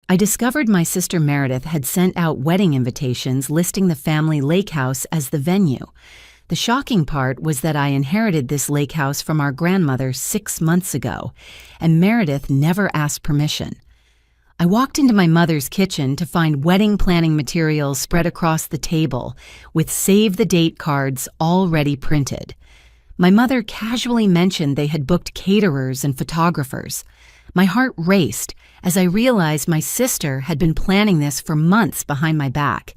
I discovered my sister Meredith had sent out wedding invitations listing the family lake house as the venue. The shocking part was that I inherited this lake house from our grandmother 6 months ago, and Meredith never asked permission. I walked into my mother's kitchen to find wedding planning materials spread across the table, with save-the-date cards already printed. My mother casually mentioned they had booked caterers and photographers. My heart raced as I realized my sister had been planning this for months behind my back.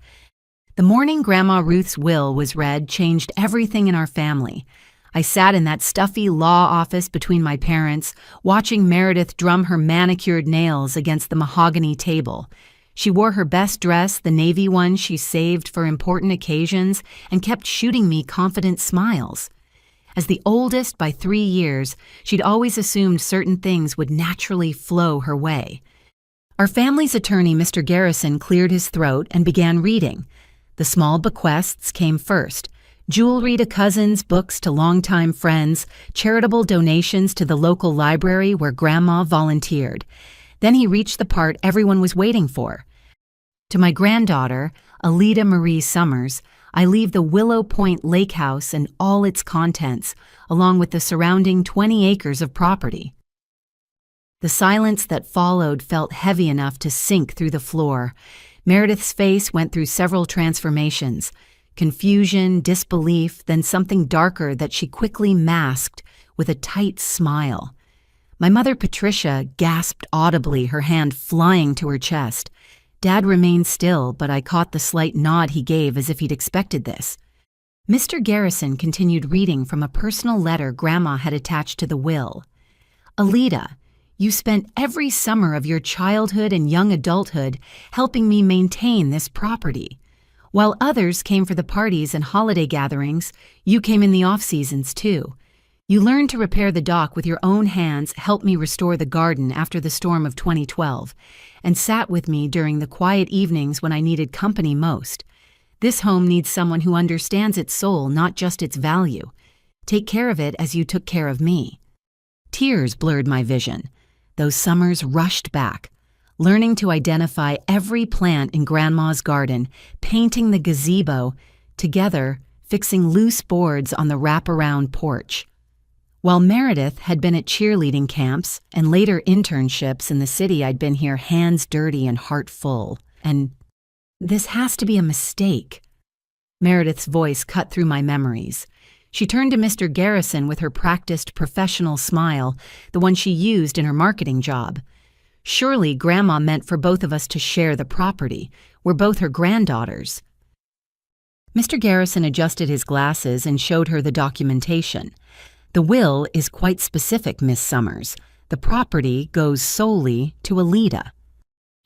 The morning Grandma Ruth's will was read changed everything in our family. I sat in that stuffy law office between my parents, watching Meredith drum her manicured nails against the mahogany table. She wore her best dress, the navy one she saved for important occasions, and kept shooting me confident smiles. As the oldest by 3 years, she'd always assumed certain things would naturally flow her way. Our family's attorney, Mr. Garrison, cleared his throat and began reading. The small bequests came first: jewelry to cousins, books to longtime friends, charitable donations to the local library where Grandma volunteered. Then he reached the part everyone was waiting for. To my granddaughter, Alida Marie Summers, I leave the Willow Point Lake House and all its contents, along with the surrounding 20 acres of property. The silence that followed felt heavy enough to sink through the floor. Meredith's face went through several transformations: confusion, disbelief, then something darker that she quickly masked with a tight smile. My mother, Patricia, gasped audibly, her hand flying to her chest. Dad remained still, but I caught the slight nod he gave as if he'd expected this. Mr. Garrison continued reading from a personal letter Grandma had attached to the will. Alida, you spent every summer of your childhood and young adulthood helping me maintain this property. While others came for the parties and holiday gatherings, you came in the off-seasons too. You learned to repair the dock with your own hands, helped me restore the garden after the storm of 2012, and sat with me during the quiet evenings when I needed company most. This home needs someone who understands its soul, not just its value. Take care of it as you took care of me. Tears blurred my vision. Those summers rushed back, learning to identify every plant in Grandma's garden, painting the gazebo, together fixing loose boards on the wraparound porch. While Meredith had been at cheerleading camps and later internships in the city, I'd been here hands dirty and heart full. And this has to be a mistake. Meredith's voice cut through my memories. She turned to Mr. Garrison with her practiced professional smile, the one she used in her marketing job. Surely Grandma meant for both of us to share the property. We're both her granddaughters. Mr. Garrison adjusted his glasses and showed her the documentation. The will is quite specific, Miss Summers. The property goes solely to Alida.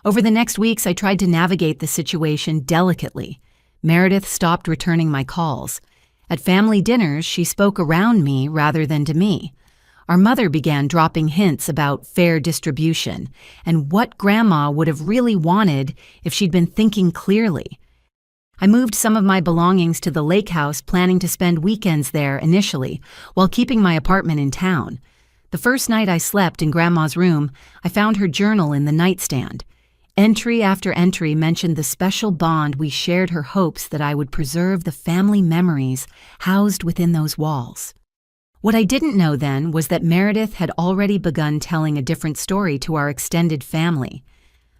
Over the next weeks, I tried to navigate the situation delicately. Meredith stopped returning my calls. At family dinners, she spoke around me rather than to me. Our mother began dropping hints about fair distribution and what Grandma would have really wanted if she'd been thinking clearly. I moved some of my belongings to the lake house, planning to spend weekends there initially, while keeping my apartment in town. The first night I slept in Grandma's room, I found her journal in the nightstand. Entry after entry mentioned the special bond we shared, her hopes that I would preserve the family memories housed within those walls. What I didn't know then was that Meredith had already begun telling a different story to our extended family.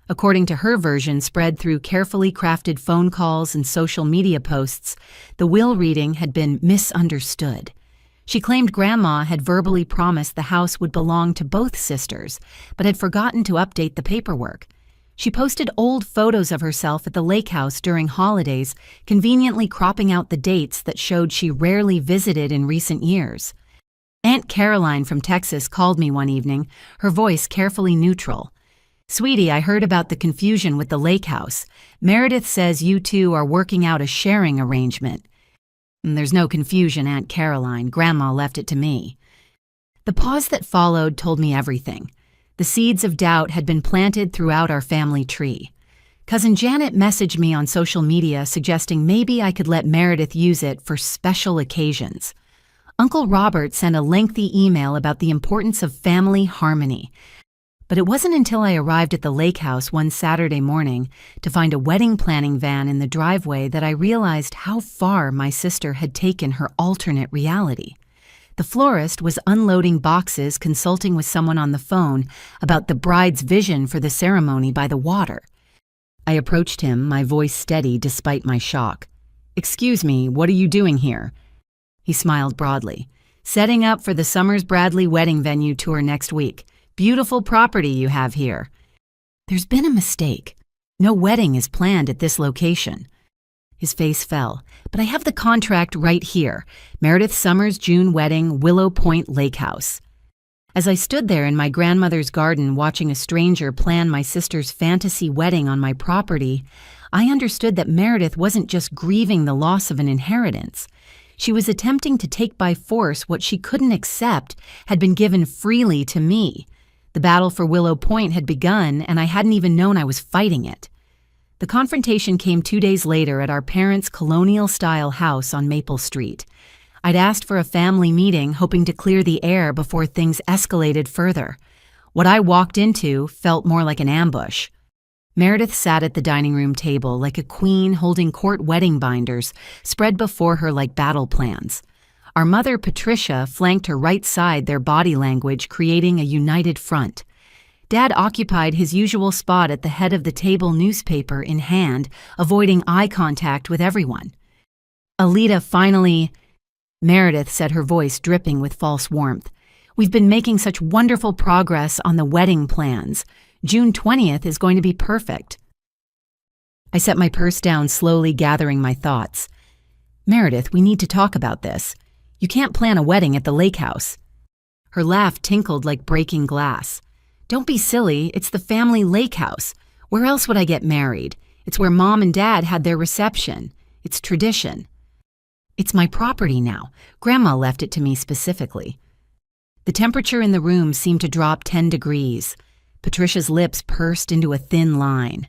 According to her version, spread through carefully crafted phone calls and social media posts, the will reading had been misunderstood. She claimed Grandma had verbally promised the house would belong to both sisters, but had forgotten to update the paperwork. She posted old photos of herself at the lake house during holidays, conveniently cropping out the dates that showed she rarely visited in recent years. Aunt Caroline from Texas called me one evening, her voice carefully neutral. "Sweetie, I heard about the confusion with the lake house. Meredith says you two are working out a sharing arrangement." "There's no confusion, Aunt Caroline. Grandma left it to me." The pause that followed told me everything. The seeds of doubt had been planted throughout our family tree. Cousin Janet messaged me on social media suggesting maybe I could let Meredith use it for special occasions. Uncle Robert sent a lengthy email about the importance of family harmony. But it wasn't until I arrived at the lake house one Saturday morning to find a wedding planning van in the driveway that I realized how far my sister had taken her alternate reality. The florist was unloading boxes, consulting with someone on the phone about the bride's vision for the ceremony by the water. I approached him, my voice steady despite my shock. "Excuse me, what are you doing here?" He smiled broadly. "Setting up for the Summers Bradley wedding venue tour next week. Beautiful property you have here." "There's been a mistake. No wedding is planned at this location." His face fell. "But I have the contract right here. Meredith Summers' June wedding, Willow Point Lake House." As I stood there in my grandmother's garden watching a stranger plan my sister's fantasy wedding on my property, I understood that Meredith wasn't just grieving the loss of an inheritance. She was attempting to take by force what she couldn't accept had been given freely to me. The battle for Willow Point had begun, and I hadn't even known I was fighting it. The confrontation came 2 days later at our parents' colonial-style house on Maple Street. I'd asked for a family meeting, hoping to clear the air before things escalated further. What I walked into felt more like an ambush. Meredith sat at the dining room table like a queen holding court wedding binders, spread before her like battle plans. Our mother, Patricia, flanked her right side, their body language creating a united front. Dad occupied his usual spot at the head of the table, newspaper in hand, avoiding eye contact with everyone. "Alita, finally," Meredith said, her voice dripping with false warmth. "We've been making such wonderful progress on the wedding plans. June 20th is going to be perfect." I set my purse down, slowly gathering my thoughts. "Meredith, we need to talk about this. You can't plan a wedding at the lake house." Her laugh tinkled like breaking glass. "Don't be silly, it's the family lake house. Where else would I get married? It's where Mom and Dad had their reception. It's tradition." "It's my property now. Grandma left it to me specifically." The temperature in the room seemed to drop 10 degrees. Patricia's lips pursed into a thin line.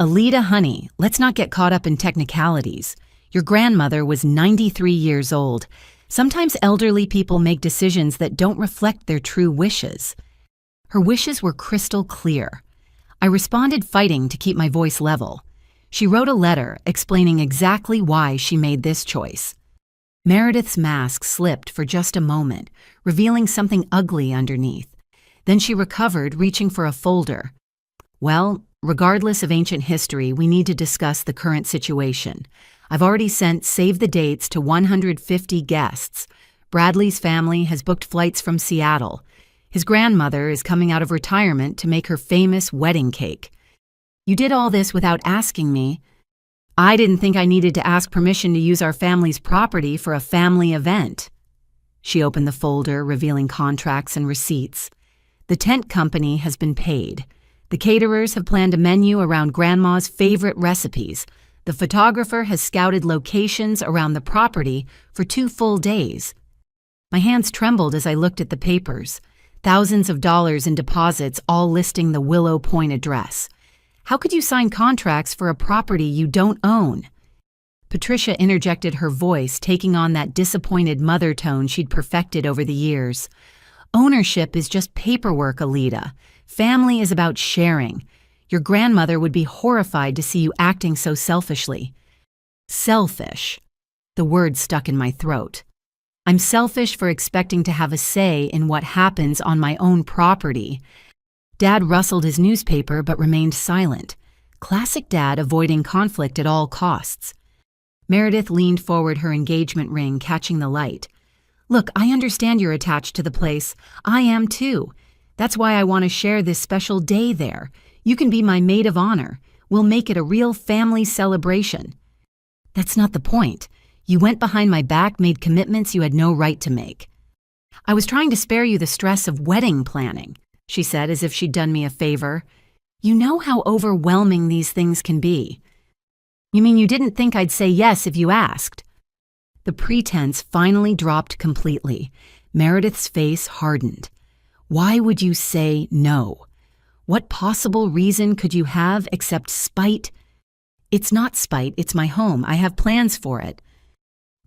"Alita, honey, let's not get caught up in technicalities. Your grandmother was 93 years old. Sometimes elderly people make decisions that don't reflect their true wishes." Her wishes were crystal clear. I responded, fighting to keep my voice level. She wrote a letter explaining exactly why she made this choice. Meredith's mask slipped for just a moment, revealing something ugly underneath. Then she recovered, reaching for a folder. "Well, regardless of ancient history, we need to discuss the current situation. I've already sent save the dates to 150 guests. Bradley's family has booked flights from Seattle. His grandmother is coming out of retirement to make her famous wedding cake. You did all this without asking me. I didn't think I needed to ask permission to use our family's property for a family event." She opened the folder, revealing contracts and receipts. "The tent company has been paid. The caterers have planned a menu around Grandma's favorite recipes. The photographer has scouted locations around the property for 2 full days." My hands trembled as I looked at the papers. Thousands of dollars in deposits, all listing the Willow Point address. How could you sign contracts for a property you don't own? Patricia interjected, her voice taking on that disappointed mother tone she'd perfected over the years. "Ownership is just paperwork, Alita. Family is about sharing. Your grandmother would be horrified to see you acting so selfishly." Selfish. The word stuck in my throat. I'm selfish for expecting to have a say in what happens on my own property. Dad rustled his newspaper but remained silent. Classic Dad, avoiding conflict at all costs. Meredith leaned forward, her engagement ring catching the light. "Look, I understand you're attached to the place. I am too. That's why I want to share this special day there. You can be my maid of honor. We'll make it a real family celebration." "That's not the point. You went behind my back, made commitments you had no right to make." "I was trying to spare you the stress of wedding planning," she said, as if she'd done me a favor. "You know how overwhelming these things can be." "You mean you didn't think I'd say yes if you asked?" The pretense finally dropped completely. Meredith's face hardened. "Why would you say no? What possible reason could you have except spite?" "It's not spite, it's my home. I have plans for it."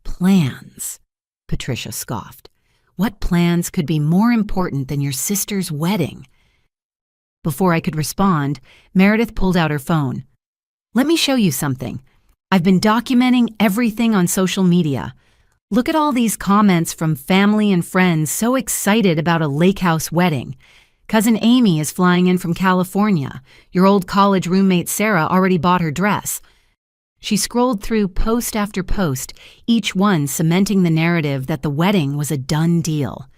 "Plans?" Patricia scoffed. "What plans could be more important than your sister's wedding?" Before I could respond, Meredith pulled out her phone. "Let me show you something. I've been documenting everything on social media. Look at all these comments from family and friends so excited about a lake house wedding. Cousin Amy is flying in from California. Your old college roommate Sarah already bought her dress." She scrolled through post after post, each one cementing the narrative that the wedding was a done deal.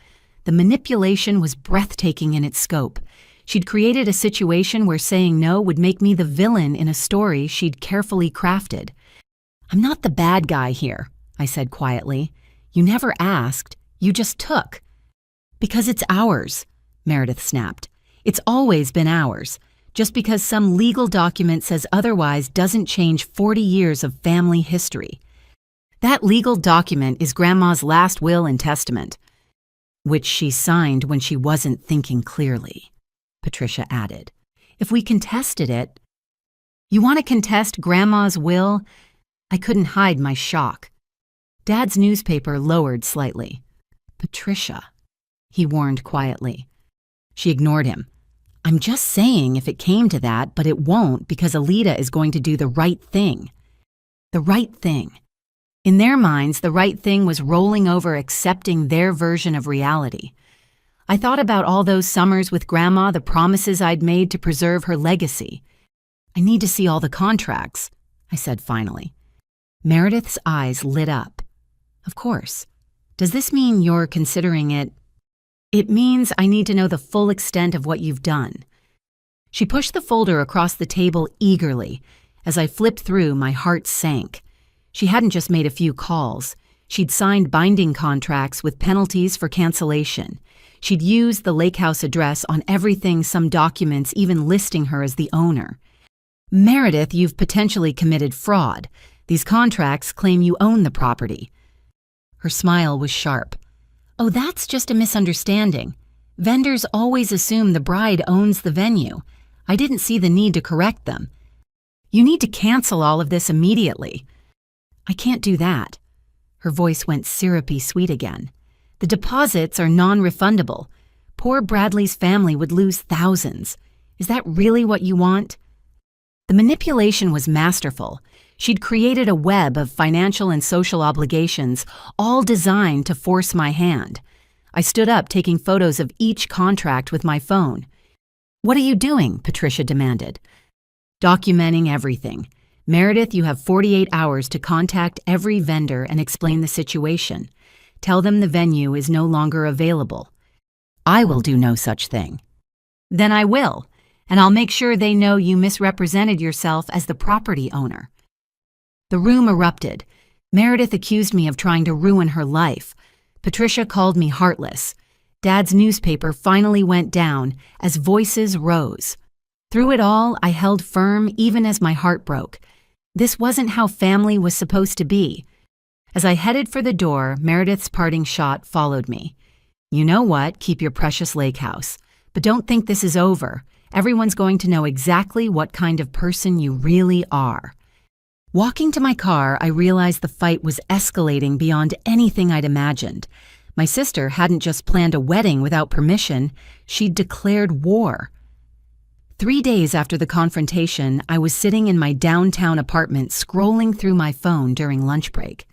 The manipulation was breathtaking in its scope. She'd created a situation where saying no would make me the villain in a story she'd carefully crafted. "I'm not the bad guy here," I said quietly. "You never asked, you just took." "Because it's ours," Meredith snapped. "It's always been ours. Just because some legal document says otherwise doesn't change 40 years of family history. That legal document is Grandma's last will and testament, which she signed when she wasn't thinking clearly," Patricia added. "If we contested it—" "You want to contest Grandma's will?" I couldn't hide my shock. Dad's newspaper lowered slightly. "Patricia," he warned quietly. She ignored him. "I'm just saying if it came to that, but it won't because Alita is going to do the right thing." The right thing. In their minds, the right thing was rolling over accepting their version of reality. I thought about all those summers with Grandma, the promises I'd made to preserve her legacy. "I need to see all the contracts," I said finally. Meredith's eyes lit up. "Of course. Does this mean you're considering it?" "It means I need to know the full extent of what you've done." She pushed the folder across the table eagerly. As I flipped through, my heart sank. She hadn't just made a few calls. She'd signed binding contracts with penalties for cancellation. She'd used the lake house address on everything, some documents even listing her as the owner. "Meredith, you've potentially committed fraud. These contracts claim you own the property." Her smile was sharp. "Oh, that's just a misunderstanding. Vendors always assume the bride owns the venue. I didn't see the need to correct them. You need to cancel all of this immediately." "I can't do that." Her voice went syrupy sweet again. "The deposits are non-refundable. Poor Bradley's family would lose thousands. Is that really what you want?" The manipulation was masterful. She'd created a web of financial and social obligations, all designed to force my hand. I stood up, taking photos of each contract with my phone. "What are you doing?" Patricia demanded. "Documenting everything. Meredith, you have 48 hours to contact every vendor and explain the situation. Tell them the venue is no longer available." "I will do no such thing." "Then I will, and I'll make sure they know you misrepresented yourself as the property owner." The room erupted. Meredith accused me of trying to ruin her life. Patricia called me heartless. Dad's newspaper finally went down as voices rose. Through it all, I held firm even as my heart broke. This wasn't how family was supposed to be. As I headed for the door, Meredith's parting shot followed me. "You know what? Keep your precious lake house. But don't think this is over. Everyone's going to know exactly what kind of person you really are." Walking to my car, I realized the fight was escalating beyond anything I'd imagined. My sister hadn't just planned a wedding without permission, she'd declared war. 3 days after the confrontation, I was sitting in my downtown apartment scrolling through my phone during lunch break.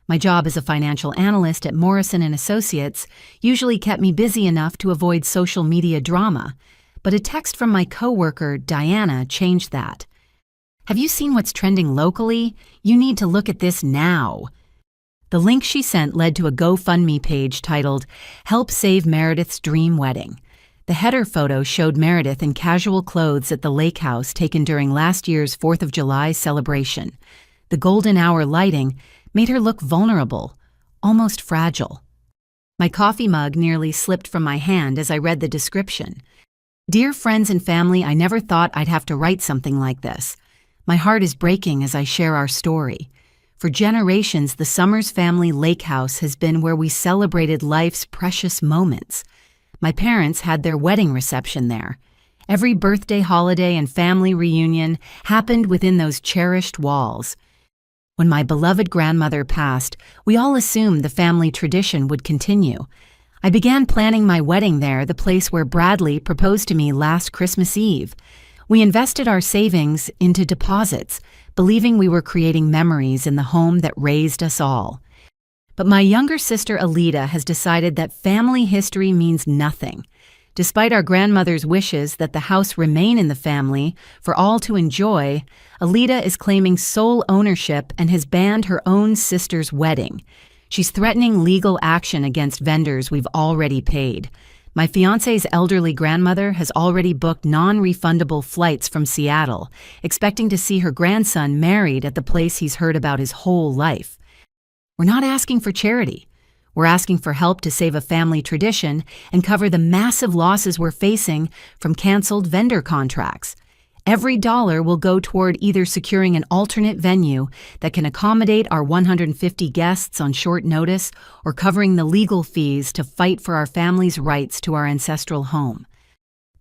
My job as a financial analyst at Morrison & Associates usually kept me busy enough to avoid social media drama, but a text from my coworker, Diana, changed that. "Have you seen what's trending locally? You need to look at this now." The link she sent led to a GoFundMe page titled, "Help Save Meredith's Dream Wedding." The header photo showed Meredith in casual clothes at the lake house taken during last year's 4th of July celebration. The golden hour lighting made her look vulnerable, almost fragile. My coffee mug nearly slipped from my hand as I read the description. "Dear friends and family, I never thought I'd have to write something like this. My heart is breaking as I share our story. For generations, the Summers family lake house has been where we celebrated life's precious moments. My parents had their wedding reception there. Every birthday, holiday, and family reunion happened within those cherished walls. When my beloved grandmother passed, we all assumed the family tradition would continue. I began planning my wedding there, the place where Bradley proposed to me last Christmas Eve. We invested our savings into deposits, believing we were creating memories in the home that raised us all. But my younger sister Alita has decided that family history means nothing. Despite our grandmother's wishes that the house remain in the family for all to enjoy, Alita is claiming sole ownership and has banned her own sister's wedding. She's threatening legal action against vendors we've already paid. My fiancé's elderly grandmother has already booked non-refundable flights from Seattle, expecting to see her grandson married at the place he's heard about his whole life. We're not asking for charity. We're asking for help to save a family tradition and cover the massive losses we're facing from canceled vendor contracts. Every dollar will go toward either securing an alternate venue that can accommodate our 150 guests on short notice or covering the legal fees to fight for our family's rights to our ancestral home.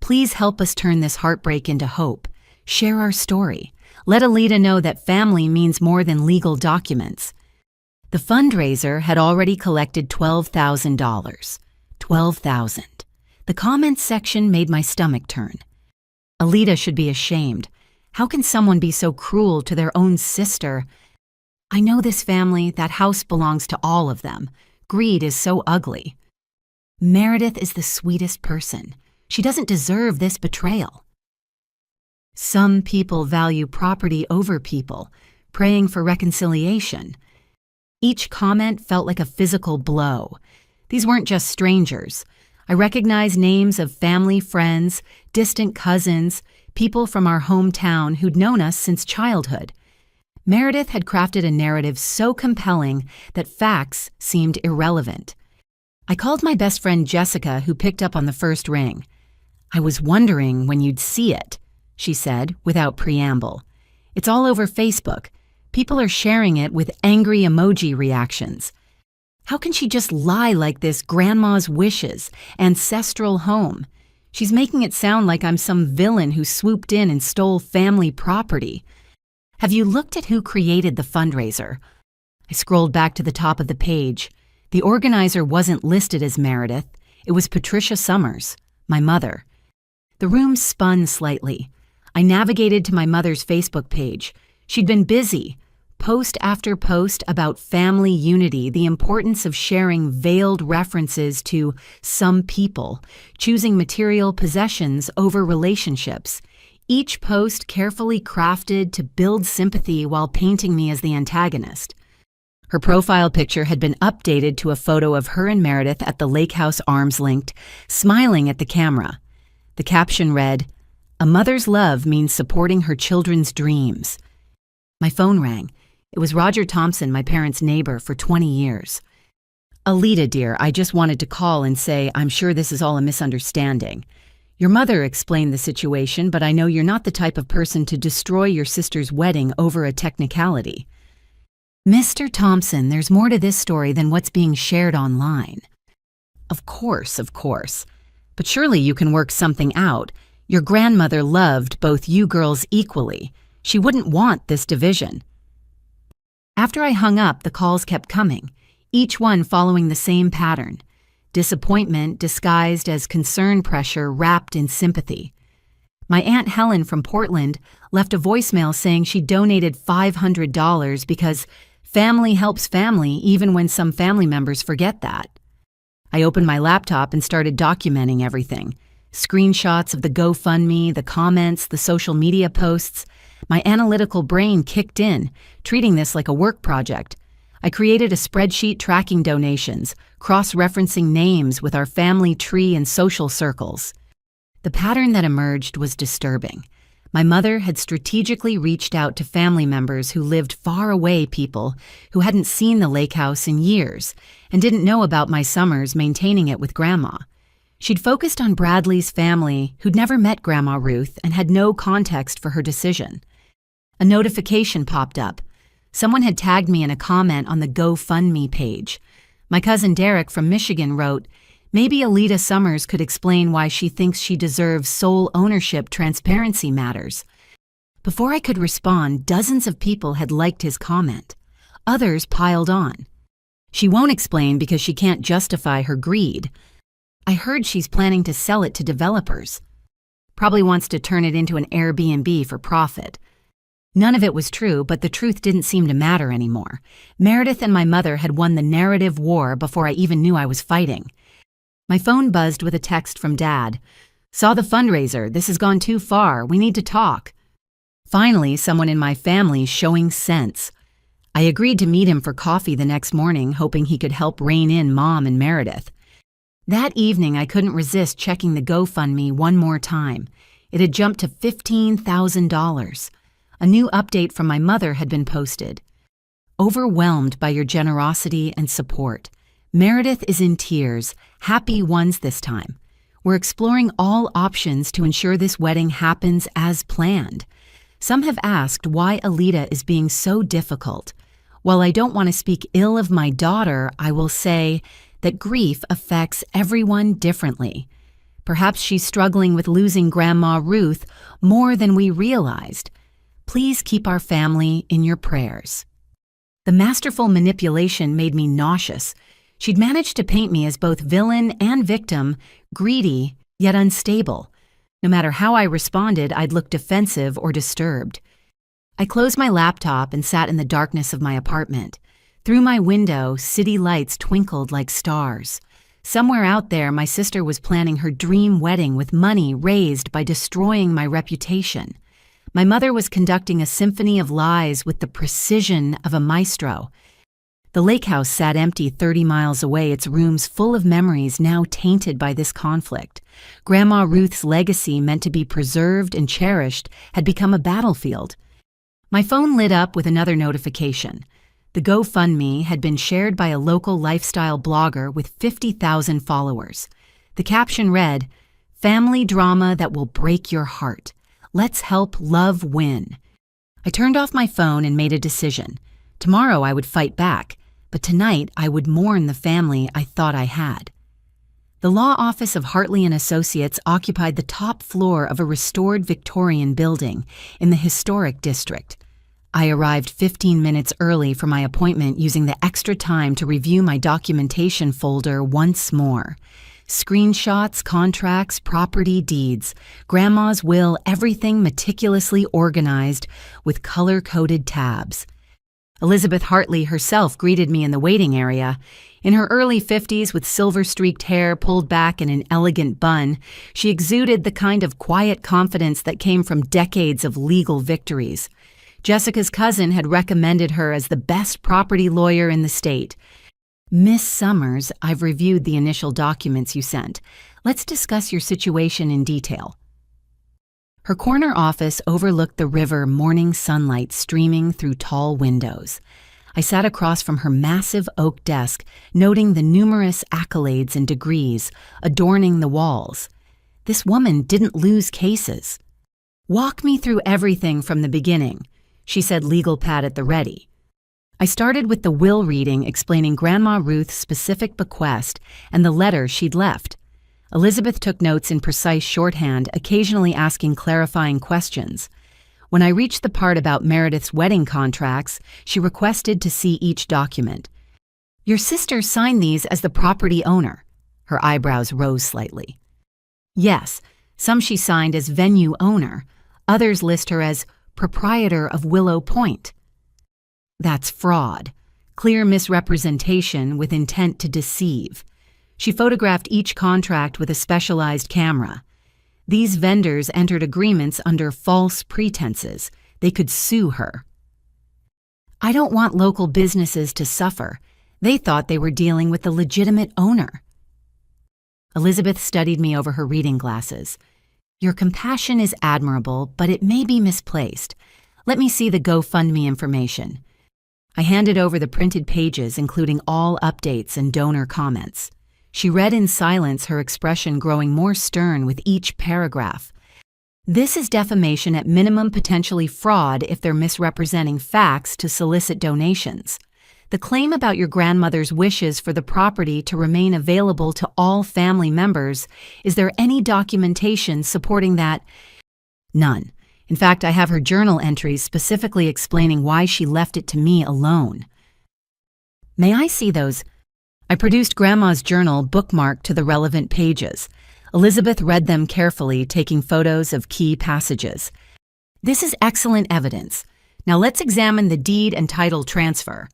Please help us turn this heartbreak into hope. Share our story. Let Alita know that family means more than legal documents. The fundraiser had already collected $12,000. $12,000. The comments section made my stomach turn. Alita should be ashamed. How can someone be so cruel to their own sister? I know this family, that house belongs to all of them. Greed is so ugly. Meredith is the sweetest person. She doesn't deserve this betrayal. Some people value property over people, praying for reconciliation. Each comment felt like a physical blow. These weren't just strangers. I recognized names of family friends, distant cousins, people from our hometown who'd known us since childhood. Meredith had crafted a narrative so compelling that facts seemed irrelevant. I called my best friend Jessica, who picked up on the first ring. "I was wondering when you'd see it," she said, without preamble. "It's all over Facebook. People are sharing it with angry emoji reactions. How can she just lie like this? Grandma's wishes, ancestral home. She's making it sound like I'm some villain who swooped in and stole family property. Have you looked at who created the fundraiser?" I scrolled back to the top of the page. The organizer wasn't listed as Meredith. It was Patricia Summers, my mother. The room spun slightly. I navigated to my mother's Facebook page. She'd been busy. Post after post about family unity, the importance of sharing veiled references to some people, choosing material possessions over relationships. Each post carefully crafted to build sympathy while painting me as the antagonist. Her profile picture had been updated to a photo of her and Meredith at the lake house arms linked, smiling at the camera. The caption read, "A mother's love means supporting her children's dreams." My phone rang. It was Roger Thompson, my parents' neighbor for 20 years. "Alita, dear, I just wanted to call and say I'm sure this is all a misunderstanding. Your mother explained the situation, but I know you're not the type of person to destroy your sister's wedding over a technicality." "Mr. Thompson, there's more to this story than what's being shared online." Of course. But surely you can work something out. Your grandmother loved both you girls equally. She wouldn't want this division." After I hung up, the calls kept coming, each one following the same pattern. Disappointment disguised as concern pressure wrapped in sympathy. My Aunt Helen from Portland left a voicemail saying she donated $500 because family helps family even when some family members forget that. I opened my laptop and started documenting everything. Screenshots of the GoFundMe, the comments, the social media posts. My analytical brain kicked in, treating this like a work project. I created a spreadsheet tracking donations, cross-referencing names with our family tree and social circles. The pattern that emerged was disturbing. My mother had strategically reached out to family members who lived far away, people who hadn't seen the lake house in years and didn't know about my summers maintaining it with Grandma. She'd focused on Bradley's family, who'd never met Grandma Ruth and had no context for her decision. A notification popped up. Someone had tagged me in a comment on the GoFundMe page. My cousin Derek from Michigan wrote, "Maybe Alita Summers could explain why she thinks she deserves sole ownership. Transparency matters." Before I could respond, dozens of people had liked his comment. Others piled on. She won't explain because she can't justify her greed. I heard she's planning to sell it to developers. Probably wants to turn it into an Airbnb for profit. None of it was true, but the truth didn't seem to matter anymore. Meredith and my mother had won the narrative war before I even knew I was fighting. My phone buzzed with a text from Dad. "Saw the fundraiser. This has gone too far. We need to talk." Finally, someone in my family showing sense. I agreed to meet him for coffee the next morning, hoping he could help rein in Mom and Meredith. That evening, I couldn't resist checking the GoFundMe one more time. It had jumped to $15,000. A new update from my mother had been posted. "Overwhelmed by your generosity and support. Meredith is in tears, happy ones this time. We're exploring all options to ensure this wedding happens as planned. Some have asked why Alita is being so difficult. While I don't want to speak ill of my daughter, I will say that grief affects everyone differently. Perhaps she's struggling with losing Grandma Ruth more than we realized. Please keep our family in your prayers." The masterful manipulation made me nauseous. She'd managed to paint me as both villain and victim, greedy yet unstable. No matter how I responded, I'd look defensive or disturbed. I closed my laptop and sat in the darkness of my apartment. Through my window, city lights twinkled like stars. Somewhere out there, my sister was planning her dream wedding with money raised by destroying my reputation. My mother was conducting a symphony of lies with the precision of a maestro. The lake house sat empty 30 miles away, its rooms full of memories now tainted by this conflict. Grandma Ruth's legacy, meant to be preserved and cherished, had become a battlefield. My phone lit up with another notification. The GoFundMe had been shared by a local lifestyle blogger with 50,000 followers. The caption read, "Family drama that will break your heart. Let's help love win." I turned off my phone and made a decision. Tomorrow I would fight back, but tonight I would mourn the family I thought I had. The law office of Hartley and Associates occupied the top floor of a restored Victorian building in the historic district. I arrived 15 minutes early for my appointment, using the extra time to review my documentation folder once more. Screenshots, contracts, property deeds, Grandma's will, everything meticulously organized with color-coded tabs. Elizabeth Hartley herself greeted me in the waiting area. In her early 50s, with silver-streaked hair pulled back in an elegant bun, she exuded the kind of quiet confidence that came from decades of legal victories. Jessica's cousin had recommended her as the best property lawyer in the state. "Miss Summers, I've reviewed the initial documents you sent. Let's discuss your situation in detail." Her corner office overlooked the river, morning sunlight streaming through tall windows. I sat across from her massive oak desk, noting the numerous accolades and degrees adorning the walls. This woman didn't lose cases. "Walk me through everything from the beginning," she said, legal pad at the ready. I started with the will reading, explaining Grandma Ruth's specific bequest and the letter she'd left. Elizabeth took notes in precise shorthand, occasionally asking clarifying questions. When I reached the part about Meredith's wedding contracts, she requested to see each document. "Your sister signed these as the property owner." Her eyebrows rose slightly. "Yes, some she signed as venue owner. Others list her as proprietor of Willow Point." That's fraud. Clear misrepresentation with intent to deceive. She photographed each contract with a specialized camera. These vendors entered agreements under false pretenses. They could sue her. "I don't want local businesses to suffer. They thought they were dealing with the legitimate owner." Elizabeth studied me over her reading glasses. "Your compassion is admirable, but it may be misplaced. Let me see the GoFundMe information." I handed over the printed pages, including all updates and donor comments. She read in silence, her expression growing more stern with each paragraph. "This is defamation at minimum, potentially fraud if they're misrepresenting facts to solicit donations. The claim about your grandmother's wishes for the property to remain available to all family members, is there any documentation supporting that?" "None. In fact, I have her journal entries specifically explaining why she left it to me alone." May I see those? I produced Grandma's journal bookmarked to the relevant pages. Elizabeth read them carefully, taking photos of key passages. This is excellent evidence. Now let's examine the deed and title transfer.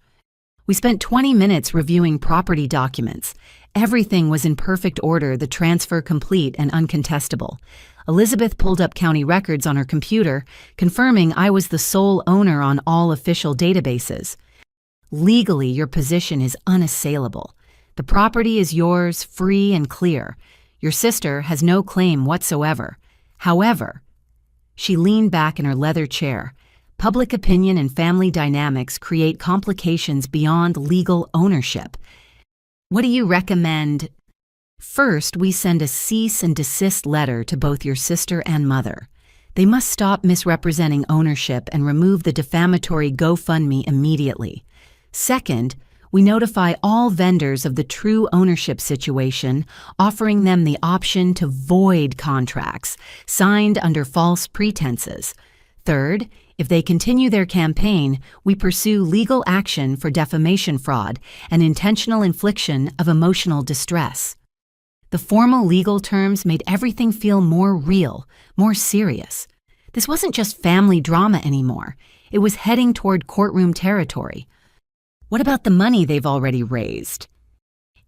We spent 20 minutes reviewing property documents. Everything was in perfect order, the transfer complete and uncontestable. Elizabeth pulled up county records on her computer, confirming I was the sole owner on all official databases. Legally, your position is unassailable. The property is yours, free and clear. Your sister has no claim whatsoever. However, she leaned back in her leather chair. Public opinion and family dynamics create complications beyond legal ownership. What do you recommend? First, we send a cease and desist letter to both your sister and mother. They must stop misrepresenting ownership and remove the defamatory GoFundMe immediately. Second, we notify all vendors of the true ownership situation, offering them the option to void contracts signed under false pretenses. Third, if they continue their campaign, we pursue legal action for defamation fraud and intentional infliction of emotional distress. The formal legal terms made everything feel more real, more serious. This wasn't just family drama anymore. It was heading toward courtroom territory. What about the money they've already raised?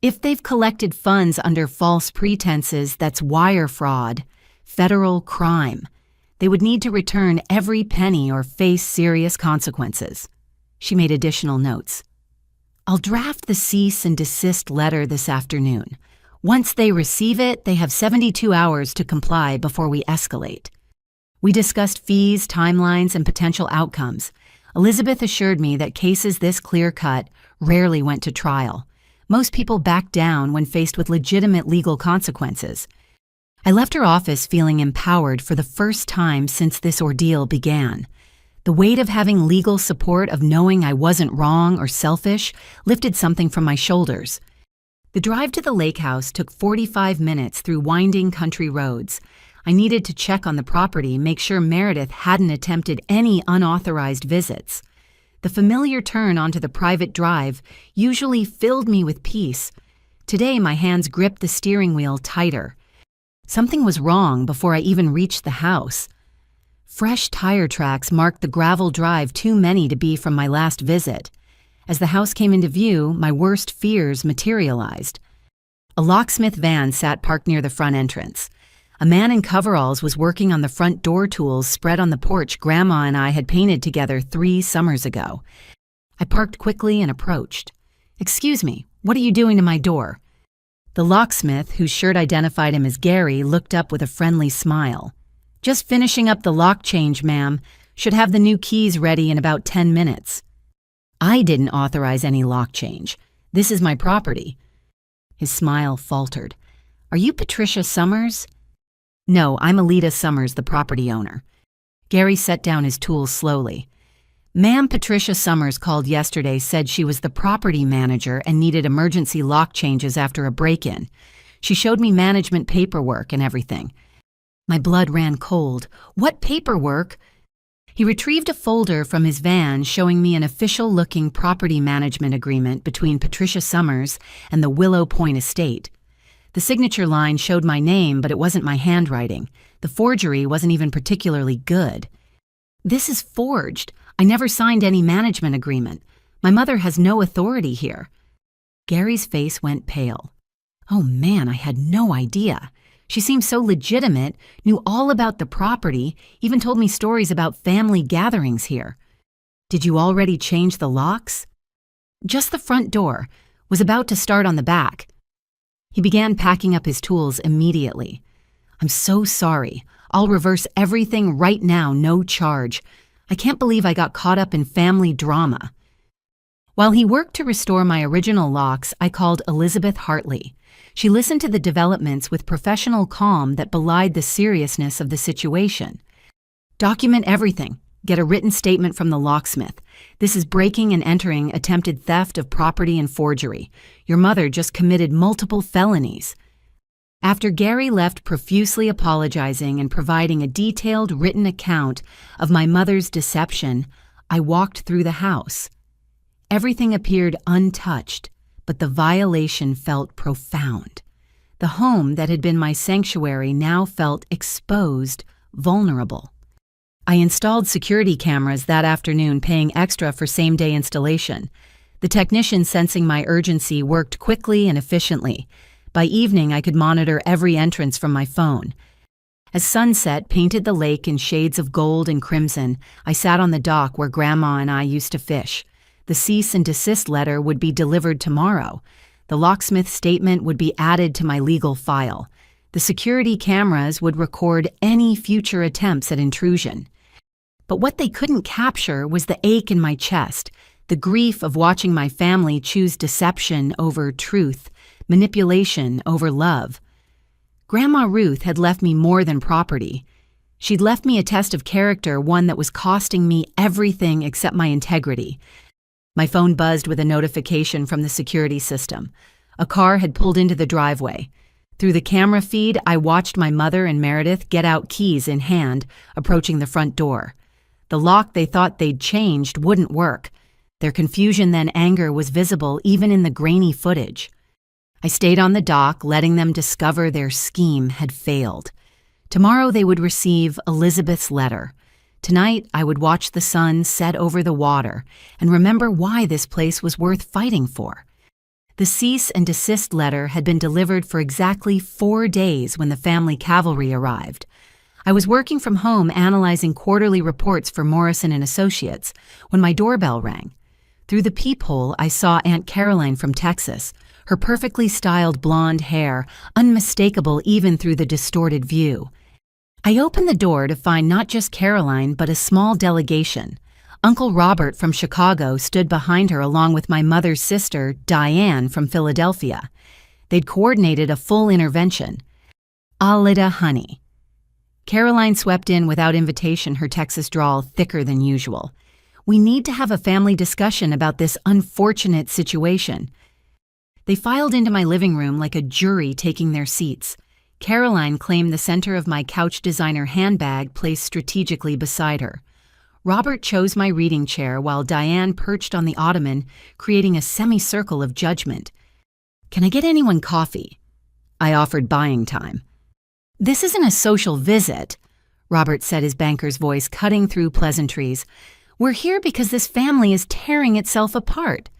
If they've collected funds under false pretenses, that's wire fraud, federal crime. They would need to return every penny or face serious consequences. She made additional notes. I'll draft the cease and desist letter this afternoon. Once they receive it, they have 72 hours to comply before we escalate. We discussed fees, timelines, and potential outcomes. Elizabeth assured me that cases this clear-cut rarely went to trial. Most people backed down when faced with legitimate legal consequences. I left her office feeling empowered for the first time since this ordeal began. The weight of having legal support, of knowing I wasn't wrong or selfish, lifted something from my shoulders. The drive to the lake house took 45 minutes through winding country roads. I needed to check on the property, make sure Meredith hadn't attempted any unauthorized visits. The familiar turn onto the private drive usually filled me with peace. Today, my hands gripped the steering wheel tighter. Something was wrong before I even reached the house. Fresh tire tracks marked the gravel drive, too many to be from my last visit. As the house came into view, my worst fears materialized. A locksmith van sat parked near the front entrance. A man in coveralls was working on the front door tools spread on the porch Grandma and I had painted together 3 summers ago. I parked quickly and approached. "Excuse me, what are you doing to my door?" The locksmith, whose shirt identified him as Gary, looked up with a friendly smile. "Just finishing up the lock change, ma'am. Should have the new keys ready in about 10 minutes. I didn't authorize any lock change. This is my property." His smile faltered. "Are you Patricia Summers?" "No, I'm Alita Summers, the property owner." Gary set down his tools slowly. "Ma'am, Patricia Summers called yesterday, said she was the property manager and needed emergency lock changes after a break-in. She showed me management paperwork and everything." My blood ran cold. "What paperwork?" He retrieved a folder from his van showing me an official-looking property management agreement between Patricia Summers and the Willow Point Estate. The signature line showed my name, but it wasn't my handwriting. The forgery wasn't even particularly good. "This is forged. I never signed any management agreement. My mother has no authority here." Gary's face went pale. Oh man, I had no idea. She seemed so legitimate, knew all about the property, even told me stories about family gatherings here. "Did you already change the locks?" "Just the front door. Was about to start on the back." He began packing up his tools immediately. "I'm so sorry. I'll reverse everything right now, no charge. I can't believe I got caught up in family drama." While he worked to restore my original locks, I called Elizabeth Hartley. She listened to the developments with professional calm that belied the seriousness of the situation. "Document everything. Get a written statement from the locksmith. This is breaking and entering, attempted theft of property and forgery. Your mother just committed multiple felonies." After Gary left profusely apologizing and providing a detailed written account of my mother's deception, I walked through the house. Everything appeared untouched, but the violation felt profound. The home that had been my sanctuary now felt exposed, vulnerable. I installed security cameras that afternoon, paying extra for same-day installation. The technician, sensing my urgency, worked quickly and efficiently. By evening, I could monitor every entrance from my phone. As sunset painted the lake in shades of gold and crimson, I sat on the dock where Grandma and I used to fish. The cease and desist letter would be delivered tomorrow. The locksmith's statement would be added to my legal file. The security cameras would record any future attempts at intrusion. But what they couldn't capture was the ache in my chest, the grief of watching my family choose deception over truth, manipulation over love. Grandma Ruth had left me more than property. She'd left me a test of character, one that was costing me everything except my integrity. My phone buzzed with a notification from the security system. A car had pulled into the driveway. Through the camera feed, I watched my mother and Meredith get out, keys in hand, approaching the front door. The lock they thought they'd changed wouldn't work. Their confusion, then anger, was visible even in the grainy footage. I stayed on the dock, letting them discover their scheme had failed. Tomorrow they would receive Elizabeth's letter. Tonight I would watch the sun set over the water and remember why this place was worth fighting for. The cease and desist letter had been delivered for exactly 4 days when the family cavalry arrived. I was working from home analyzing quarterly reports for Morrison and Associates when my doorbell rang. Through the peephole, I saw Aunt Caroline from Texas, her perfectly styled blonde hair unmistakable even through the distorted view. I opened the door to find not just Caroline, but a small delegation. Uncle Robert from Chicago stood behind her along with my mother's sister, Diane, from Philadelphia. They'd coordinated a full intervention. Alida honey. Caroline swept in without invitation, her Texas drawl thicker than usual. We need to have a family discussion about this unfortunate situation. They filed into my living room like a jury taking their seats. Caroline claimed the center of my couch designer handbag placed strategically beside her. Robert chose my reading chair while Diane perched on the ottoman, creating a semicircle of judgment. "Can I get anyone coffee?" I offered buying time. "This isn't a social visit," Robert said, his banker's voice cutting through pleasantries. "We're here because this family is tearing itself apart."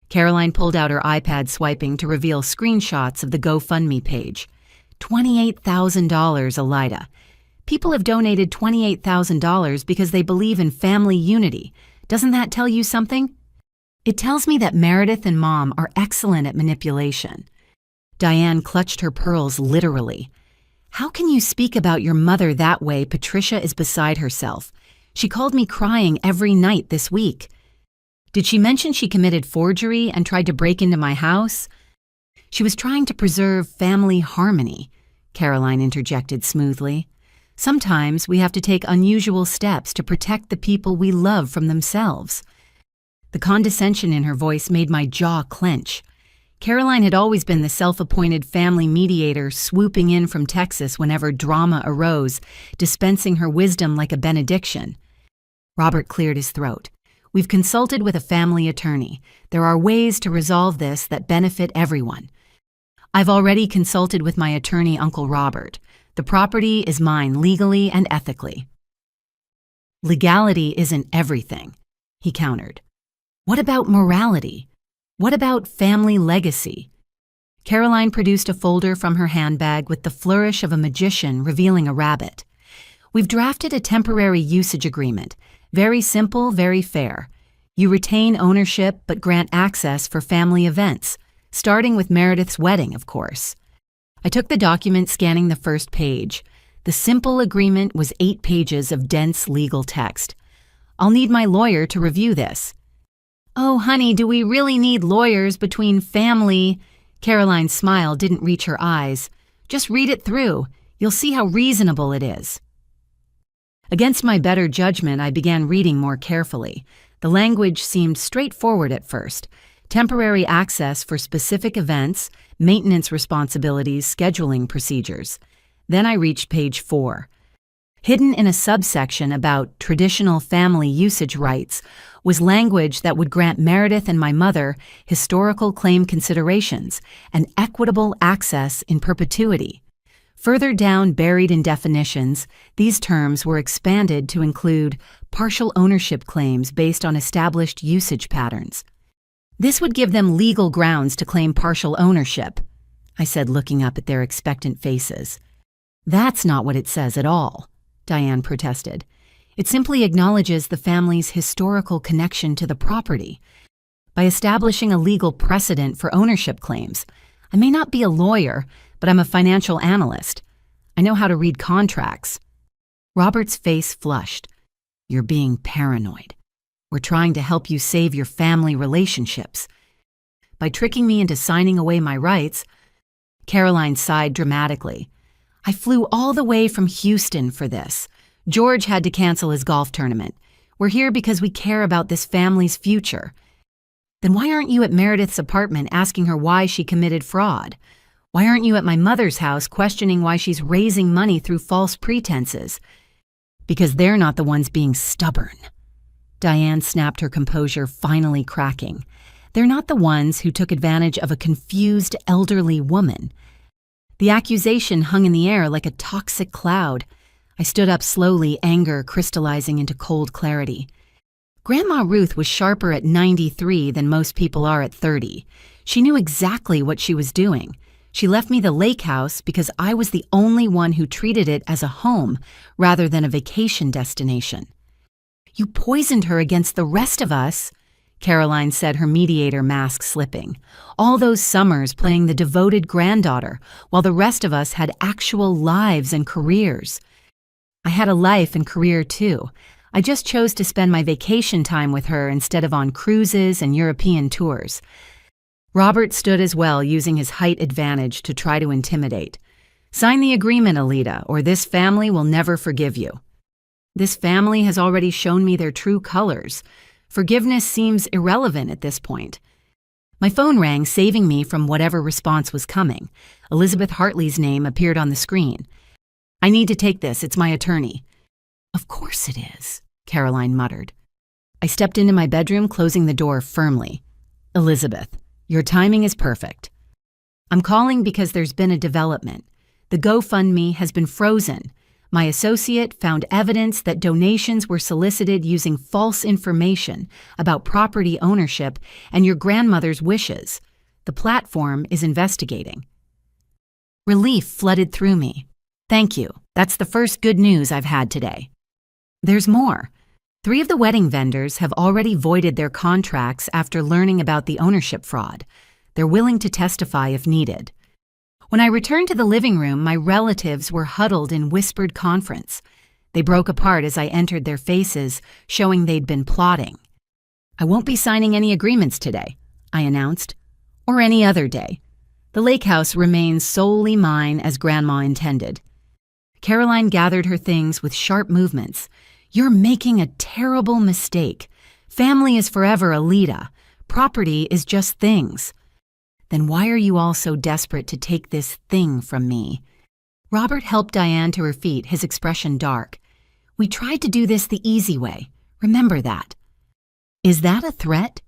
Caroline pulled out her iPad, swiping to reveal screenshots of the GoFundMe page. $28,000, Alida. People have donated $28,000 because they believe in family unity. Doesn't that tell you something? It tells me that Meredith and Mom are excellent at manipulation. Diane clutched her pearls literally. "How can you speak about your mother that way? Patricia is beside herself. She called me crying every night this week." "Did she mention she committed forgery and tried to break into my house?" "She was trying to preserve family harmony," Caroline interjected smoothly. "Sometimes we have to take unusual steps to protect the people we love from themselves." The condescension in her voice made my jaw clench. Caroline had always been the self-appointed family mediator, swooping in from Texas whenever drama arose, dispensing her wisdom like a benediction. Robert cleared his throat. "We've consulted with a family attorney. There are ways to resolve this that benefit everyone. I've already consulted with my attorney, Uncle Robert. The property is mine legally and ethically." "Legality isn't everything," he countered. "What about morality? What about family legacy?" Caroline produced a folder from her handbag with the flourish of a magician revealing a rabbit. "We've drafted a temporary usage agreement. Very simple, very fair. You retain ownership but grant access for family events, starting with Meredith's wedding, of course." I took the document, scanning the first page. The simple agreement was 8 pages of dense legal text. "I'll need my lawyer to review this." "Oh, honey, do we really need lawyers between family?" Caroline's smile didn't reach her eyes. "Just read it through. You'll see how reasonable it is." Against my better judgment, I began reading more carefully. The language seemed straightforward at first. Temporary access for specific events, maintenance responsibilities, scheduling procedures. Then I reached page 4. Hidden in a subsection about traditional family usage rights was language that would grant Meredith and my mother historical claim considerations and equitable access in perpetuity. Further down, buried in definitions, these terms were expanded to include partial ownership claims based on established usage patterns. This would give them legal grounds to claim partial ownership, I said, looking up at their expectant faces. That's not what it says at all, Diane protested. It simply acknowledges the family's historical connection to the property. By establishing a legal precedent for ownership claims, I may not be a lawyer, but I'm a financial analyst. I know how to read contracts. Robert's face flushed. You're being paranoid. We're trying to help you save your family relationships. By tricking me into signing away my rights, Caroline sighed dramatically. I flew all the way from Houston for this. George had to cancel his golf tournament. We're here because we care about this family's future. Then why aren't you at Meredith's apartment asking her why she committed fraud? Why aren't you at my mother's house questioning why she's raising money through false pretenses? Because they're not the ones being stubborn. Diane snapped her composure, finally cracking. They're not the ones who took advantage of a confused elderly woman. The accusation hung in the air like a toxic cloud. I stood up slowly, anger crystallizing into cold clarity. Grandma Ruth was sharper at 93 than most people are at 30. She knew exactly what she was doing. She left me the lake house because I was the only one who treated it as a home rather than a vacation destination. You poisoned her against the rest of us, Caroline said, her mediator mask slipping. All those summers playing the devoted granddaughter, while the rest of us had actual lives and careers. I had a life and career too. I just chose to spend my vacation time with her instead of on cruises and European tours. Robert stood as well, using his height advantage to try to intimidate. Sign the agreement, Alita, or this family will never forgive you. This family has already shown me their true colors. Forgiveness seems irrelevant at this point. My phone rang, saving me from whatever response was coming. Elizabeth Hartley's name appeared on the screen. I need to take this, it's my attorney. Of course it is, Caroline muttered. I stepped into my bedroom, closing the door firmly. Elizabeth, your timing is perfect. I'm calling because there's been a development. The GoFundMe has been frozen. My associate found evidence that donations were solicited using false information about property ownership and your grandmother's wishes. The platform is investigating. Relief flooded through me. Thank you. That's the first good news I've had today. There's more. 3 of the wedding vendors have already voided their contracts after learning about the ownership fraud. They're willing to testify if needed. When I returned to the living room, my relatives were huddled in whispered conference. They broke apart as I entered their faces, showing they'd been plotting. I won't be signing any agreements today, I announced, or any other day. The lake house remains solely mine as Grandma intended. Caroline gathered her things with sharp movements. You're making a terrible mistake. Family is forever, Alita. Property is just things. Then why are you all so desperate to take this thing from me? Robert helped Diane to her feet, his expression dark. We tried to do this the easy way. Remember that. Is that a threat?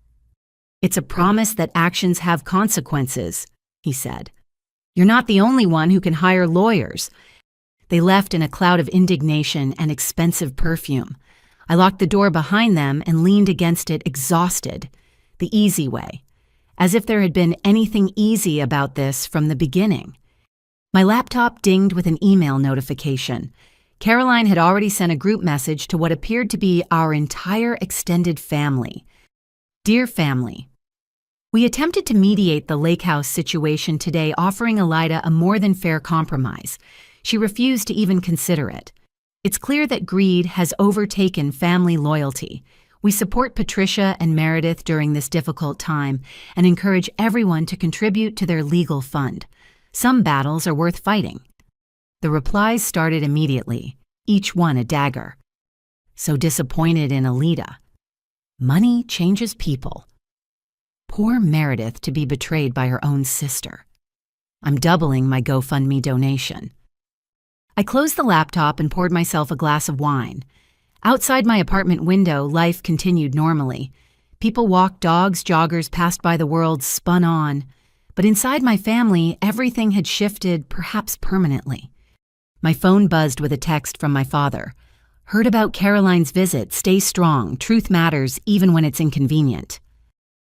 It's a promise that actions have consequences, he said. You're not the only one who can hire lawyers. They left in a cloud of indignation and expensive perfume. I locked the door behind them and leaned against it, exhausted. The easy way. As if there had been anything easy about this from the beginning. My laptop dinged with an email notification. Caroline had already sent a group message to what appeared to be our entire extended family. Dear family, we attempted to mediate the lake house situation today, offering Alida a more than fair compromise. She refused to even consider it. It's clear that greed has overtaken family loyalty. We support Patricia and Meredith during this difficult time and encourage everyone to contribute to their legal fund. Some battles are worth fighting. The replies started immediately, each one a dagger. So disappointed in Alida. Money changes people. Poor Meredith to be betrayed by her own sister. I'm doubling my GoFundMe donation. I closed the laptop and poured myself a glass of wine. Outside my apartment window, life continued normally. People walked, dogs, joggers passed by, the world spun on. But inside my family, everything had shifted, perhaps permanently. My phone buzzed with a text from my father. Heard about Caroline's visit. Stay strong. Truth matters, even when it's inconvenient.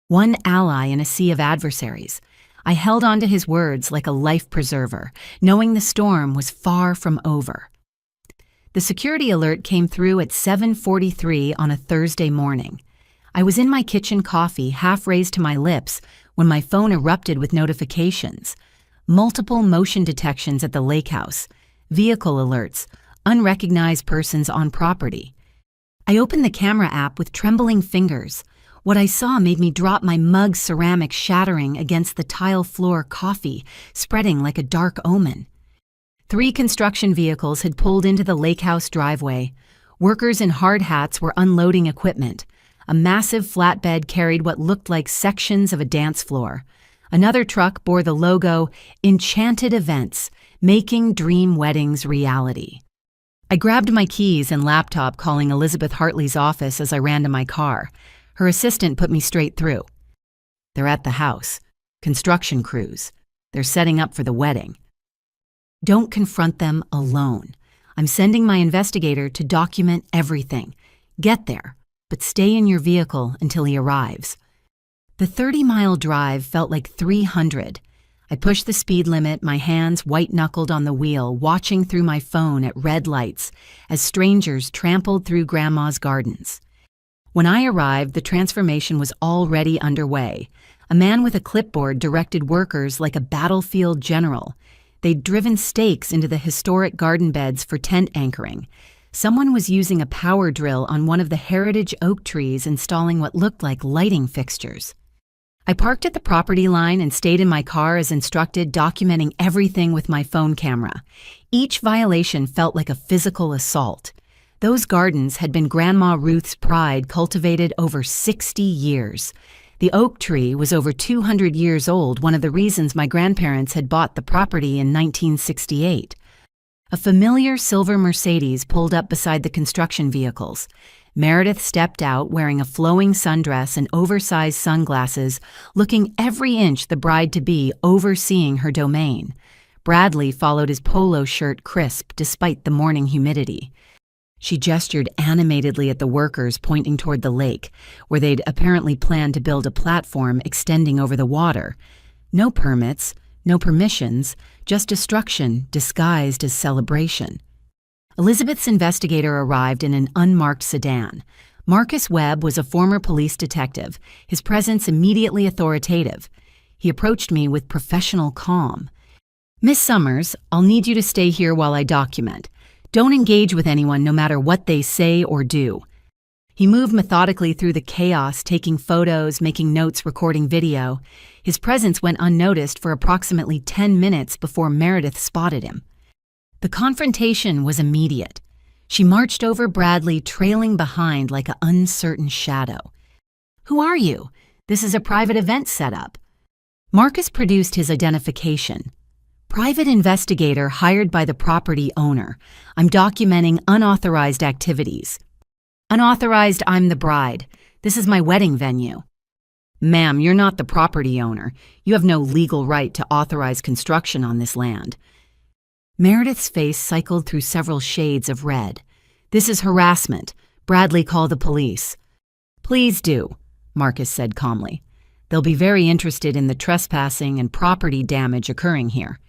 One ally in a sea of adversaries. I held on to his words like a life preserver, knowing the storm was far from over. The security alert came through at 7:43 on a Thursday morning. I was in my kitchen, coffee half raised to my lips, when my phone erupted with notifications. Multiple motion detections at the lake house, vehicle alerts, unrecognized persons on property. I opened the camera app with trembling fingers. What I saw made me drop my mug, ceramic shattering against the tile floor, coffee spreading like a dark omen. 3 construction vehicles had pulled into the lake house driveway. Workers in hard hats were unloading equipment. A massive flatbed carried what looked like sections of a dance floor. Another truck bore the logo, Enchanted Events, making dream weddings reality. I grabbed my keys and laptop, calling Elizabeth Hartley's office as I ran to my car. Her assistant put me straight through. They're at the house. Construction crews. They're setting up for the wedding. Don't confront them alone. I'm sending my investigator to document everything. Get there, but stay in your vehicle until he arrives. The 30-mile drive felt like 300. I pushed the speed limit, my hands white-knuckled on the wheel, watching through my phone at red lights as strangers trampled through Grandma's gardens. When I arrived, the transformation was already underway. A man with a clipboard directed workers like a battlefield general. They'd driven stakes into the historic garden beds for tent anchoring. Someone was using a power drill on one of the heritage oak trees, installing what looked like lighting fixtures. I parked at the property line and stayed in my car as instructed, documenting everything with my phone camera. Each violation felt like a physical assault. Those gardens had been Grandma Ruth's pride, cultivated over 60 years. The oak tree was over 200 years old, one of the reasons my grandparents had bought the property in 1968. A familiar silver Mercedes pulled up beside the construction vehicles. Meredith stepped out wearing a flowing sundress and oversized sunglasses, looking every inch the bride-to-be, overseeing her domain. Bradley followed, his polo shirt crisp despite the morning humidity. She gestured animatedly at the workers pointing toward the lake, where they'd apparently planned to build a platform extending over the water. No permits, no permissions, just destruction disguised as celebration. Elizabeth's investigator arrived in an unmarked sedan. Marcus Webb was a former police detective, his presence immediately authoritative. He approached me with professional calm. "Miss Summers, I'll need you to stay here while I document. Don't engage with anyone, no matter what they say or do." He moved methodically through the chaos, taking photos, making notes, recording video. His presence went unnoticed for approximately 10 minutes before Meredith spotted him. The confrontation was immediate. She marched over Bradley, trailing behind like an uncertain shadow. "Who are you? This is a private event setup." Marcus produced his identification. "Private investigator hired by the property owner. I'm documenting unauthorized activities." "Unauthorized, I'm the bride. This is my wedding venue." "Ma'am, you're not the property owner. You have no legal right to authorize construction on this land." Meredith's face cycled through several shades of red. "This is harassment. Bradley, call the police." "Please do," Marcus said calmly. "They'll be very interested in the trespassing and property damage occurring here."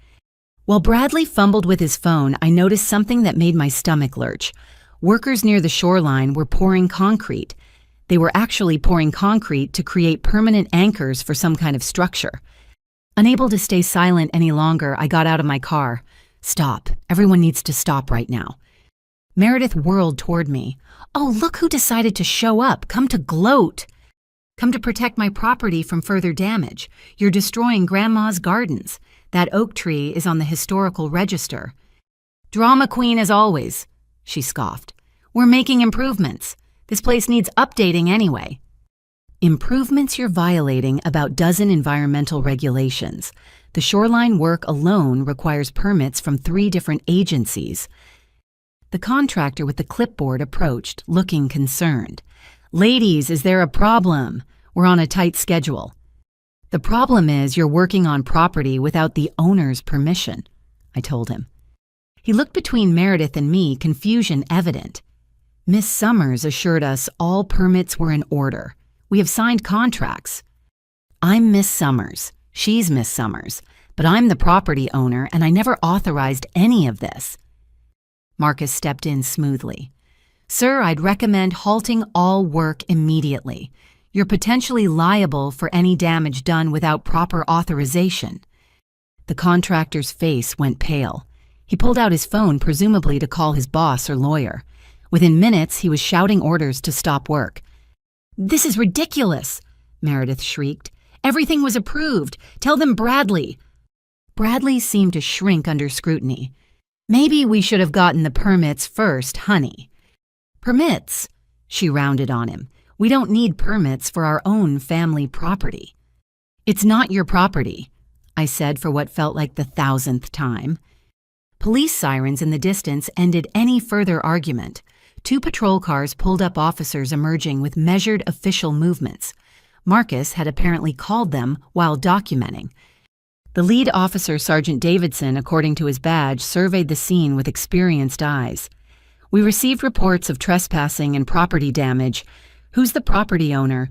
While Bradley fumbled with his phone, I noticed something that made my stomach lurch. Workers near the shoreline were pouring concrete. They were actually pouring concrete to create permanent anchors for some kind of structure. Unable to stay silent any longer, I got out of my car. "Stop. Everyone needs to stop right now." Meredith whirled toward me. "Oh, look who decided to show up. Come to gloat. Come to protect my property from further damage. You're destroying Grandma's gardens. That oak tree is on the historical register." "Drama queen as always," she scoffed. "We're making improvements. This place needs updating anyway." "Improvements you're violating about dozen environmental regulations. The shoreline work alone requires permits from 3 different agencies. The contractor with the clipboard approached, looking concerned. "Ladies, is there a problem? We're on a tight schedule." "The problem is you're working on property without the owner's permission," I told him. He looked between Meredith and me, confusion evident. "Miss Summers assured us all permits were in order. We have signed contracts." "I'm Miss Summers. She's Miss Summers. But I'm the property owner and I never authorized any of this." Marcus stepped in smoothly. "Sir, I'd recommend halting all work immediately. You're potentially liable for any damage done without proper authorization." The contractor's face went pale. He pulled out his phone, presumably to call his boss or lawyer. Within minutes, he was shouting orders to stop work. "This is ridiculous," Meredith shrieked. "Everything was approved. Tell them Bradley." Bradley seemed to shrink under scrutiny. "Maybe we should have gotten the permits first, honey." "Permits?" She rounded on him. "We don't need permits for our own family property." "It's not your property," I said for what felt like the 1,000th time. Police sirens in the distance ended any further argument. 2 patrol cars pulled up, officers emerging with measured official movements. Marcus had apparently called them while documenting. The lead officer, Sergeant Davidson, according to his badge, surveyed the scene with experienced eyes. "We received reports of trespassing and property damage. Who's the property owner?"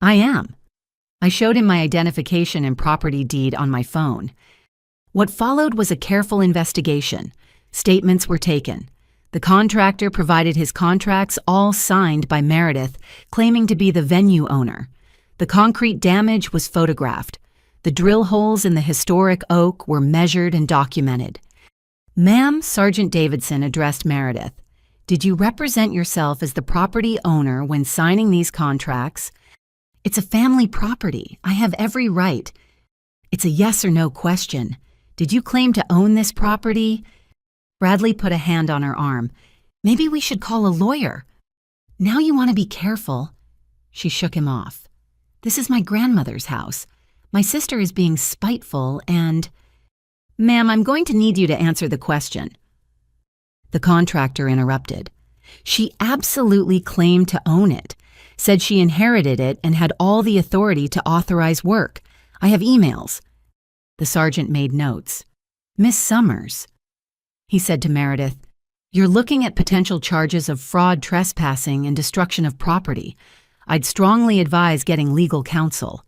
"I am." I showed him my identification and property deed on my phone. What followed was a careful investigation. Statements were taken. The contractor provided his contracts, all signed by Meredith, claiming to be the venue owner. The concrete damage was photographed. The drill holes in the historic oak were measured and documented. "Ma'am," Sergeant Davidson addressed Meredith, "did you represent yourself as the property owner when signing these contracts?" "It's a family property. I have every right." "It's a yes or no question. Did you claim to own this property?" Bradley put a hand on her arm. "Maybe we should call a lawyer." "Now you want to be careful." She shook him off. "This is my grandmother's house. My sister is being spiteful and—" "Ma'am, I'm going to need you to answer the question." The contractor interrupted. "She absolutely claimed to own it, said she inherited it and had all the authority to authorize work. I have emails." The sergeant made notes. "Miss Summers," he said to Meredith, "you're looking at potential charges of fraud, trespassing, and destruction of property. I'd strongly advise getting legal counsel."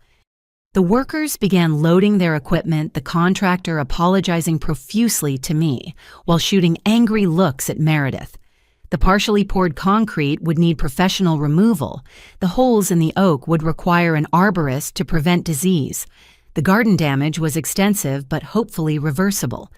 The workers began loading their equipment, the contractor apologizing profusely to me while shooting angry looks at Meredith. The partially poured concrete would need professional removal. The holes in the oak would require an arborist to prevent disease. The garden damage was extensive but hopefully reversible.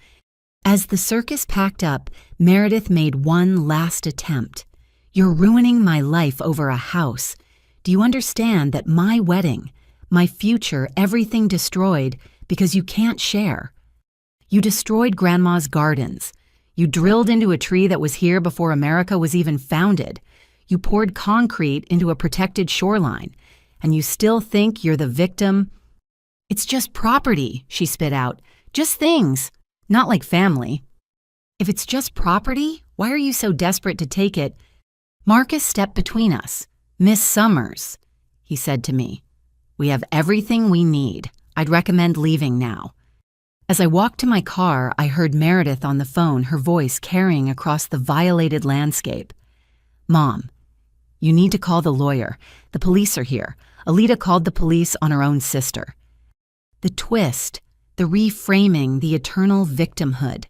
As the circus packed up, Meredith made one last attempt. "You're ruining my life over a house. Do you understand that my wedding, my future, everything destroyed because you can't share? You destroyed Grandma's gardens. You drilled into a tree that was here before America was even founded. You poured concrete into a protected shoreline. And you still think you're the victim?" "It's just property," she spit out. "Just things. Not like family." "If it's just property, why are you so desperate to take it?" Marcus stepped between us. "Miss Summers," he said to me, "we have everything we need. I'd recommend leaving now." As I walked to my car, I heard Meredith on the phone, her voice carrying across the violated landscape. "Mom, you need to call the lawyer. The police are here. Alita called the police on her own sister." The twist, the reframing, the eternal victimhood.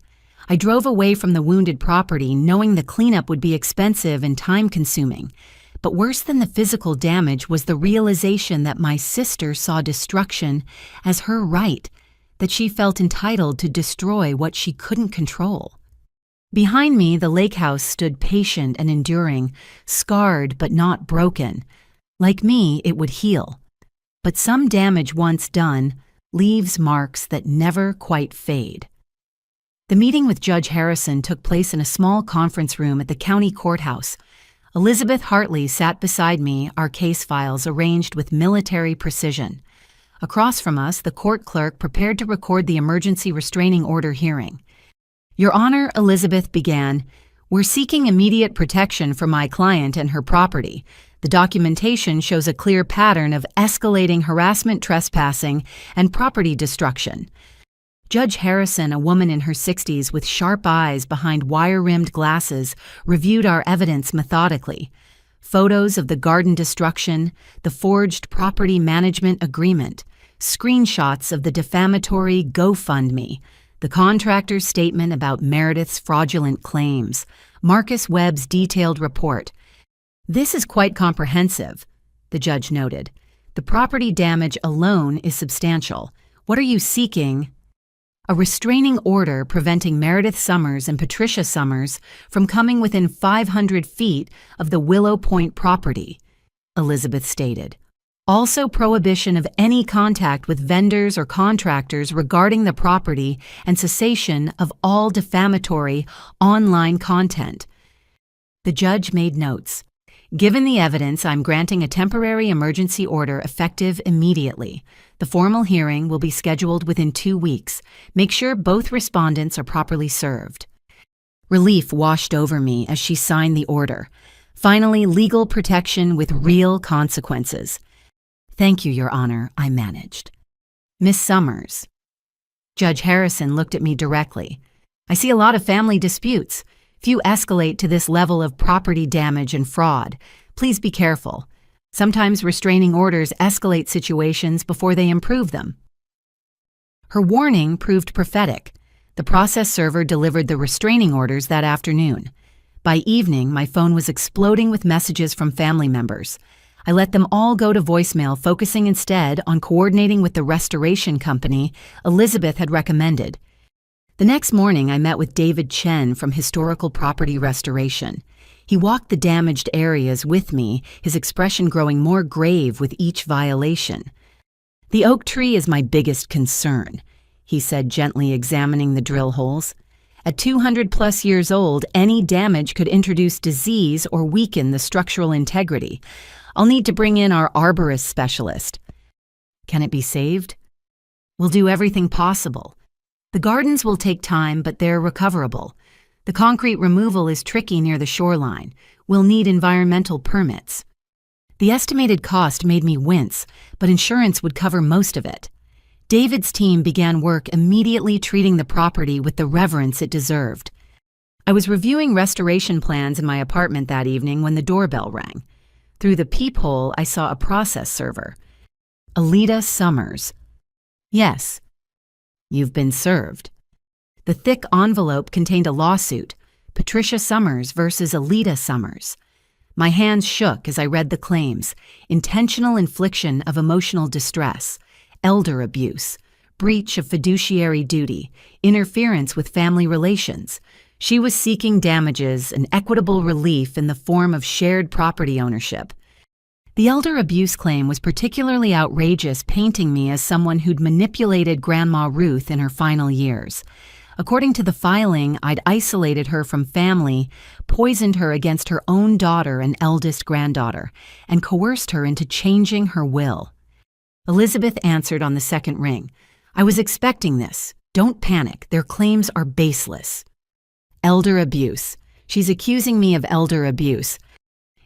I drove away from the wounded property, knowing the cleanup would be expensive and time-consuming. But worse than the physical damage was the realization that my sister saw destruction as her right, that she felt entitled to destroy what she couldn't control. Behind me, the lake house stood patient and enduring, scarred but not broken. Like me, it would heal. But some damage once done leaves marks that never quite fade. The meeting with Judge Harrison took place in a small conference room at the county courthouse. Elizabeth Hartley sat beside me, our case files arranged with military precision. Across from us, the court clerk prepared to record the emergency restraining order hearing. Your Honor, Elizabeth began, we're seeking immediate protection for my client and her property. The documentation shows a clear pattern of escalating harassment, trespassing, and property destruction. Judge Harrison, a woman in her 60s with sharp eyes behind wire-rimmed glasses, reviewed our evidence methodically. Photos of the garden destruction, the forged property management agreement, screenshots of the defamatory GoFundMe, the contractor's statement about Meredith's fraudulent claims, Marcus Webb's detailed report. This is quite comprehensive, the judge noted. The property damage alone is substantial. What are you seeking? A restraining order preventing Meredith Summers and Patricia Summers from coming within 500 feet of the Willow Point property, Elizabeth stated. Also prohibition of any contact with vendors or contractors regarding the property and cessation of all defamatory online content. The judge made notes. Given the evidence, I'm granting a temporary emergency order effective immediately. The formal hearing will be scheduled within 2 weeks. Make sure both respondents are properly served. Relief washed over me as she signed the order. Finally, legal protection with real consequences. Thank you, Your Honor, I managed. Miss Summers. Judge Harrison looked at me directly. I see a lot of family disputes. Few escalate to this level of property damage and fraud. Please be careful. Sometimes restraining orders escalate situations before they improve them. Her warning proved prophetic. The process server delivered the restraining orders that afternoon. By evening, my phone was exploding with messages from family members. I let them all go to voicemail, focusing instead on coordinating with the restoration company Elizabeth had recommended. The next morning, I met with David Chen from Historical Property Restoration. He walked the damaged areas with me, his expression growing more grave with each violation. The oak tree is my biggest concern, he said, gently examining the drill holes. At 200+ years old, any damage could introduce disease or weaken the structural integrity. I'll need to bring in our arborist specialist. Can it be saved? We'll do everything possible. The gardens will take time, but they're recoverable. The concrete removal is tricky near the shoreline. We'll need environmental permits. The estimated cost made me wince, but insurance would cover most of it. David's team began work immediately, treating the property with the reverence it deserved. I was reviewing restoration plans in my apartment that evening when the doorbell rang. Through the peephole, I saw a process server. Alita Summers. Yes. You've been served. The thick envelope contained a lawsuit, Patricia Summers versus Alita Summers. My hands shook as I read the claims: intentional infliction of emotional distress, elder abuse, breach of fiduciary duty, interference with family relations. She was seeking damages and equitable relief in the form of shared property ownership. The elder abuse claim was particularly outrageous, painting me as someone who'd manipulated Grandma Ruth in her final years. According to the filing, I'd isolated her from family, poisoned her against her own daughter and eldest granddaughter, and coerced her into changing her will. Elizabeth answered on the second ring. I was expecting this. Don't panic. Their claims are baseless. Elder abuse. She's accusing me of elder abuse.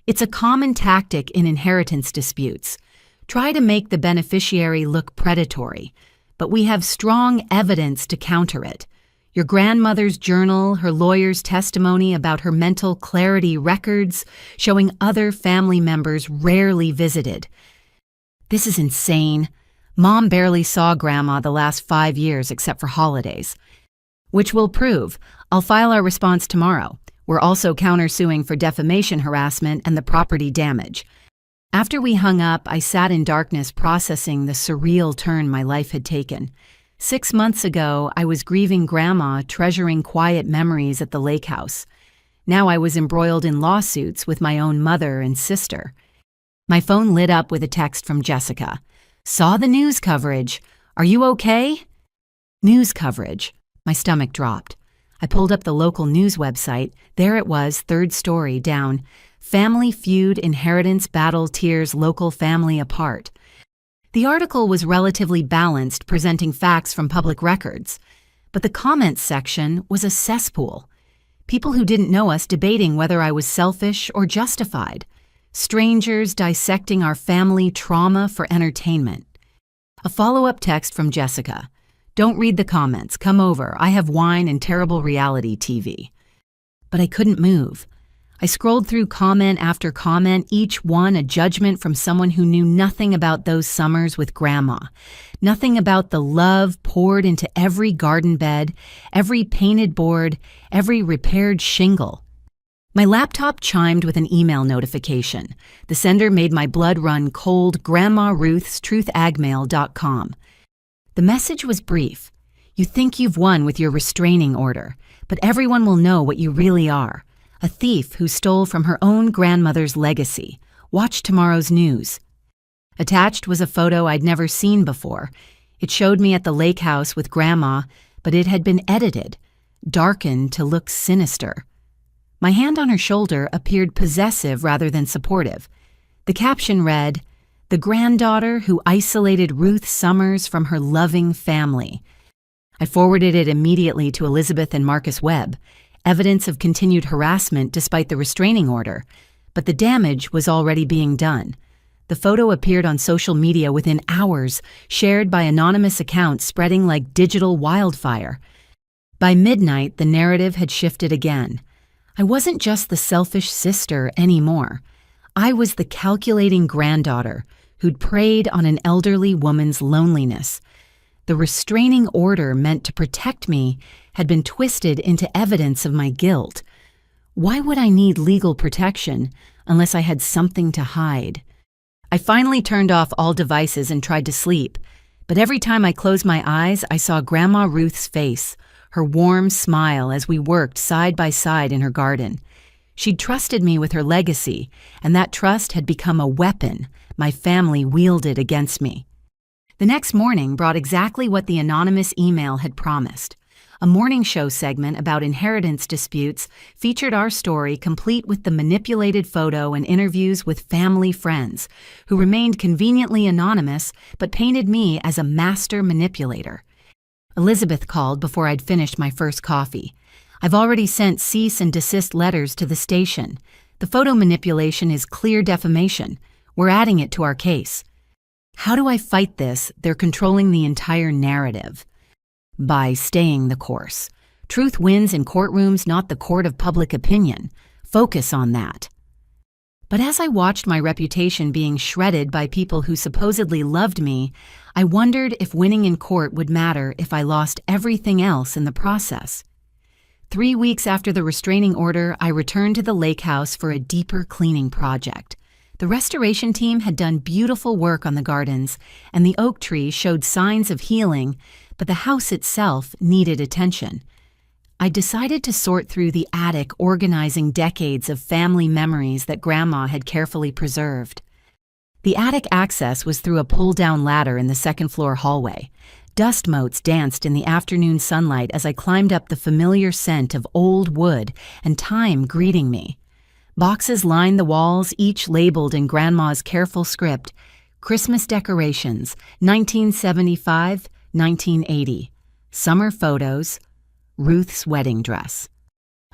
It's a common tactic in inheritance disputes. Try to make the beneficiary look predatory, but we have strong evidence to counter it. Your grandmother's journal, her lawyer's testimony about her mental clarity records, showing other family members rarely visited. This is insane. Mom barely saw Grandma the last 5 years except for holidays. Which will prove. I'll file our response tomorrow. We're also countersuing for defamation harassment and the property damage. After we hung up, I sat in darkness processing the surreal turn my life had taken. 6 months ago, I was grieving Grandma, treasuring quiet memories at the lake house. Now I was embroiled in lawsuits with my own mother and sister. My phone lit up with a text from Jessica. Saw the news coverage. Are you okay? News coverage. My stomach dropped. I pulled up the local news website. There it was, third story down. Family Feud Inheritance Battle Tears Local Family Apart. The article was relatively balanced, presenting facts from public records, but the comments section was a cesspool. People who didn't know us debating whether I was selfish or justified. Strangers dissecting our family trauma for entertainment. A follow-up text from Jessica. Don't read the comments. Come over. I have wine and terrible reality TV. But I couldn't move. I scrolled through comment after comment, each one a judgment from someone who knew nothing about those summers with Grandma. Nothing about the love poured into every garden bed, every painted board, every repaired shingle. My laptop chimed with an email notification. The sender made my blood run cold. Grandma Ruth's truthagmail.com. The message was brief. You think you've won with your restraining order, but everyone will know what you really are. A thief who stole from her own grandmother's legacy. Watch tomorrow's news. Attached was a photo I'd never seen before. It showed me at the lake house with Grandma, but it had been edited, darkened to look sinister. My hand on her shoulder appeared possessive rather than supportive. The caption read, "The granddaughter who isolated Ruth Summers from her loving family." I forwarded it immediately to Elizabeth and Marcus Webb, evidence of continued harassment despite the restraining order, but the damage was already being done. The photo appeared on social media within hours, shared by anonymous accounts spreading like digital wildfire. By midnight, the narrative had shifted again. I wasn't just the selfish sister anymore. I was the calculating granddaughter who'd preyed on an elderly woman's loneliness. The restraining order meant to protect me had been twisted into evidence of my guilt. Why would I need legal protection unless I had something to hide? I finally turned off all devices and tried to sleep, but every time I closed my eyes, I saw Grandma Ruth's face, her warm smile as we worked side by side in her garden. She'd trusted me with her legacy, and that trust had become a weapon my family wielded against me. The next morning brought exactly what the anonymous email had promised. A morning show segment about inheritance disputes featured our story complete with the manipulated photo and interviews with family friends, who remained conveniently anonymous but painted me as a master manipulator. Elizabeth called before I'd finished my first coffee. I've already sent cease and desist letters to the station. The photo manipulation is clear defamation. We're adding it to our case. How do I fight this? They're controlling the entire narrative. By staying the course. Truth wins in courtrooms, not the court of public opinion. Focus on that. But as I watched my reputation being shredded by people who supposedly loved me, I wondered if winning in court would matter if I lost everything else in the process. 3 weeks after the restraining order, I returned to the lake house for a deeper cleaning project. The restoration team had done beautiful work on the gardens, and the oak tree showed signs of healing, but the house itself needed attention. I decided to sort through the attic, organizing decades of family memories that Grandma had carefully preserved. The attic access was through a pull-down ladder in the second-floor hallway. Dust motes danced in the afternoon sunlight as I climbed up, the familiar scent of old wood and time greeting me. Boxes lined the walls, each labeled in Grandma's careful script, Christmas decorations, 1975, 1980, summer photos, Ruth's wedding dress.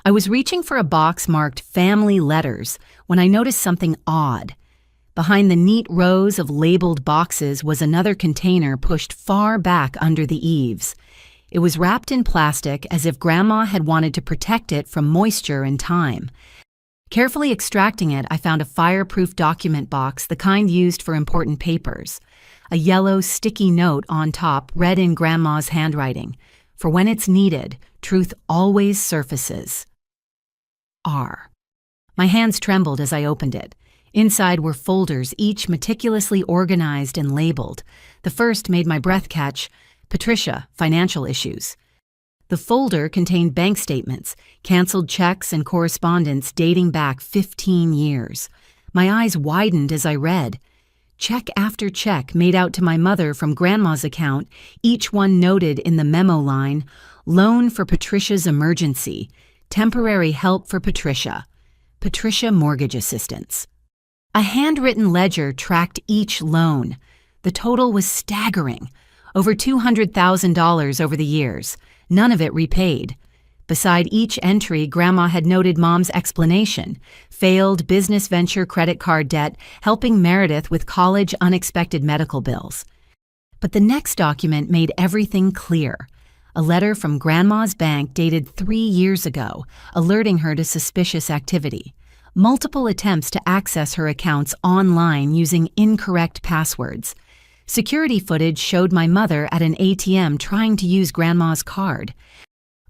I was reaching for a box marked family letters when I noticed something odd. Behind the neat rows of labeled boxes was another container pushed far back under the eaves. It was wrapped in plastic as if Grandma had wanted to protect it from moisture and time. Carefully extracting it, I found a fireproof document box, the kind used for important papers. A yellow, sticky note on top read in Grandma's handwriting, "For when it's needed, truth always surfaces. R." My hands trembled as I opened it. Inside were folders, each meticulously organized and labeled. The first made my breath catch, Patricia, financial issues. The folder contained bank statements, canceled checks, and correspondence dating back 15 years. My eyes widened as I read. Check after check made out to my mother from Grandma's account, each one noted in the memo line, "Loan for Patricia's emergency. Temporary help for Patricia. Patricia Mortgage Assistance. A handwritten ledger tracked each loan. The total was staggering. Over $200,000 over the years. None of it repaid. Beside each entry, Grandma had noted Mom's explanation: failed business venture credit card debt, helping Meredith with college unexpected medical bills. But the next document made everything clear. A letter from Grandma's bank dated 3 years ago, alerting her to suspicious activity. Multiple attempts to access her accounts online using incorrect passwords. Security footage showed my mother at an ATM trying to use Grandma's card.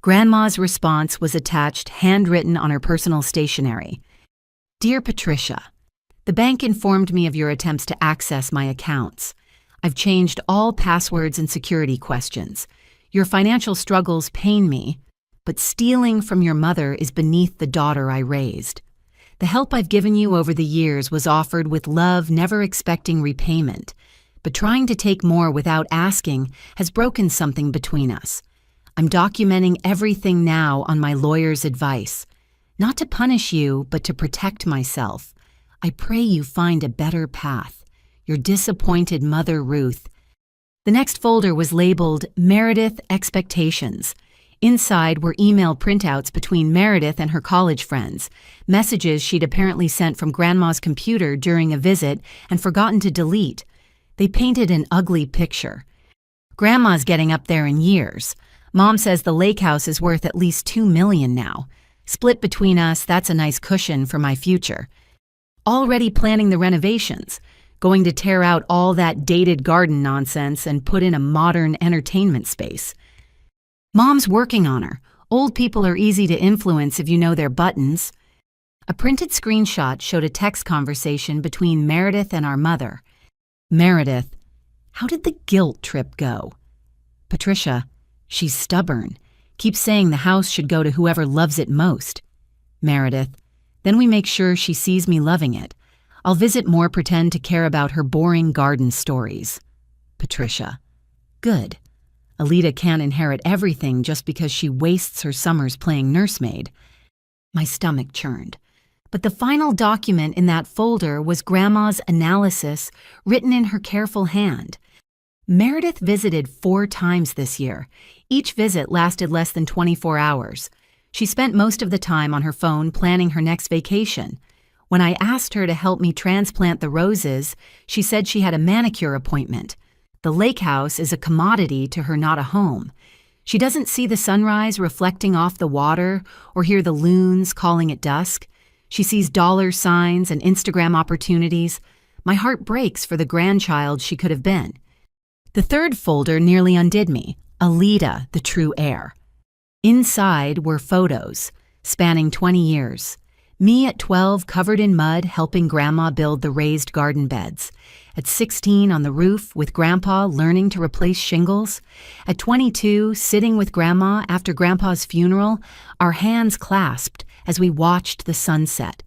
Grandma's response was attached, handwritten on her personal stationery. Dear Patricia, the bank informed me of your attempts to access my accounts. I've changed all passwords and security questions. Your financial struggles pain me, but stealing from your mother is beneath the daughter I raised. The help I've given you over the years was offered with love, never expecting repayment. But trying to take more without asking has broken something between us. I'm documenting everything now on my lawyer's advice. Not to punish you, but to protect myself. I pray you find a better path. Your disappointed mother, Ruth. The next folder was labeled Meredith Expectations. Inside were email printouts between Meredith and her college friends, messages she'd apparently sent from Grandma's computer during a visit and forgotten to delete. They painted an ugly picture. Grandma's getting up there in years. Mom says the lake house is worth at least $2 million now. Split between us, that's a nice cushion for my future. Already planning the renovations, going to tear out all that dated garden nonsense and put in a modern entertainment space. Mom's working on her. Old people are easy to influence if you know their buttons. A printed screenshot showed a text conversation between Meredith and our mother. Meredith, how did the guilt trip go? Patricia, she's stubborn. Keeps saying the house should go to whoever loves it most. Meredith, then we make sure she sees me loving it. I'll visit more, pretend to care about her boring garden stories. Patricia, good. Alita can't inherit everything just because she wastes her summers playing nursemaid. My stomach churned. But the final document in that folder was Grandma's analysis, written in her careful hand. Meredith visited 4 times this year. Each visit lasted less than 24 hours. She spent most of the time on her phone planning her next vacation. When I asked her to help me transplant the roses, she said she had a manicure appointment. The lake house is a commodity to her, not a home. She doesn't see the sunrise reflecting off the water or hear the loons calling at dusk. She sees dollar signs and Instagram opportunities. My heart breaks for the grandchild she could have been. The third folder nearly undid me. Alita, the true heir. Inside were photos, spanning 20 years. Me at 12, covered in mud, helping Grandma build the raised garden beds. At 16, on the roof, with Grandpa learning to replace shingles. At 22, sitting with Grandma after Grandpa's funeral, our hands clasped as we watched the sunset.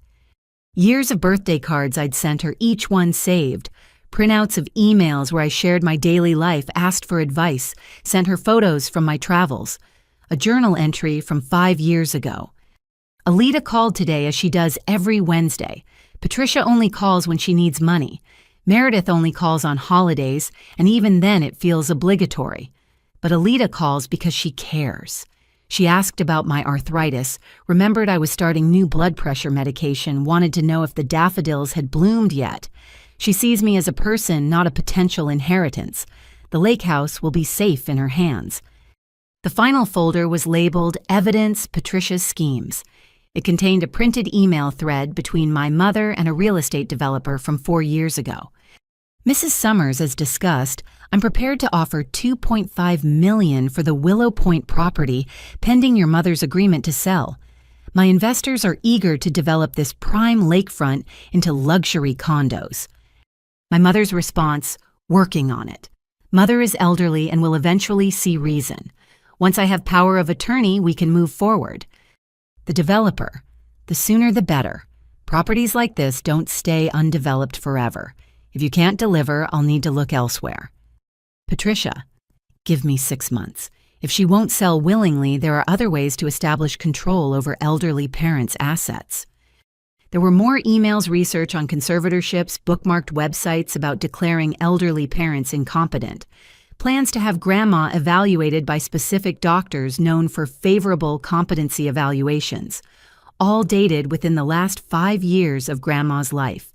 Years of birthday cards I'd sent her, each one saved. Printouts of emails where I shared my daily life, asked for advice, sent her photos from my travels. A journal entry from 5 years ago. Alita called today as she does every Wednesday. Patricia only calls when she needs money. Meredith only calls on holidays, and even then it feels obligatory. But Alita calls because she cares. She asked about my arthritis, remembered I was starting new blood pressure medication, wanted to know if the daffodils had bloomed yet. She sees me as a person, not a potential inheritance. The lake house will be safe in her hands. The final folder was labeled Evidence Patricia's Schemes. It contained a printed email thread between my mother and a real estate developer from 4 years ago. Mrs. Summers, as discussed, I'm prepared to offer $2.5 million for the Willow Point property pending your mother's agreement to sell. My investors are eager to develop this prime lakefront into luxury condos. My mother's response, working on it. Mother is elderly and will eventually see reason. Once I have power of attorney, we can move forward. The developer, the sooner the better. Properties like this don't stay undeveloped forever. If you can't deliver, I'll need to look elsewhere. Patricia, give me 6 months. If she won't sell willingly, there are other ways to establish control over elderly parents' assets. There were more emails, research on conservatorships, bookmarked websites about declaring elderly parents incompetent, plans to have Grandma evaluated by specific doctors known for favorable competency evaluations, all dated within the last 5 years of Grandma's life.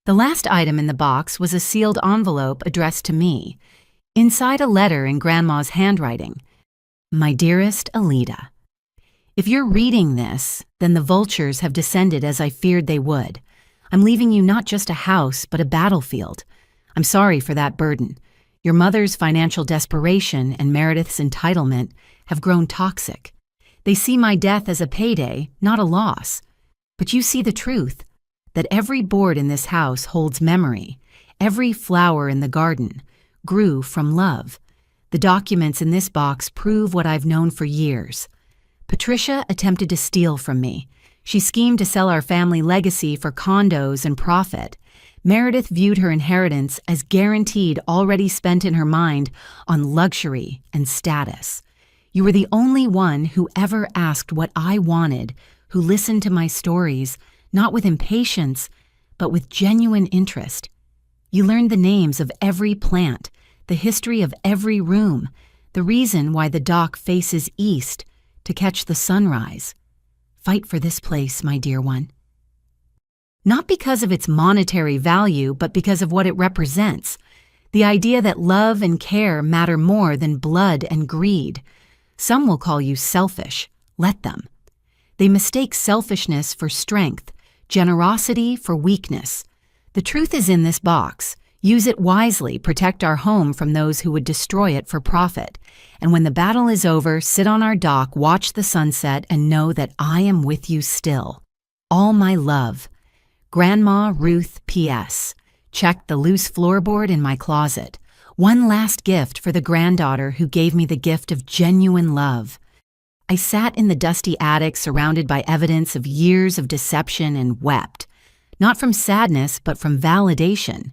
The last item in the box was a sealed envelope addressed to me. Inside, a letter in Grandma's handwriting. My dearest Alida, if you're reading this, then the vultures have descended as I feared they would. I'm leaving you not just a house, but a battlefield. I'm sorry for that burden. Your mother's financial desperation and Meredith's entitlement have grown toxic. They see my death as a payday, not a loss. But you see the truth, that every board in this house holds memory. Every flower in the garden grew from love. The documents in this box prove what I've known for years. Patricia attempted to steal from me. She schemed to sell our family legacy for condos and profit. Meredith viewed her inheritance as guaranteed, already spent in her mind on luxury and status. You were the only one who ever asked what I wanted, who listened to my stories, not with impatience, but with genuine interest. You learned the names of every plant, the history of every room, the reason why the dock faces east, to catch the sunrise. Fight for this place, my dear one. Not because of its monetary value, but because of what it represents. The idea that love and care matter more than blood and greed. Some will call you selfish. Let them. They mistake selfishness for strength, generosity for weakness. The truth is in this box. Use it wisely, protect our home from those who would destroy it for profit. And when the battle is over, sit on our dock, watch the sunset, and know that I am with you still. All my love. Grandma Ruth P.S. Check the loose floorboard in my closet. One last gift for the granddaughter who gave me the gift of genuine love. I sat in the dusty attic surrounded by evidence of years of deception and wept. Not from sadness, but from validation.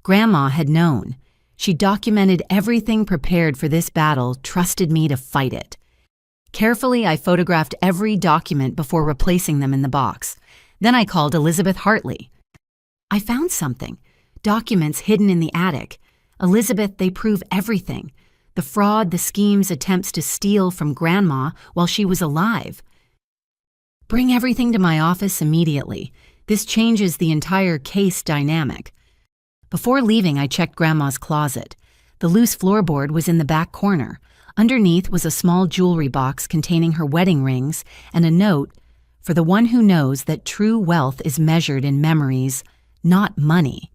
Grandma had known. She documented everything, prepared for this battle, trusted me to fight it. Carefully, I photographed every document before replacing them in the box. Then I called Elizabeth Hartley. I found something. Documents hidden in the attic. Elizabeth, they prove everything. The fraud, the schemes, attempts to steal from Grandma while she was alive. Bring everything to my office immediately. This changes the entire case dynamic. Before leaving, I checked Grandma's closet. The loose floorboard was in the back corner. Underneath was a small jewelry box containing her wedding rings and a note, for the one who knows that true wealth is measured in memories, not money.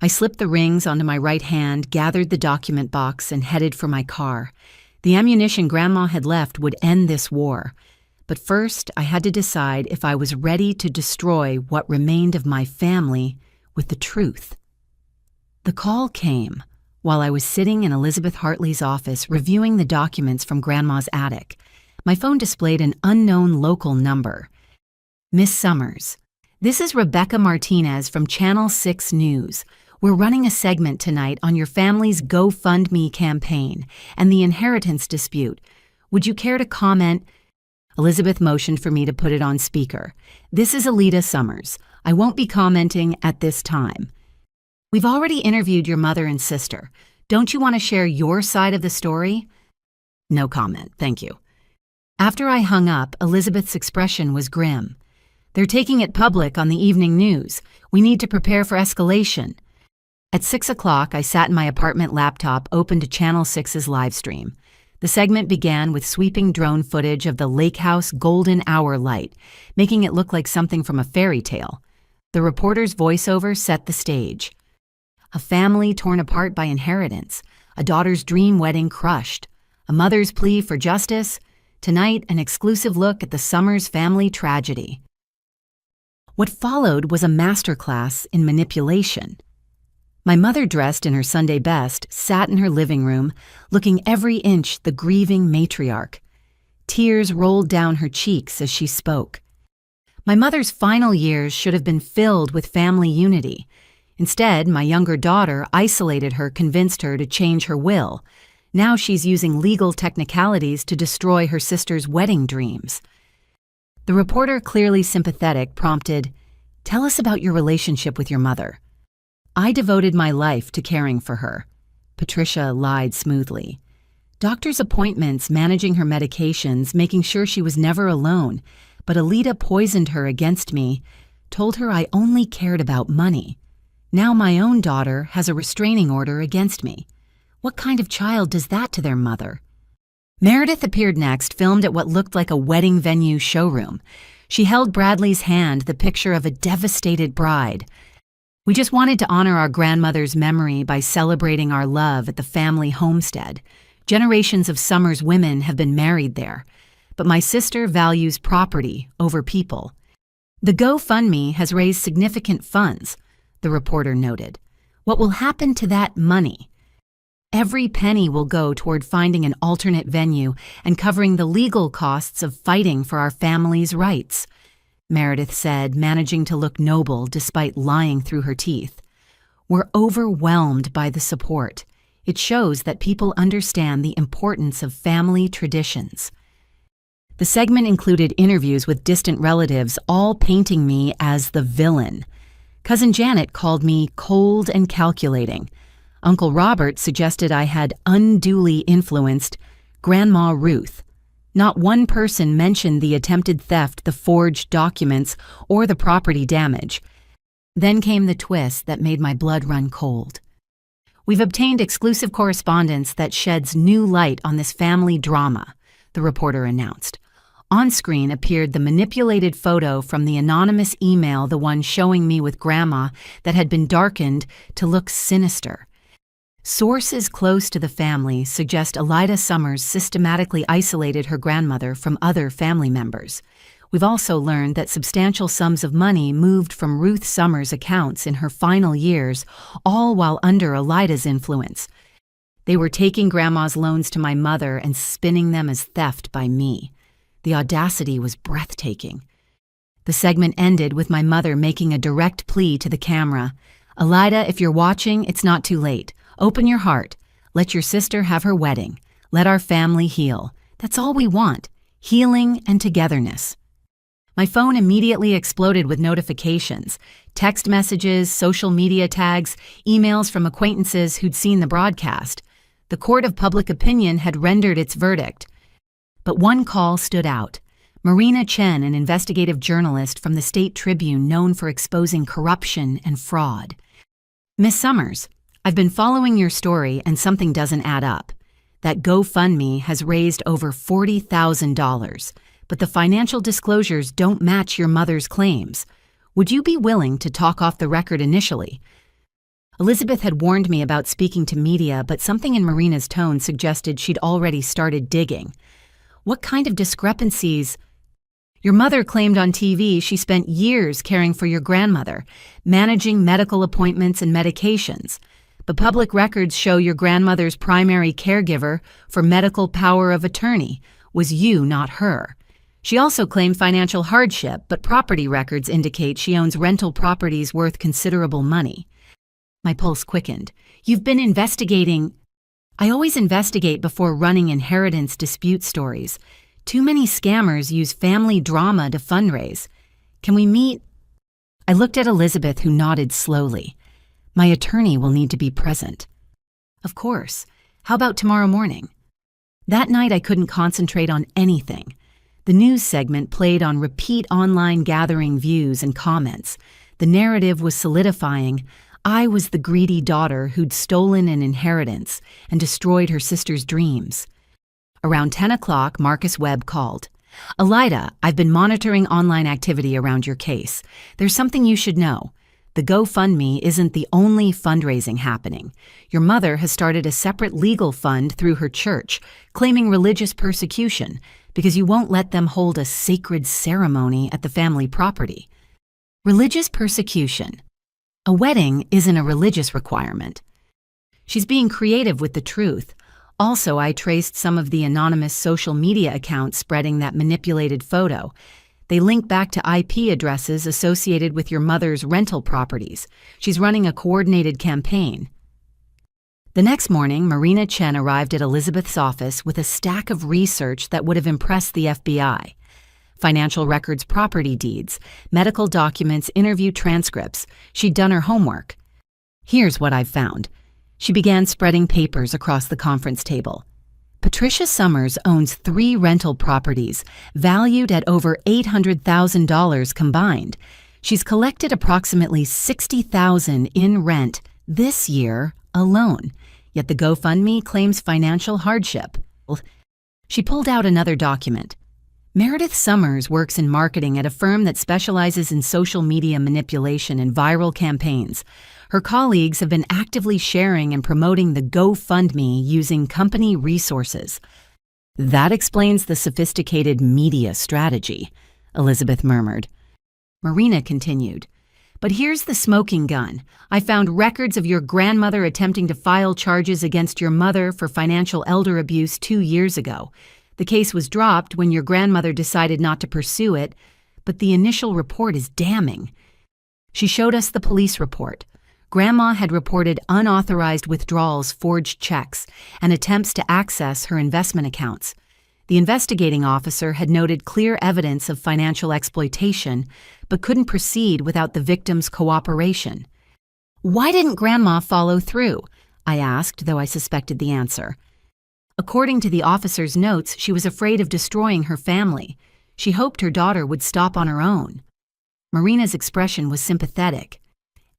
I slipped the rings onto my right hand, gathered the document box, and headed for my car. The ammunition Grandma had left would end this war. But first, I had to decide if I was ready to destroy what remained of my family with the truth. The call came while I was sitting in Elizabeth Hartley's office reviewing the documents from Grandma's attic. My phone displayed an unknown local number. Miss Summers, this is Rebecca Martinez from Channel 6 News. We're running a segment tonight on your family's GoFundMe campaign and the inheritance dispute. Would you care to comment? Elizabeth motioned for me to put it on speaker. This is Alida Summers. I won't be commenting at this time. We've already interviewed your mother and sister. Don't you want to share your side of the story? No comment, thank you. After I hung up, Elizabeth's expression was grim. They're taking it public on the evening news. We need to prepare for escalation. At 6 o'clock, I sat in my apartment laptop open to Channel 6's live stream. The segment began with sweeping drone footage of the lake house golden hour light, making it look like something from a fairy tale. The reporter's voiceover set the stage. A family torn apart by inheritance, a daughter's dream wedding crushed, a mother's plea for justice. Tonight, an exclusive look at the Summers family tragedy. What followed was a masterclass in manipulation. My mother, dressed in her Sunday best, sat in her living room, looking every inch the grieving matriarch. Tears rolled down her cheeks as she spoke. My mother's final years should have been filled with family unity. Instead, my younger daughter isolated her, convinced her to change her will. Now she's using legal technicalities to destroy her sister's wedding dreams. The reporter, clearly sympathetic, prompted, "Tell us about your relationship with your mother." "I devoted my life to caring for her," Patricia lied smoothly. "Doctor's appointments, managing her medications, making sure she was never alone. But Alita poisoned her against me, told her I only cared about money. Now my own daughter has a restraining order against me. What kind of child does that to their mother?" Meredith appeared next, filmed at what looked like a wedding venue showroom. She held Bradley's hand, the picture of a devastated bride. "We just wanted to honor our grandmother's memory by celebrating our love at the family homestead. Generations of Summers women have been married there. But my sister values property over people." "The GoFundMe has raised significant funds," the reporter noted. "What will happen to that money?" "Every penny will go toward finding an alternate venue and covering the legal costs of fighting for our family's rights," Meredith said, managing to look noble despite lying through her teeth. "We're overwhelmed by the support. It shows that people understand the importance of family traditions." The segment included interviews with distant relatives, all painting me as the villain. Cousin Janet called me cold and calculating. Uncle Robert suggested I had unduly influenced Grandma Ruth. Not one person mentioned the attempted theft, the forged documents, or the property damage. Then came the twist that made my blood run cold. "We've obtained exclusive correspondence that sheds new light on this family drama," the reporter announced. On screen appeared the manipulated photo from the anonymous email, the one showing me with Grandma, that had been darkened to look sinister. Sources close to the family suggest Alida Summers systematically isolated her grandmother from other family members. We've also learned that substantial sums of money moved from Ruth Summers' accounts in her final years, all while under Alida's influence. They were taking Grandma's loans to my mother and spinning them as theft by me. The audacity was breathtaking. The segment ended with my mother making a direct plea to the camera. "Alida, if you're watching, it's not too late. Open your heart. Let your sister have her wedding. Let our family heal. That's all we want. Healing and togetherness." My phone immediately exploded with notifications, text messages, social media tags, emails from acquaintances who'd seen the broadcast. The court of public opinion had rendered its verdict. But one call stood out. Marina Chen, an investigative journalist from the State Tribune known for exposing corruption and fraud. "Miss Summers, I've been following your story and something doesn't add up. That GoFundMe has raised over $40,000, but the financial disclosures don't match your mother's claims. Would you be willing to talk off the record initially?" Elizabeth had warned me about speaking to media, but something in Marina's tone suggested she'd already started digging. "What kind of discrepancies?" "Your mother claimed on TV she spent years caring for your grandmother, managing medical appointments and medications. But public records show your grandmother's primary caregiver for medical power of attorney was you, not her. She also claimed financial hardship, but property records indicate she owns rental properties worth considerable money." My pulse quickened. "You've been investigating—" "I always investigate before running inheritance dispute stories. Too many scammers use family drama to fundraise. Can we meet?" I looked at Elizabeth, who nodded slowly. "My attorney will need to be present." "Of course. How about tomorrow morning?" That night I couldn't concentrate on anything. The news segment played on repeat online, gathering views and comments. The narrative was solidifying. I was the greedy daughter who'd stolen an inheritance and destroyed her sister's dreams. Around 10 o'clock, Marcus Webb called. "Alida, I've been monitoring online activity around your case. There's something you should know. The GoFundMe isn't the only fundraising happening. Your mother has started a separate legal fund through her church, claiming religious persecution because you won't let them hold a sacred ceremony at the family property." Religious persecution. A wedding isn't a religious requirement. She's being creative with the truth. Also, I traced some of the anonymous social media accounts spreading that manipulated photo. They link back to IP addresses associated with your mother's rental properties. She's running a coordinated campaign. The next morning, Marina Chen arrived at Elizabeth's office with a stack of research that would have impressed the FBI. financial records, property deeds, medical documents, interview transcripts. She'd done her homework. Here's what I've found. She began spreading papers across the conference table. Patricia Summers owns 3 rental properties, valued at over $800,000 combined. She's collected approximately $60,000 in rent this year alone, yet the GoFundMe claims financial hardship. She pulled out another document. Meredith Summers works in marketing at a firm that specializes in social media manipulation and viral campaigns. Her colleagues have been actively sharing and promoting the GoFundMe using company resources. That explains the sophisticated media strategy, Elizabeth murmured. Marina continued. But here's the smoking gun. I found records of your grandmother attempting to file charges against your mother for financial elder abuse 2 years ago. The case was dropped when your grandmother decided not to pursue it, but the initial report is damning. She showed us the police report. Grandma had reported unauthorized withdrawals, forged checks, and attempts to access her investment accounts. The investigating officer had noted clear evidence of financial exploitation, but couldn't proceed without the victim's cooperation. Why didn't Grandma follow through? I asked, though I suspected the answer. According to the officer's notes, she was afraid of destroying her family. She hoped her daughter would stop on her own. Marina's expression was sympathetic.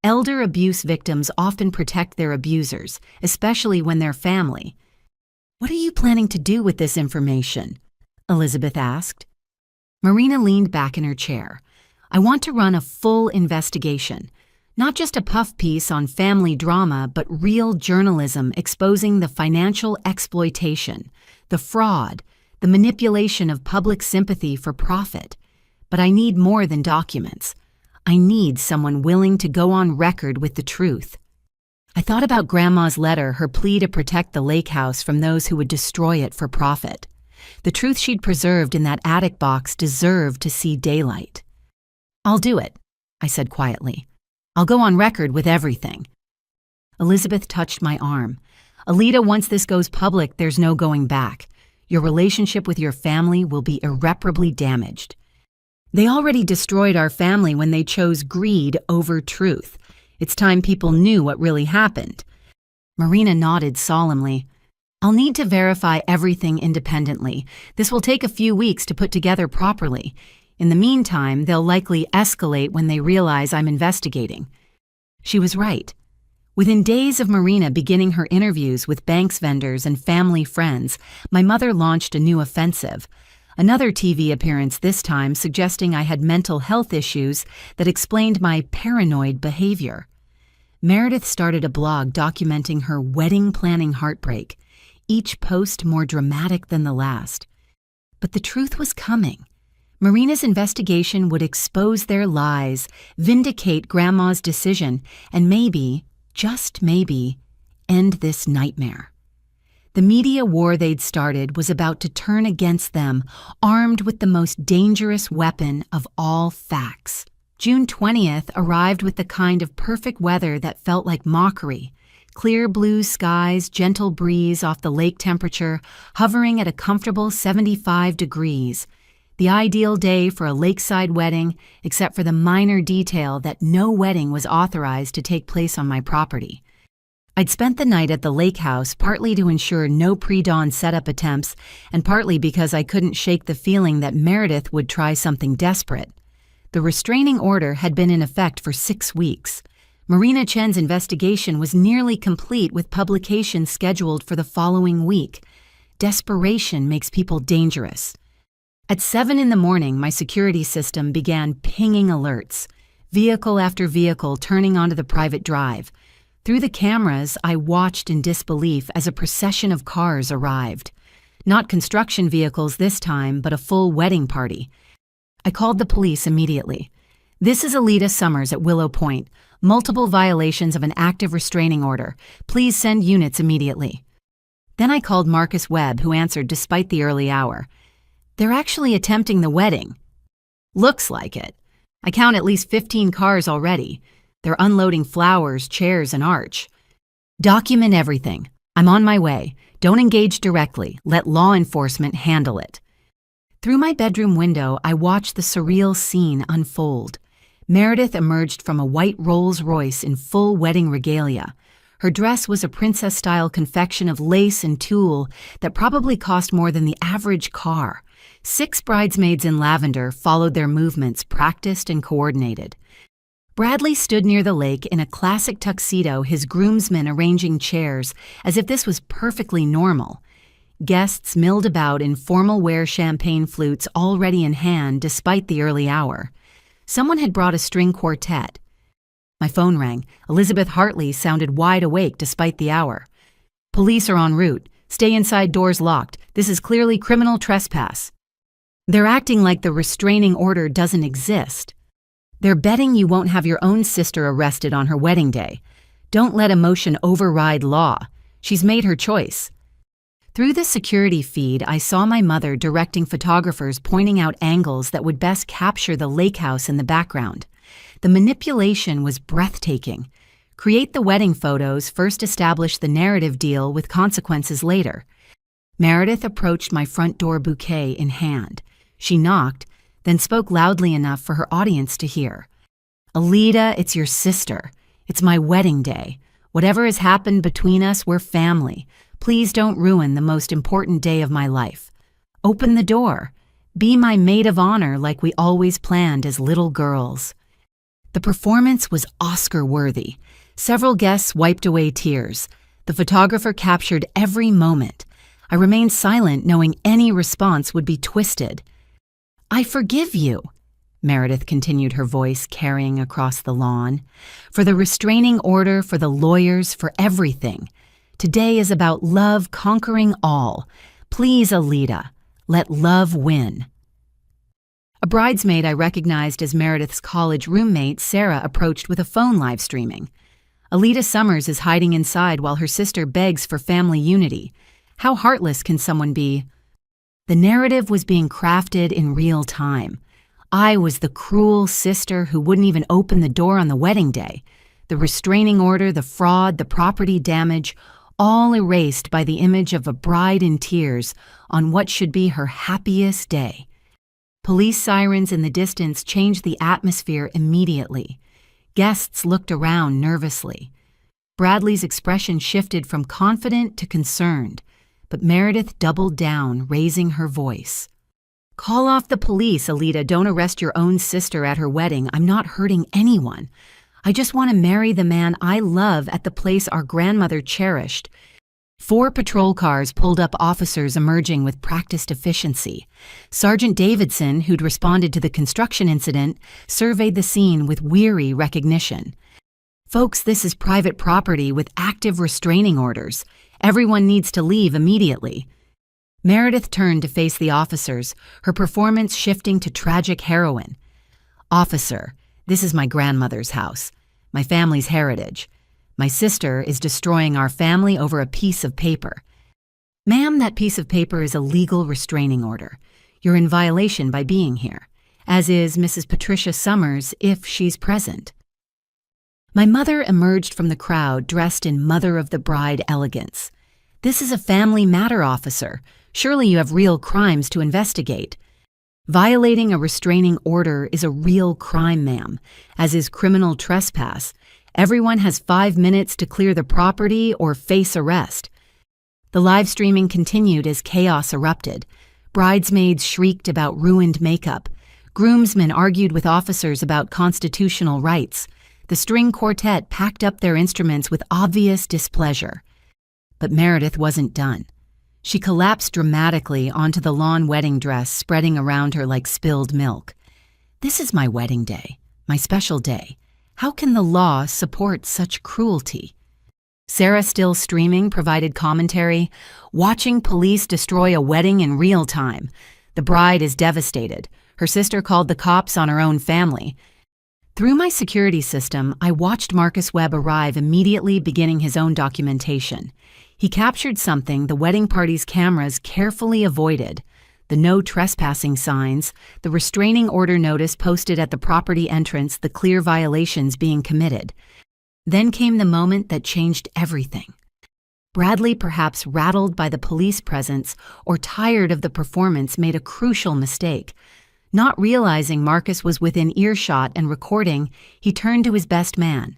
Elder abuse victims often protect their abusers, especially when they're family. What are you planning to do with this information? Elizabeth asked. Marina leaned back in her chair. I want to run a full investigation. Not just a puff piece on family drama, but real journalism exposing the financial exploitation, the fraud, the manipulation of public sympathy for profit. But I need more than documents. I need someone willing to go on record with the truth. I thought about Grandma's letter, her plea to protect the lake house from those who would destroy it for profit. The truth she'd preserved in that attic box deserved to see daylight. I'll do it, I said quietly. I'll go on record with everything. Elizabeth touched my arm. Alita, once this goes public, there's no going back. Your relationship with your family will be irreparably damaged. They already destroyed our family when they chose greed over truth. It's time people knew what really happened. Marina nodded solemnly. I'll need to verify everything independently. This will take a few weeks to put together properly. In the meantime, they'll likely escalate when they realize I'm investigating. She was right. Within days of Marina beginning her interviews with banks vendors and family friends, my mother launched a new offensive. Another TV appearance this time suggesting I had mental health issues that explained my paranoid behavior. Meredith started a blog documenting her wedding planning heartbreak, each post more dramatic than the last. But the truth was coming. Marina's investigation would expose their lies, vindicate Grandma's decision, and maybe, just maybe, end this nightmare. The media war they'd started was about to turn against them, armed with the most dangerous weapon of all facts. June 20th arrived with the kind of perfect weather that felt like mockery. Clear blue skies, gentle breeze off the lake temperature, hovering at a comfortable 75 degrees. The ideal day for a lakeside wedding, except for the minor detail that no wedding was authorized to take place on my property. I'd spent the night at the lake house partly to ensure no pre-dawn setup attempts and partly because I couldn't shake the feeling that Meredith would try something desperate. The restraining order had been in effect for 6 weeks. Marina Chen's investigation was nearly complete with publication scheduled for the following week. Desperation makes people dangerous. At 7 in the morning, my security system began pinging alerts, vehicle after vehicle turning onto the private drive. Through the cameras, I watched in disbelief as a procession of cars arrived. Not construction vehicles this time, but a full wedding party. I called the police immediately. This is Alita Summers at Willow Point. Multiple violations of an active restraining order. Please send units immediately. Then I called Marcus Webb, who answered despite the early hour. They're actually attempting the wedding. Looks like it. I count at least 15 cars already. They're unloading flowers, chairs, and arch. Document everything. I'm on my way. Don't engage directly. Let law enforcement handle it. Through my bedroom window, I watched the surreal scene unfold. Meredith emerged from a white Rolls-Royce in full wedding regalia. Her dress was a princess-style confection of lace and tulle that probably cost more than the average car. 6 bridesmaids in lavender followed their movements, practiced and coordinated. Bradley stood near the lake in a classic tuxedo, his groomsmen arranging chairs as if this was perfectly normal. Guests milled about in formal wear, champagne flutes already in hand despite the early hour. Someone had brought a string quartet. My phone rang. Elizabeth Hartley sounded wide awake despite the hour. "Police are en route. Stay inside, doors locked. This is clearly criminal trespass." They're acting like the restraining order doesn't exist. They're betting you won't have your own sister arrested on her wedding day. Don't let emotion override law. She's made her choice. Through the security feed, I saw my mother directing photographers, pointing out angles that would best capture the lake house in the background. The manipulation was breathtaking. Create the wedding photos, first establish the narrative, deal with consequences later. Meredith approached my front door, bouquet in hand. She knocked, then spoke loudly enough for her audience to hear. "Alida, it's your sister. It's my wedding day. Whatever has happened between us, we're family. Please don't ruin the most important day of my life. Open the door. Be my maid of honor like we always planned as little girls." The performance was Oscar-worthy. Several guests wiped away tears. The photographer captured every moment. I remained silent, knowing any response would be twisted. "I forgive you," Meredith continued, her voice carrying across the lawn. "For the restraining order, for the lawyers, for everything. Today is about love conquering all. Please, Alida, let love win." A bridesmaid I recognized as Meredith's college roommate, Sarah, approached with a phone live streaming. "Alida Summers is hiding inside while her sister begs for family unity. How heartless can someone be?" The narrative was being crafted in real time. I was the cruel sister who wouldn't even open the door on the wedding day. The restraining order, the fraud, the property damage, all erased by the image of a bride in tears on what should be her happiest day. Police sirens in the distance changed the atmosphere immediately. Guests looked around nervously. Bradley's expression shifted from confident to concerned, but Meredith doubled down, raising her voice. "Call off the police, Alida. Don't arrest your own sister at her wedding. I'm not hurting anyone. I just want to marry the man I love at the place our grandmother cherished." 4 patrol cars pulled up, officers emerging with practiced efficiency. Sergeant Davidson, who'd responded to the construction incident, surveyed the scene with weary recognition. "Folks, this is private property with active restraining orders. Everyone needs to leave immediately." Meredith turned to face the officers, her performance shifting to tragic heroine. "Officer, this is my grandmother's house, my family's heritage. My sister is destroying our family over a piece of paper." "Ma'am, that piece of paper is a legal restraining order. You're in violation by being here, as is Mrs. Patricia Summers if she's present." My mother emerged from the crowd dressed in mother-of-the-bride elegance. "This is a family matter, officer. Surely you have real crimes to investigate." "Violating a restraining order is a real crime, ma'am, as is criminal trespass. Everyone has 5 minutes to clear the property or face arrest." The live streaming continued as chaos erupted. Bridesmaids shrieked about ruined makeup. Groomsmen argued with officers about constitutional rights. The string quartet packed up their instruments with obvious displeasure. But Meredith wasn't done. She collapsed dramatically onto the lawn wedding dress, spreading around her like spilled milk. "This is my wedding day, my special day. How can the law support such cruelty?" Sarah, still streaming, provided commentary. "Watching police destroy a wedding in real time. The bride is devastated. Her sister called the cops on her own family." Through my security system, I watched Marcus Webb arrive, immediately beginning his own documentation. He captured something the wedding party's cameras carefully avoided: the no trespassing signs, the restraining order notice posted at the property entrance, the clear violations being committed. Then came the moment that changed everything. Bradley, perhaps rattled by the police presence or tired of the performance, made a crucial mistake. Not realizing Marcus was within earshot and recording, he turned to his best man.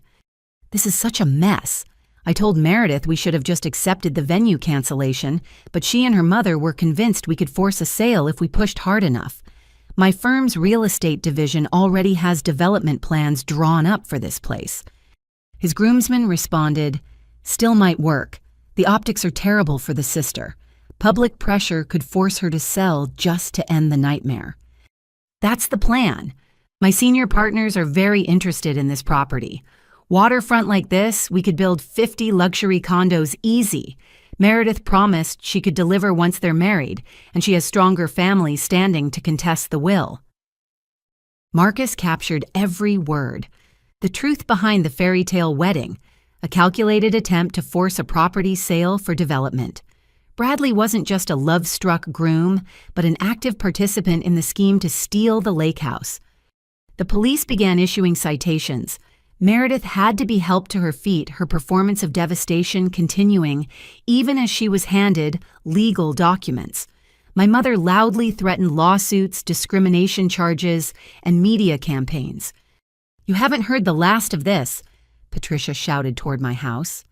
"This is such a mess. I told Meredith we should have just accepted the venue cancellation, but she and her mother were convinced we could force a sale if we pushed hard enough. My firm's real estate division already has development plans drawn up for this place." His groomsman responded, "Still might work. The optics are terrible for the sister. Public pressure could force her to sell just to end the nightmare." "That's the plan. My senior partners are very interested in this property. Waterfront like this, we could build 50 luxury condos easy. Meredith promised she could deliver once they're married, and she has stronger family standing to contest the will." Marcus captured every word. The truth behind the fairy tale wedding, a calculated attempt to force a property sale for development. Bradley wasn't just a love-struck groom, but an active participant in the scheme to steal the lake house. The police began issuing citations. Meredith had to be helped to her feet, her performance of devastation continuing, even as she was handed legal documents. My mother loudly threatened lawsuits, discrimination charges, and media campaigns. "You haven't heard the last of this," Patricia shouted toward my house.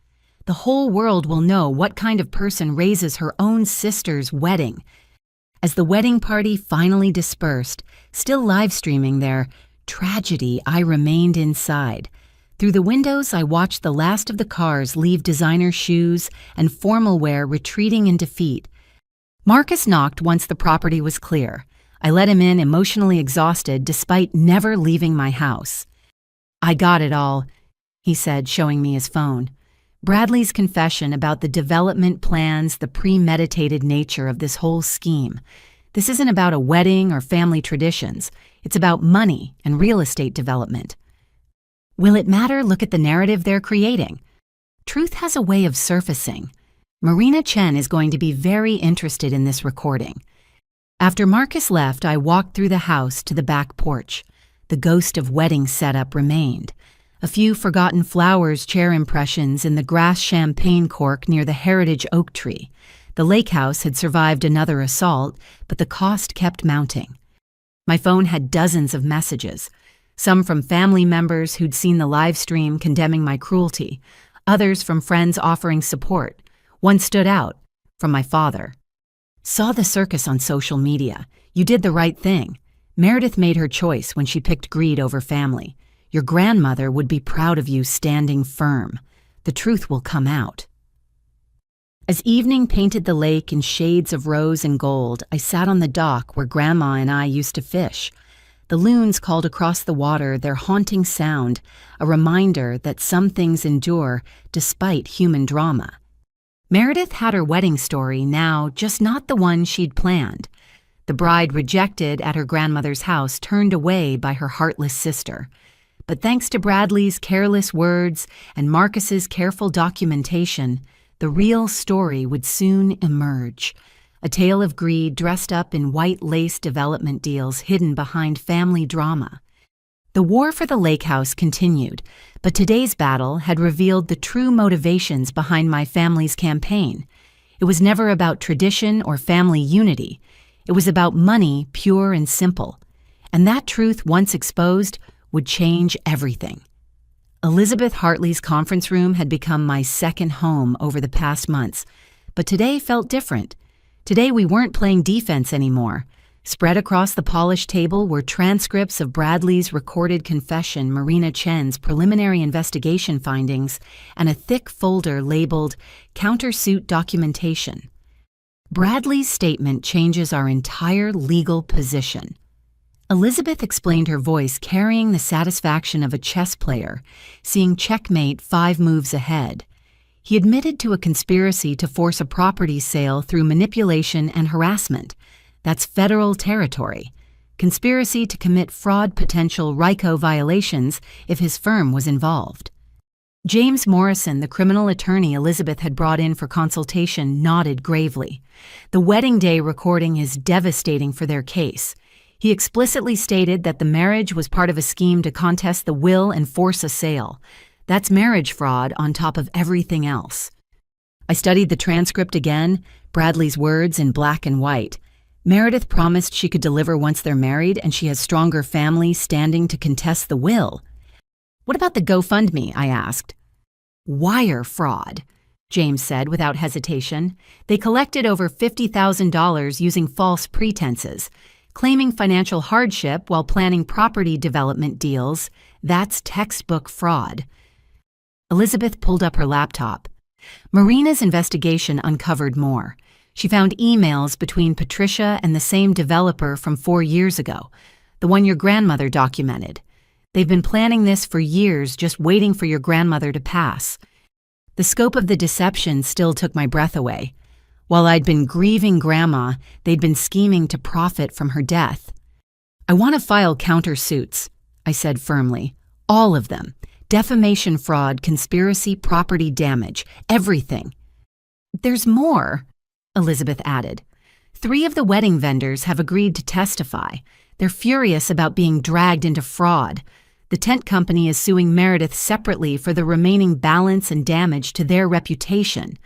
"The whole world will know what kind of person raises her own sister's wedding." As the wedding party finally dispersed, still live-streaming their tragedy, I remained inside. Through the windows, I watched the last of the cars leave designer shoes and formal wear retreating in defeat. Marcus knocked once the property was clear. I let him in, emotionally exhausted, despite never leaving my house. "I got it all," he said, showing me his phone. Bradley's confession about the development plans, the premeditated nature of this whole scheme. This isn't about a wedding or family traditions. It's about money and real estate development. Will it matter? Look at the narrative they're creating. Truth has a way of surfacing. Marina Chen is going to be very interested in this recording. After Marcus left, I walked through the house to the back porch. The ghost of wedding setup remained. A few forgotten flowers, chair impressions in the grass champagne cork near the heritage oak tree. The lake house had survived another assault, but the cost kept mounting. My phone had dozens of messages, some from family members who'd seen the live stream condemning my cruelty, others from friends offering support. One stood out, from my father. "Saw the circus on social media. You did the right thing. Meredith made her choice when she picked greed over family. Your grandmother would be proud of you standing firm. The truth will come out." As evening painted the lake in shades of rose and gold, I sat on the dock where Grandma and I used to fish. The loons called across the water, their haunting sound, a reminder that some things endure despite human drama. Meredith had her wedding story now, just not the one she'd planned. The bride rejected at her grandmother's house, turned away by her heartless sister. But thanks to Bradley's careless words and Marcus's careful documentation, the real story would soon emerge. A tale of greed dressed up in white lace development deals hidden behind family drama. The war for the lake house continued, but today's battle had revealed the true motivations behind my family's campaign. It was never about tradition or family unity. It was about money, pure and simple. And that truth, once exposed, would change everything. Elizabeth Hartley's conference room had become my second home over the past months, but today felt different. Today we weren't playing defense anymore. Spread across the polished table were transcripts of Bradley's recorded confession, Marina Chen's preliminary investigation findings, and a thick folder labeled Countersuit Documentation. Bradley's statement changes our entire legal position. Elizabeth explained, her voice carrying the satisfaction of a chess player, seeing checkmate 5 moves ahead. He admitted to a conspiracy to force a property sale through manipulation and harassment. That's federal territory. Conspiracy to commit fraud, potential RICO violations if his firm was involved. James Morrison, the criminal attorney Elizabeth had brought in for consultation, nodded gravely. The wedding day recording is devastating for their case. He explicitly stated that the marriage was part of a scheme to contest the will and force a sale. That's marriage fraud on top of everything else. I studied the transcript again, Bradley's words in black and white. Meredith promised she could deliver once they're married, and she has stronger family standing to contest the will. What about the GoFundMe? I asked. Wire fraud, James said without hesitation. They collected over $50,000 using false pretenses, claiming financial hardship while planning property development deals. That's textbook fraud. Elizabeth pulled up her laptop. Marina's investigation uncovered more. She found emails between Patricia and the same developer from 4 years ago, the one your grandmother documented. They've been planning this for years, just waiting for your grandmother to pass. The scope of the deception still took my breath away. While I'd been grieving Grandma, they'd been scheming to profit from her death. I want to file countersuits, I said firmly. All of them. Defamation, fraud, conspiracy, property damage, everything. There's more, Elizabeth added. 3 of the wedding vendors have agreed to testify. They're furious about being dragged into fraud. The tent company is suing Meredith separately for the remaining balance and damage to their reputation.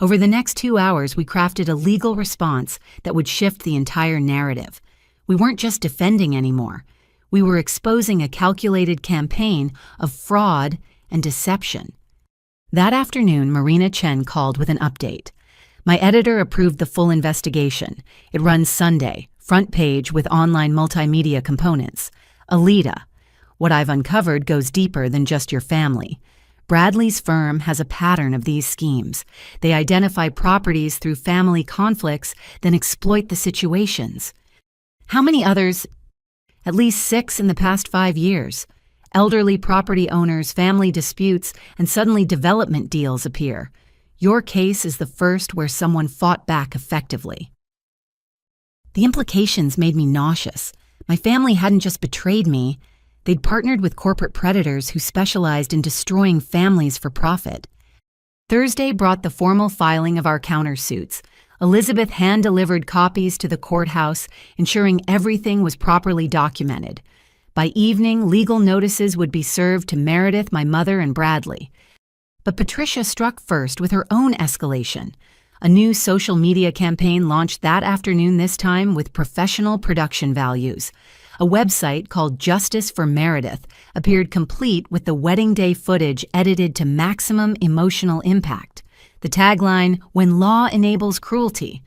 Over the next 2 hours, we crafted a legal response that would shift the entire narrative. We weren't just defending anymore. We were exposing a calculated campaign of fraud and deception. That afternoon, Marina Chen called with an update. My editor approved the full investigation. It runs Sunday, front page with online multimedia components. Alita. What I've uncovered goes deeper than just your family. Bradley's firm has a pattern of these schemes. They identify properties through family conflicts, then exploit the situations. How many others? At least 6 in the past 5 years. Elderly property owners, family disputes, and suddenly development deals appear. Your case is the first where someone fought back effectively. The implications made me nauseous. My family hadn't just betrayed me. They'd partnered with corporate predators who specialized in destroying families for profit. Thursday brought the formal filing of our countersuits. Elizabeth hand-delivered copies to the courthouse, ensuring everything was properly documented. By evening, legal notices would be served to Meredith, my mother, and Bradley. But Patricia struck first with her own escalation. A new social media campaign launched that afternoon, this time with professional production values. A website called Justice for Meredith appeared complete with the wedding day footage edited to maximum emotional impact. The tagline, "When Law Enables Cruelty."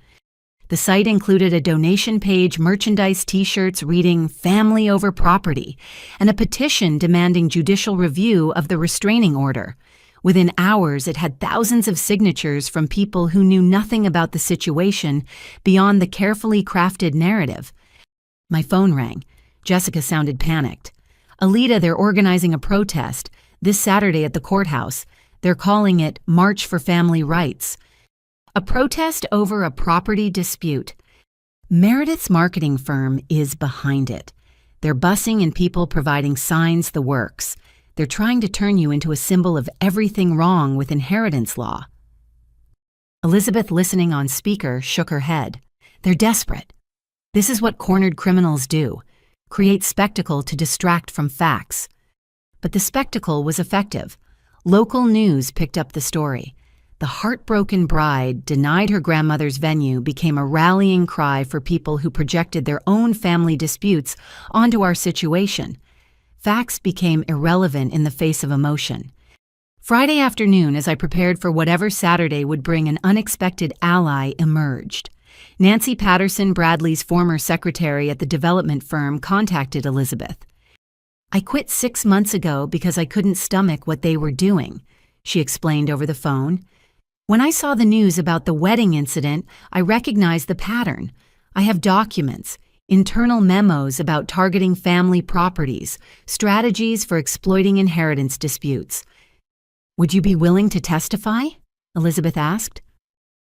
The site included a donation page, merchandise t-shirts reading "Family over Property," and a petition demanding judicial review of the restraining order. Within hours, it had thousands of signatures from people who knew nothing about the situation beyond the carefully crafted narrative. My phone rang. Jessica sounded panicked. "Alita, they're organizing a protest this Saturday at the courthouse. They're calling it March for Family Rights. A protest over a property dispute. Meredith's marketing firm is behind it. They're bussing in people providing signs, the works. They're trying to turn you into a symbol of everything wrong with inheritance law." Elizabeth, listening on speaker, shook her head. "They're desperate. This is what cornered criminals do. Create spectacle to distract from facts." But the spectacle was effective. Local news picked up the story. The heartbroken bride, denied her grandmother's venue, became a rallying cry for people who projected their own family disputes onto our situation. Facts became irrelevant in the face of emotion. Friday afternoon, as I prepared for whatever Saturday would bring, an unexpected ally emerged. Nancy Patterson, Bradley's former secretary at the development firm, contacted Elizabeth. "I quit 6 months ago because I couldn't stomach what they were doing," she explained over the phone. "When I saw the news about the wedding incident, I recognized the pattern. I have documents, internal memos about targeting family properties, strategies for exploiting inheritance disputes." "Would you be willing to testify?" Elizabeth asked.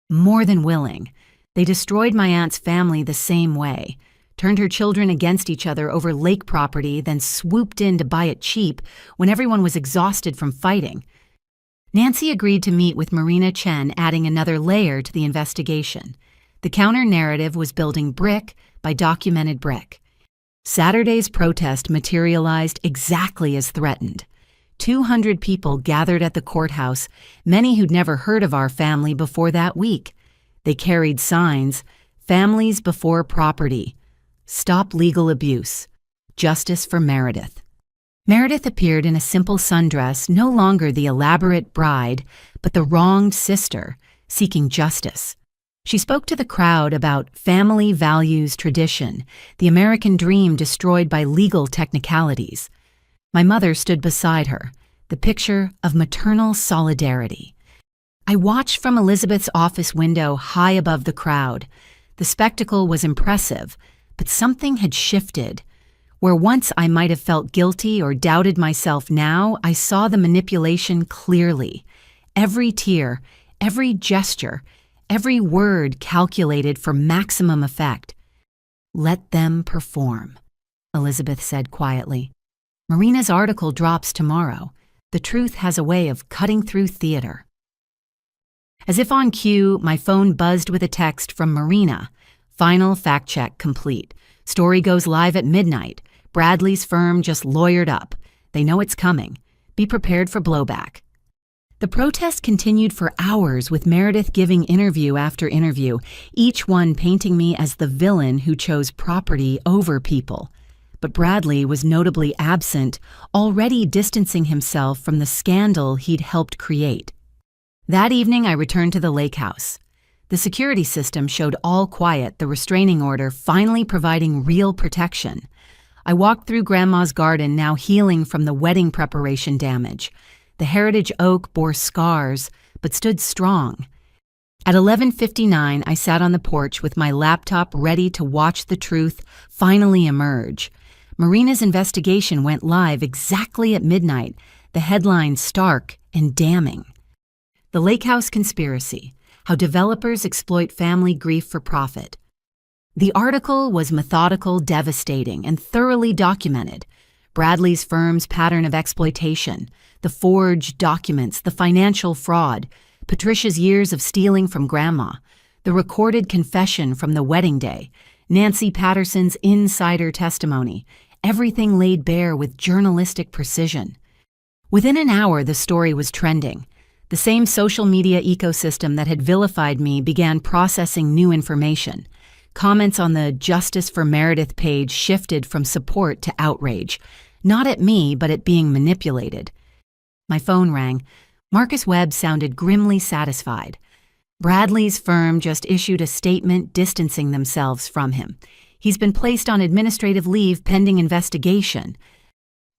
"More than willing. They destroyed my aunt's family the same way. Turned her children against each other over lake property, then swooped in to buy it cheap when everyone was exhausted from fighting." Nancy agreed to meet with Marina Chen, adding another layer to the investigation. The counter-narrative was building brick by documented brick. Saturday's protest materialized exactly as threatened. 200 people gathered at the courthouse, many who'd never heard of our family before that week. They carried signs, "Families before property," "Stop legal abuse," "Justice for Meredith." Meredith appeared in a simple sundress, no longer the elaborate bride, but the wronged sister, seeking justice. She spoke to the crowd about family values tradition, the American dream destroyed by legal technicalities. My mother stood beside her, the picture of maternal solidarity. I watched from Elizabeth's office window high above the crowd. The spectacle was impressive, but something had shifted. Where once I might have felt guilty or doubted myself, now I saw the manipulation clearly. Every tear, every gesture, every word calculated for maximum effect. "Let them perform," Elizabeth said quietly. "Marina's article drops tomorrow. The truth has a way of cutting through theater." As if on cue, my phone buzzed with a text from Marina. "Final fact check complete. Story goes live at midnight. Bradley's firm just lawyered up. They know it's coming. Be prepared for blowback." The protest continued for hours, with Meredith giving interview after interview, each one painting me as the villain who chose property over people. But Bradley was notably absent, already distancing himself from the scandal he'd helped create. That evening, I returned to the lake house. The security system showed all quiet, the restraining order finally providing real protection. I walked through Grandma's garden, now healing from the wedding preparation damage. The heritage oak bore scars, but stood strong. At 11:59, I sat on the porch with my laptop ready to watch the truth finally emerge. Marina's investigation went live exactly at midnight, the headline stark and damning. The Lake House Conspiracy: How Developers Exploit Family Grief for Profit. The article was methodical, devastating, and thoroughly documented. Bradley's firm's pattern of exploitation, the forged documents, the financial fraud, Patricia's years of stealing from Grandma, the recorded confession from the wedding day, Nancy Patterson's insider testimony, everything laid bare with journalistic precision. Within an hour, the story was trending. The same social media ecosystem that had vilified me began processing new information. Comments on the Justice for Meredith page shifted from support to outrage, not at me, but at being manipulated. My phone rang. Marcus Webb sounded grimly satisfied. Bradley's firm just issued a statement distancing themselves from him. He's been placed on administrative leave pending investigation.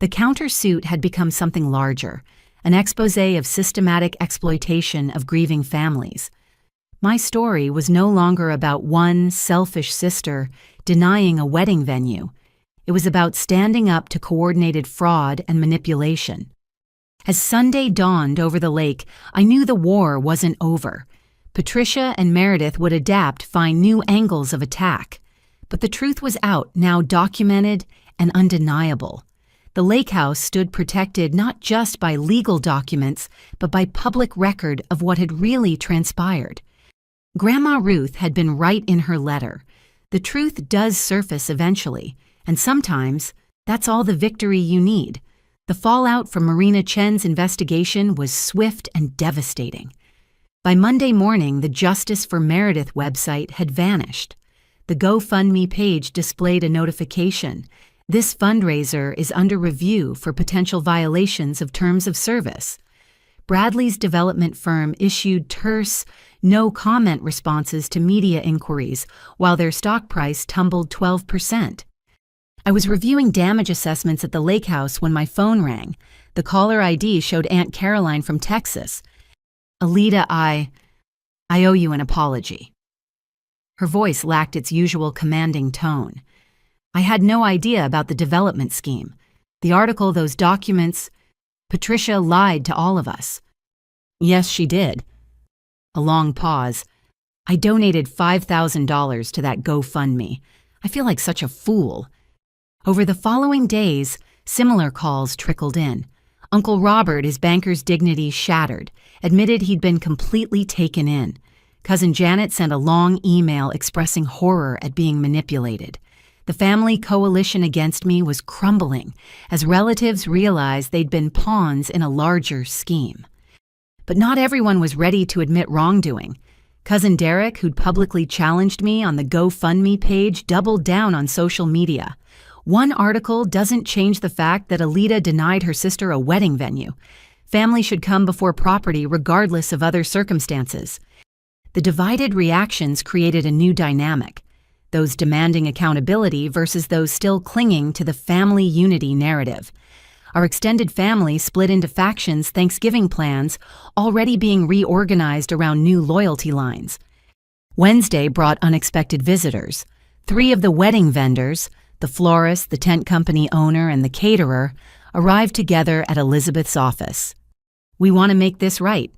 The countersuit had become something larger, an exposé of systematic exploitation of grieving families. My story was no longer about one selfish sister denying a wedding venue. It was about standing up to coordinated fraud and manipulation. As Sunday dawned over the lake, I knew the war wasn't over. Patricia and Meredith would adapt, find new angles of attack. But the truth was out, now documented and undeniable. The lake house stood protected not just by legal documents, but by public record of what had really transpired. Grandma Ruth had been right in her letter. The truth does surface eventually, and sometimes that's all the victory you need. The fallout from Marina Chen's investigation was swift and devastating. By Monday morning, the Justice for Meredith website had vanished. The GoFundMe page displayed a notification. This fundraiser is under review for potential violations of terms of service. Bradley's development firm issued terse, no-comment responses to media inquiries, while their stock price tumbled 12%. I was reviewing damage assessments at the lake house when my phone rang. The caller ID showed Aunt Caroline from Texas. "Alita, I owe you an apology." Her voice lacked its usual commanding tone. I had no idea about the development scheme. The article, those documents. Patricia lied to all of us. Yes, she did. A long pause. I donated $5,000 to that GoFundMe. I feel like such a fool. Over the following days, similar calls trickled in. Uncle Robert, his banker's dignity shattered, admitted he'd been completely taken in. Cousin Janet sent a long email expressing horror at being manipulated. The family coalition against me was crumbling as relatives realized they'd been pawns in a larger scheme. But not everyone was ready to admit wrongdoing. Cousin Derek, who'd publicly challenged me on the GoFundMe page, doubled down on social media. One article doesn't change the fact that Alita denied her sister a wedding venue. Family should come before property regardless of other circumstances. The divided reactions created a new dynamic, those demanding accountability versus those still clinging to the family unity narrative. Our extended family split into factions, Thanksgiving plans already being reorganized around new loyalty lines. Wednesday brought unexpected visitors. 3 of the wedding vendors, the florist, the tent company owner, and the caterer, arrived together at Elizabeth's office. "We want to make this right."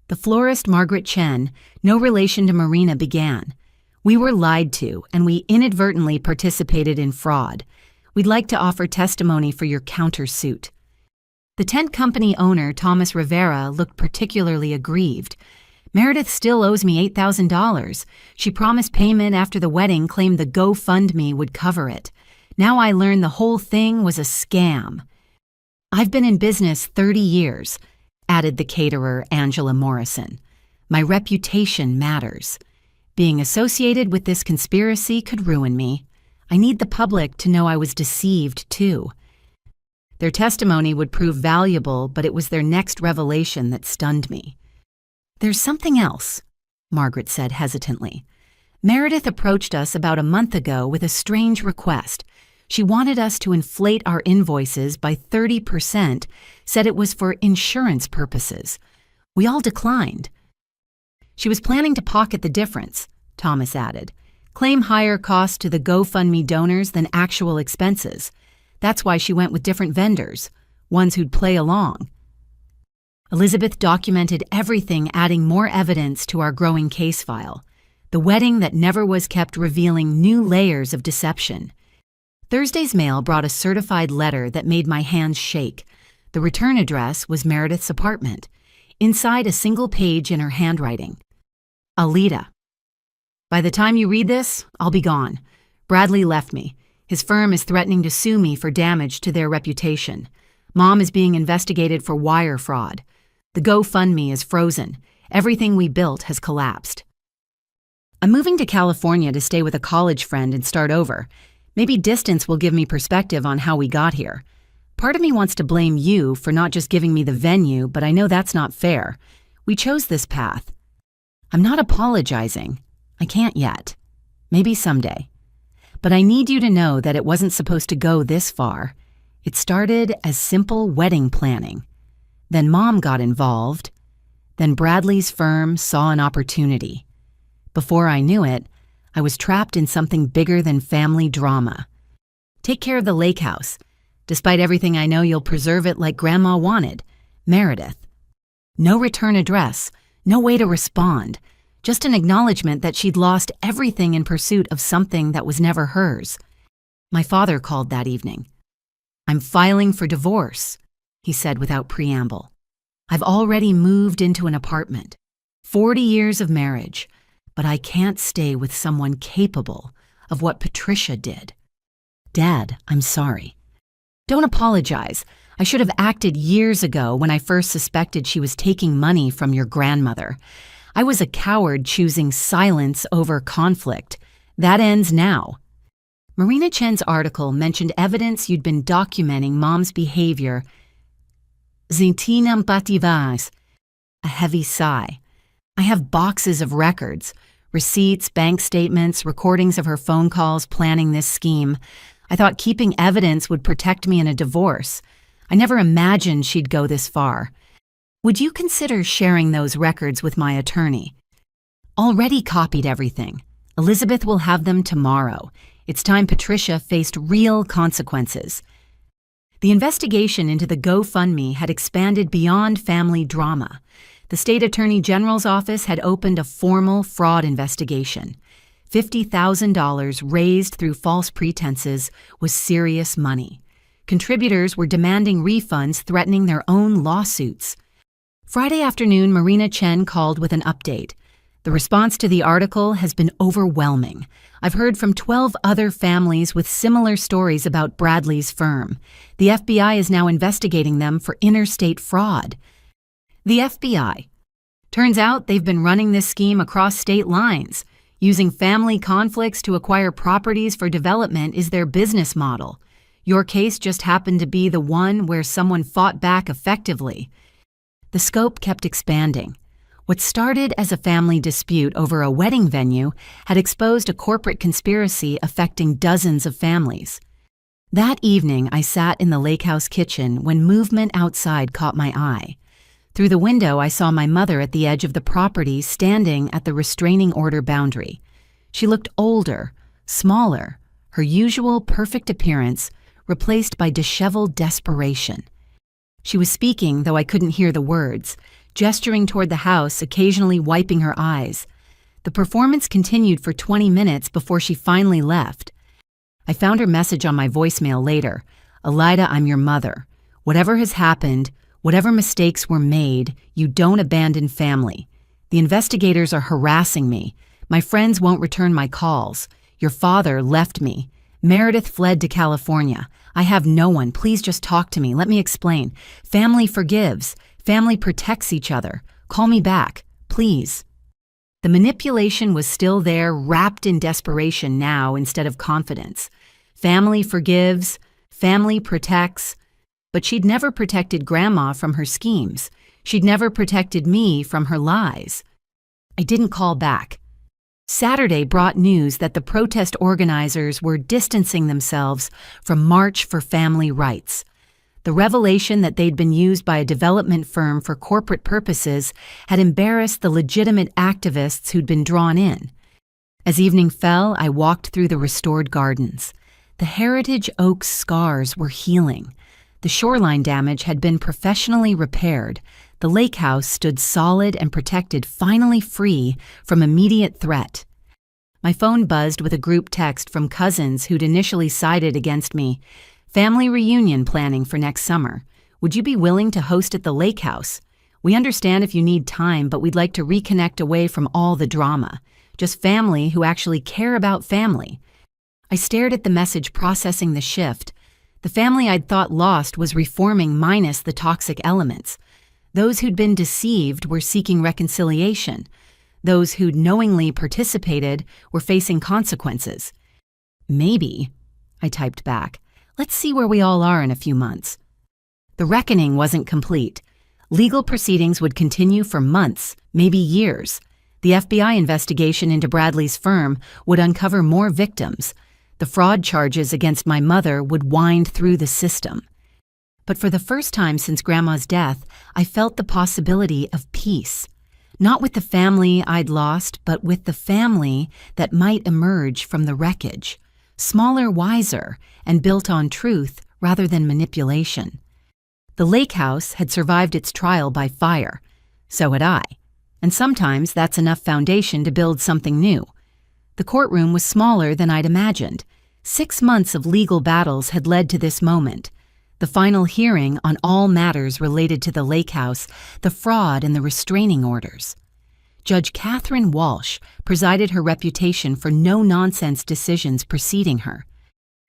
The florist, Margaret Chen, no relation to Marina, began. "We were lied to, and we inadvertently participated in fraud. We'd like to offer testimony for your countersuit." The tent company owner, Thomas Rivera, looked particularly aggrieved. "Meredith still owes me $8,000. She promised payment after the wedding, claimed the GoFundMe would cover it. Now I learn the whole thing was a scam." "I've been in business 30 years, added the caterer, Angela Morrison. "My reputation matters. Being associated with this conspiracy could ruin me. I need the public to know I was deceived, too." Their testimony would prove valuable, but it was their next revelation that stunned me. "There's something else," Margaret said hesitantly. "Meredith approached us about a month ago with a strange request. She wanted us to inflate our invoices by 30%, said it was for insurance purposes. We all declined." "She was planning to pocket the difference," Thomas added. "Claim higher costs to the GoFundMe donors than actual expenses. That's why she went with different vendors, ones who'd play along." Elizabeth documented everything, adding more evidence to our growing case file. The wedding that never was kept, revealing new layers of deception. Thursday's mail brought a certified letter that made my hands shake. The return address was Meredith's apartment. Inside, a single page in her handwriting. "Alita. By the time you read this, I'll be gone. Bradley left me. His firm is threatening to sue me for damage to their reputation. Mom is being investigated for wire fraud. The GoFundMe is frozen. Everything we built has collapsed. I'm moving to California to stay with a college friend and start over. Maybe distance will give me perspective on how we got here. Part of me wants to blame you for not just giving me the venue, but I know that's not fair. We chose this path. I'm not apologizing. I can't yet. Maybe someday. But I need you to know that it wasn't supposed to go this far. It started as simple wedding planning. Then Mom got involved. Then Bradley's firm saw an opportunity. Before I knew it, I was trapped in something bigger than family drama. Take care of the lake house. Despite everything, I know you'll preserve it like Grandma wanted. Meredith. No return address, no way to respond. Just an acknowledgement that she'd lost everything in pursuit of something that was never hers. My father called that evening. I'm filing for divorce, he said without preamble. I've already moved into an apartment. 40 years of marriage. But I can't stay with someone capable of what Patricia did. Dad, I'm sorry. Don't apologize. I should have acted years ago when I first suspected she was taking money from your grandmother. I was a coward choosing silence over conflict. That ends now. Marina Chen's article mentioned evidence you'd been documenting Mom's behavior. Zintina Mpativas. A heavy sigh. I have boxes of records. Receipts, bank statements, recordings of her phone calls planning this scheme. I thought keeping evidence would protect me in a divorce. I never imagined she'd go this far. Would you consider sharing those records with my attorney? Already copied everything. Elizabeth will have them tomorrow. It's time Patricia faced real consequences. The investigation into the GoFundMe had expanded beyond family drama. The state attorney general's office had opened a formal fraud investigation. $50,000 raised through false pretenses was serious money. Contributors were demanding refunds, threatening their own lawsuits. Friday afternoon, Marina Chen called with an update. The response to the article has been overwhelming. I've heard from 12 other families with similar stories about Bradley's firm. The FBI is now investigating them for interstate fraud. The FBI. Turns out they've been running this scheme across state lines. Using family conflicts to acquire properties for development is their business model. Your case just happened to be the one where someone fought back effectively. The scope kept expanding. What started as a family dispute over a wedding venue had exposed a corporate conspiracy affecting dozens of families. That evening, I sat in the lake house kitchen when movement outside caught my eye. Through the window, I saw my mother at the edge of the property standing at the restraining order boundary. She looked older, smaller, her usual perfect appearance replaced by disheveled desperation. She was speaking, though I couldn't hear the words, gesturing toward the house, occasionally wiping her eyes. The performance continued for 20 minutes before she finally left. I found her message on my voicemail later. "Elida, I'm your mother. Whatever has happened, whatever mistakes were made, you don't abandon family. The investigators are harassing me. My friends won't return my calls. Your father left me. Meredith fled to California. I have no one. Please just talk to me. Let me explain. Family forgives. Family protects each other. Call me back, please." The manipulation was still there, wrapped in desperation now instead of confidence. Family forgives, family protects, but she'd never protected Grandma from her schemes. She'd never protected me from her lies. I didn't call back. Saturday brought news that the protest organizers were distancing themselves from March for Family Rights. The revelation that they'd been used by a development firm for corporate purposes had embarrassed the legitimate activists who'd been drawn in. As evening fell, I walked through the restored gardens. The heritage oak's scars were healing. The shoreline damage had been professionally repaired. The lake house stood solid and protected, finally free from immediate threat. My phone buzzed with a group text from cousins who'd initially sided against me. "Family reunion planning for next summer. Would you be willing to host at the lake house? We understand if you need time, but we'd like to reconnect away from all the drama. Just family who actually care about family." I stared at the message, processing the shift. The family I'd thought lost was reforming minus the toxic elements. Those who'd been deceived were seeking reconciliation. Those who'd knowingly participated were facing consequences. "Maybe," I typed back. "Let's see where we all are in a few months." The reckoning wasn't complete. Legal proceedings would continue for months, maybe years. The FBI investigation into Bradley's firm would uncover more victims. The fraud charges against my mother would wind through the system. But for the first time since Grandma's death, I felt the possibility of peace. Not with the family I'd lost, but with the family that might emerge from the wreckage. Smaller, wiser, and built on truth rather than manipulation. The lake house had survived its trial by fire. So had I. And sometimes that's enough foundation to build something new. The courtroom was smaller than I'd imagined. 6 months of legal battles had led to this moment. The final hearing on all matters related to the lake house, the fraud, and the restraining orders. Judge Catherine Walsh presided, her reputation for no-nonsense decisions preceding her.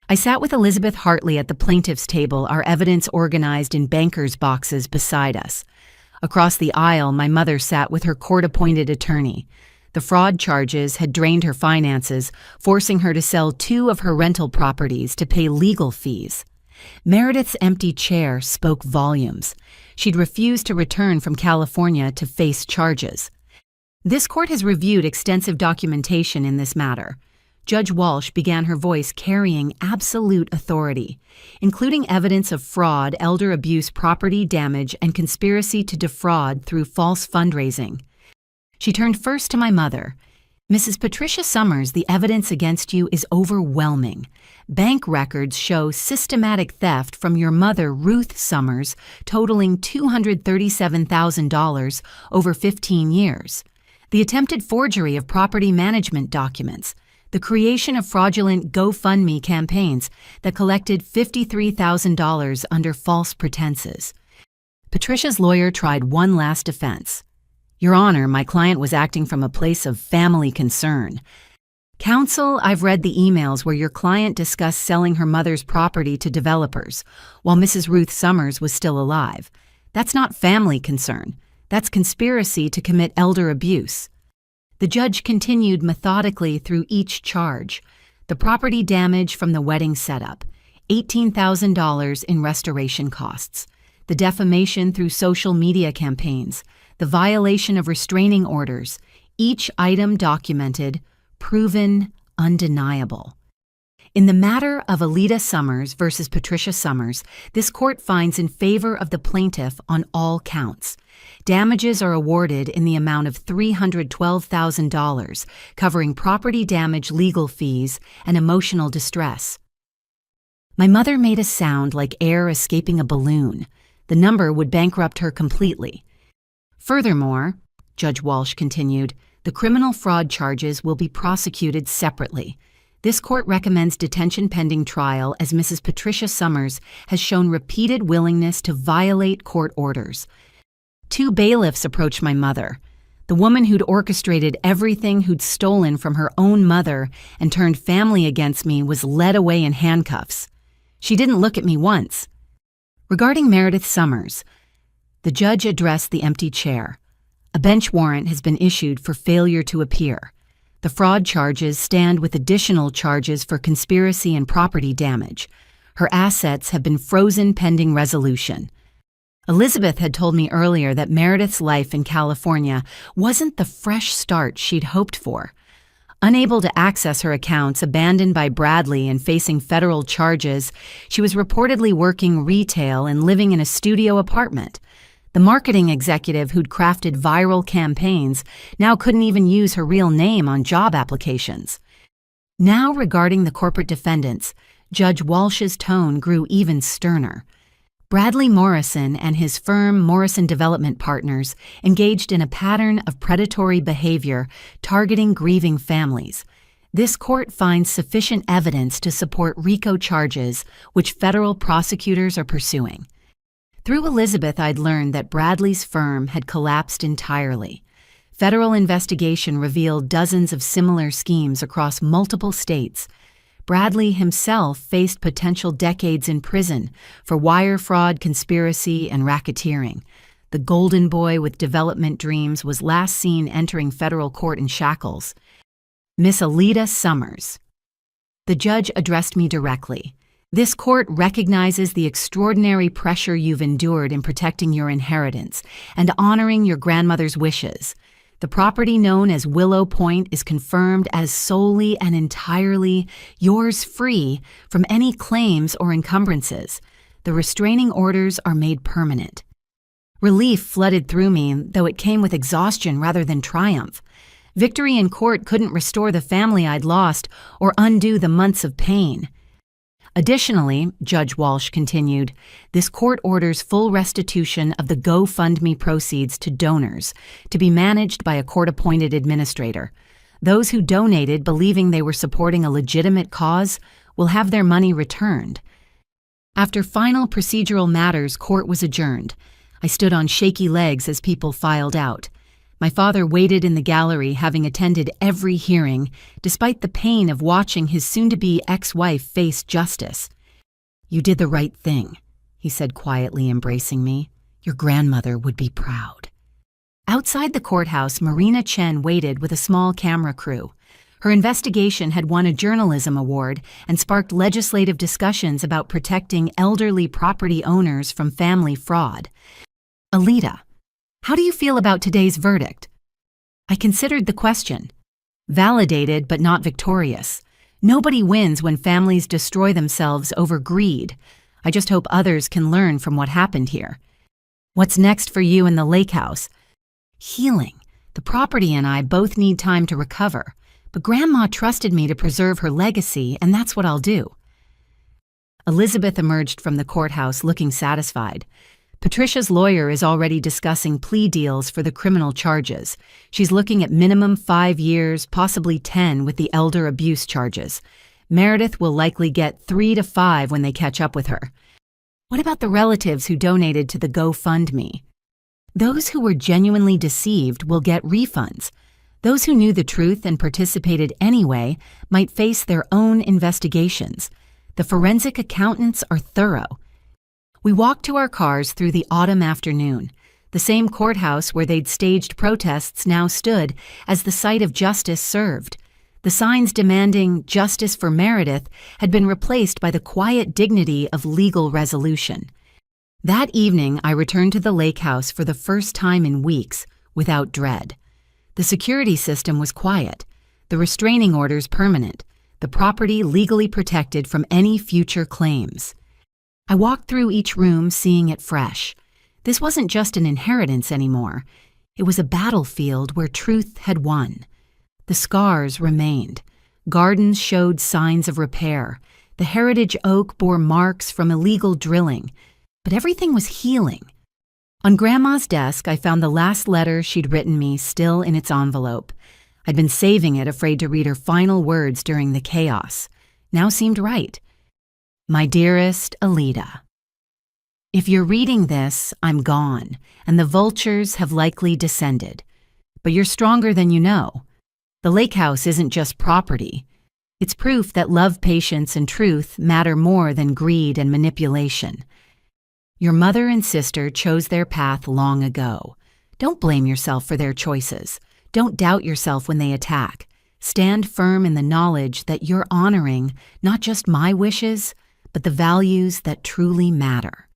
I sat with Elizabeth Hartley at the plaintiff's table, our evidence organized in bankers' boxes beside us. Across the aisle, my mother sat with her court-appointed attorney. The fraud charges had drained her finances, forcing her to sell 2 of her rental properties to pay legal fees. Meredith's empty chair spoke volumes. She'd refused to return from California to face charges. This court has reviewed extensive documentation in this matter. Judge Walsh began, her voice carrying absolute authority, including evidence of fraud, elder abuse, property damage, and conspiracy to defraud through false fundraising. She turned first to my mother. "Mrs. Patricia Summers, the evidence against you is overwhelming. Bank records show systematic theft from your mother, Ruth Summers, totaling $237,000 over 15 years. The attempted forgery of property management documents, the creation of fraudulent GoFundMe campaigns that collected $53,000 under false pretenses." Patricia's lawyer tried one last defense. Your Honor, my client was acting from a place of family concern. Counsel, I've read the emails where your client discussed selling her mother's property to developers while Mrs. Ruth Summers was still alive. That's not family concern. That's conspiracy to commit elder abuse. The judge continued methodically through each charge. The property damage from the wedding setup, $18,000 in restoration costs. The defamation through social media campaigns, the violation of restraining orders, each item documented, proven, undeniable. In the matter of Alita Summers versus Patricia Summers, this court finds in favor of the plaintiff on all counts. Damages are awarded in the amount of $312,000, covering property damage, legal fees, and emotional distress. My mother made a sound like air escaping a balloon. The number would bankrupt her completely. Furthermore, Judge Walsh continued, the criminal fraud charges will be prosecuted separately. This court recommends detention pending trial as Mrs. Patricia Summers has shown repeated willingness to violate court orders. 2 bailiffs approached my mother. The woman who'd orchestrated everything, who'd stolen from her own mother and turned family against me, was led away in handcuffs. She didn't look at me once. Regarding Meredith Summers, the judge addressed the empty chair. A bench warrant has been issued for failure to appear. The fraud charges stand with additional charges for conspiracy and property damage. Her assets have been frozen pending resolution. Elizabeth had told me earlier that Meredith's life in California wasn't the fresh start she'd hoped for. Unable to access her accounts, abandoned by Bradley and facing federal charges, she was reportedly working retail and living in a studio apartment. The marketing executive who'd crafted viral campaigns now couldn't even use her real name on job applications. Now, regarding the corporate defendants, Judge Walsh's tone grew even sterner. Bradley Morrison and his firm Morrison Development Partners engaged in a pattern of predatory behavior targeting grieving families. This court finds sufficient evidence to support RICO charges, which federal prosecutors are pursuing. Through Elizabeth, I'd learned that Bradley's firm had collapsed entirely. Federal investigation revealed dozens of similar schemes across multiple states. Bradley himself faced potential decades in prison for wire fraud, conspiracy, and racketeering. The golden boy with development dreams was last seen entering federal court in shackles. Miss Alita Summers. The judge addressed me directly. This court recognizes the extraordinary pressure you've endured in protecting your inheritance and honoring your grandmother's wishes. The property known as Willow Point is confirmed as solely and entirely yours, free from any claims or encumbrances. The restraining orders are made permanent. Relief flooded through me, though it came with exhaustion rather than triumph. Victory in court couldn't restore the family I'd lost or undo the months of pain. Additionally, Judge Walsh continued, this court orders full restitution of the GoFundMe proceeds to donors, to be managed by a court-appointed administrator. Those who donated believing they were supporting a legitimate cause will have their money returned. After final procedural matters, court was adjourned. I stood on shaky legs as people filed out. My father waited in the gallery, having attended every hearing, despite the pain of watching his soon-to-be ex-wife face justice. You did the right thing, he said quietly, embracing me. Your grandmother would be proud. Outside the courthouse, Marina Chen waited with a small camera crew. Her investigation had won a journalism award and sparked legislative discussions about protecting elderly property owners from family fraud. Alita, how do you feel about today's verdict? I considered the question. Validated but not victorious. Nobody wins when families destroy themselves over greed. I just hope others can learn from what happened here. What's next for you in the lake house? Healing. The property and I both need time to recover, but Grandma trusted me to preserve her legacy, and that's what I'll do. Elizabeth emerged from the courthouse looking satisfied. Patricia's lawyer is already discussing plea deals for the criminal charges. She's looking at minimum 5 years, possibly 10 with the elder abuse charges. Meredith will likely get 3 to 5 when they catch up with her. What about the relatives who donated to the GoFundMe? Those who were genuinely deceived will get refunds. Those who knew the truth and participated anyway might face their own investigations. The forensic accountants are thorough. We walked to our cars through the autumn afternoon. The same courthouse where they'd staged protests now stood as the site of justice served. The signs demanding justice for Meredith had been replaced by the quiet dignity of legal resolution. That evening, I returned to the lake house for the first time in weeks, without dread. The security system was quiet, the restraining orders permanent, the property legally protected from any future claims. I walked through each room seeing it fresh. This wasn't just an inheritance anymore. It was a battlefield where truth had won. The scars remained. Gardens showed signs of repair. The heritage oak bore marks from illegal drilling. But everything was healing. On Grandma's desk, I found the last letter she'd written me still in its envelope. I'd been saving it, afraid to read her final words during the chaos. Now seemed right. My dearest Alida, if you're reading this, I'm gone, and the vultures have likely descended. But you're stronger than you know. The lake house isn't just property. It's proof that love, patience, and truth matter more than greed and manipulation. Your mother and sister chose their path long ago. Don't blame yourself for their choices. Don't doubt yourself when they attack. Stand firm in the knowledge that you're honoring not just my wishes, but the values that truly matter.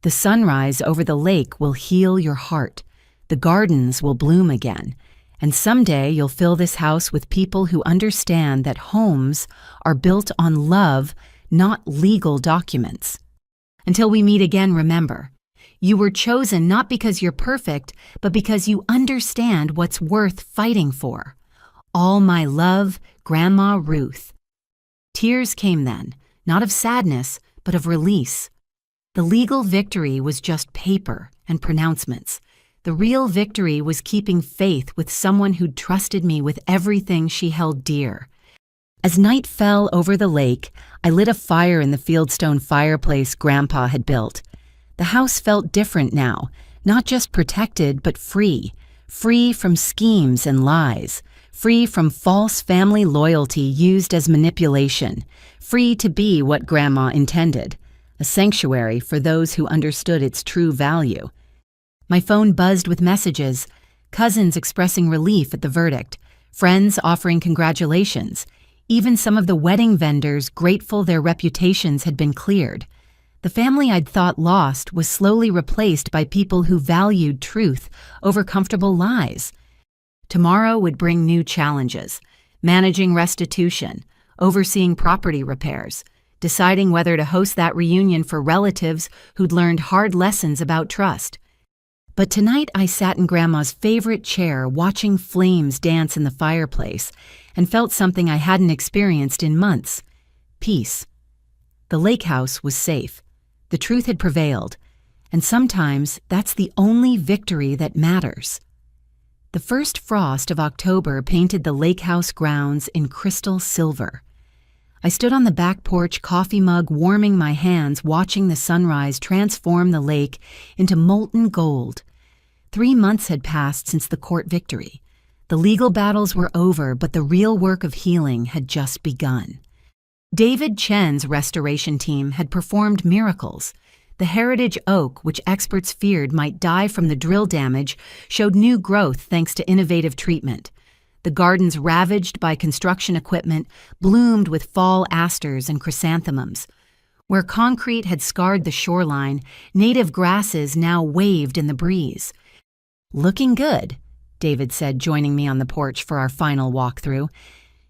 The sunrise over the lake will heal your heart. The gardens will bloom again. And someday you'll fill this house with people who understand that homes are built on love, not legal documents. Until we meet again, remember, you were chosen not because you're perfect, but because you understand what's worth fighting for. All my love, Grandma Ruth. Tears came then, not of sadness, but of release. The legal victory was just paper and pronouncements. The real victory was keeping faith with someone who'd trusted me with everything she held dear. As night fell over the lake, I lit a fire in the fieldstone fireplace Grandpa had built. The house felt different now, not just protected, but free. Free from schemes and lies. Free from false family loyalty used as manipulation. Free to be what Grandma intended. A sanctuary for those who understood its true value. My phone buzzed with messages, cousins expressing relief at the verdict, friends offering congratulations, even some of the wedding vendors grateful their reputations had been cleared. The family I'd thought lost was slowly replaced by people who valued truth over comfortable lies. Tomorrow would bring new challenges, managing restitution, overseeing property repairs, deciding whether to host that reunion for relatives who'd learned hard lessons about trust. But tonight I sat in Grandma's favorite chair watching flames dance in the fireplace and felt something I hadn't experienced in months. Peace. The lake house was safe. The truth had prevailed. And sometimes that's the only victory that matters. The first frost of October painted the lake house grounds in crystal silver. I stood on the back porch, coffee mug warming my hands, watching the sunrise transform the lake into molten gold. 3 months had passed since the court victory. The legal battles were over, but the real work of healing had just begun. David Chen's restoration team had performed miracles. The heritage oak, which experts feared might die from the drill damage, showed new growth thanks to innovative treatment. The gardens ravaged by construction equipment bloomed with fall asters and chrysanthemums. Where concrete had scarred the shoreline, native grasses now waved in the breeze. "Looking good," David said, joining me on the porch for our final walkthrough.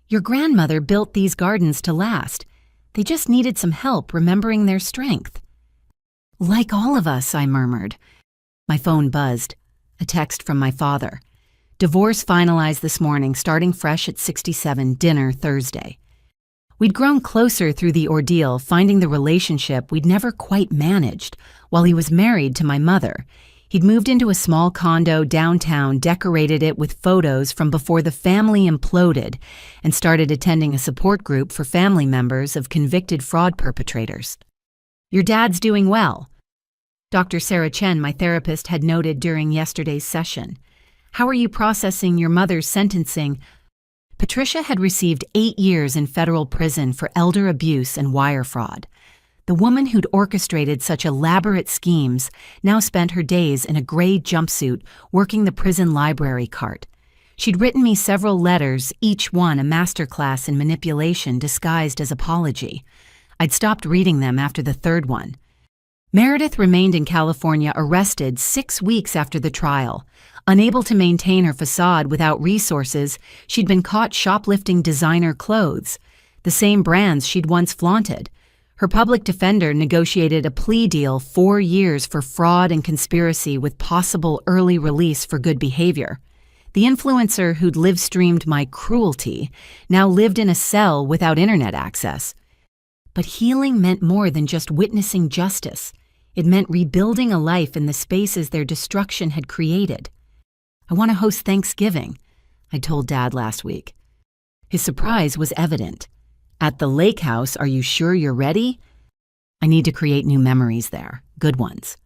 "Your grandmother built these gardens to last. They just needed some help remembering their strength." "Like all of us," I murmured. My phone buzzed. A text from my father. "Divorce finalized this morning, starting fresh at 67, dinner Thursday." We'd grown closer through the ordeal, finding the relationship we'd never quite managed. While he was married to my mother, he'd moved into a small condo downtown, decorated it with photos from before the family imploded, and started attending a support group for family members of convicted fraud perpetrators. "Your dad's doing well." Dr. Sarah Chen, my therapist, had noted during yesterday's session. How are you processing your mother's sentencing? Patricia had received 8 years in federal prison for elder abuse and wire fraud. The woman who'd orchestrated such elaborate schemes now spent her days in a gray jumpsuit working the prison library cart. She'd written me several letters, each one a masterclass in manipulation disguised as apology. I'd stopped reading them after the third one. Meredith remained in California arrested 6 weeks after the trial. Unable to maintain her facade without resources, she'd been caught shoplifting designer clothes, the same brands she'd once flaunted. Her public defender negotiated a plea deal 4 years for fraud and conspiracy with possible early release for good behavior. The influencer who'd live-streamed my cruelty now lived in a cell without internet access. But healing meant more than just witnessing justice. It meant rebuilding a life in the spaces their destruction had created. I want to host Thanksgiving, I told Dad last week. His surprise was evident. At the lake house, are you sure you're ready? I need to create new memories there, good ones.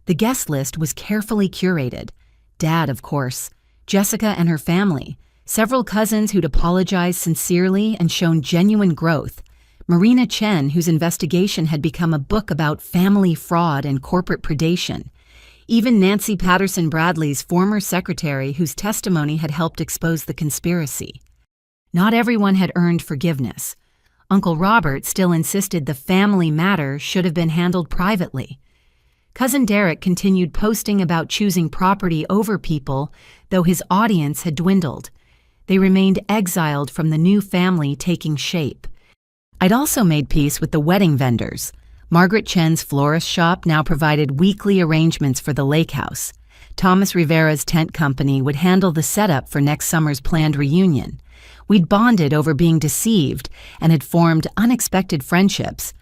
The guest list was carefully curated. Dad, of course, Jessica and her family, several cousins who'd apologized sincerely and shown genuine growth, Marina Chen, whose investigation had become a book about family fraud and corporate predation, even Nancy Patterson Bradley's former secretary, whose testimony had helped expose the conspiracy. Not everyone had earned forgiveness. Uncle Robert still insisted the family matter should have been handled privately. Cousin Derek continued posting about choosing property over people, though his audience had dwindled. They remained exiled from the new family taking shape. I'd also made peace with the wedding vendors. Margaret Chen's florist shop now provided weekly arrangements for the lake house. Thomas Rivera's tent company would handle the setup for next summer's planned reunion. We'd bonded over being deceived and had formed unexpected friendships.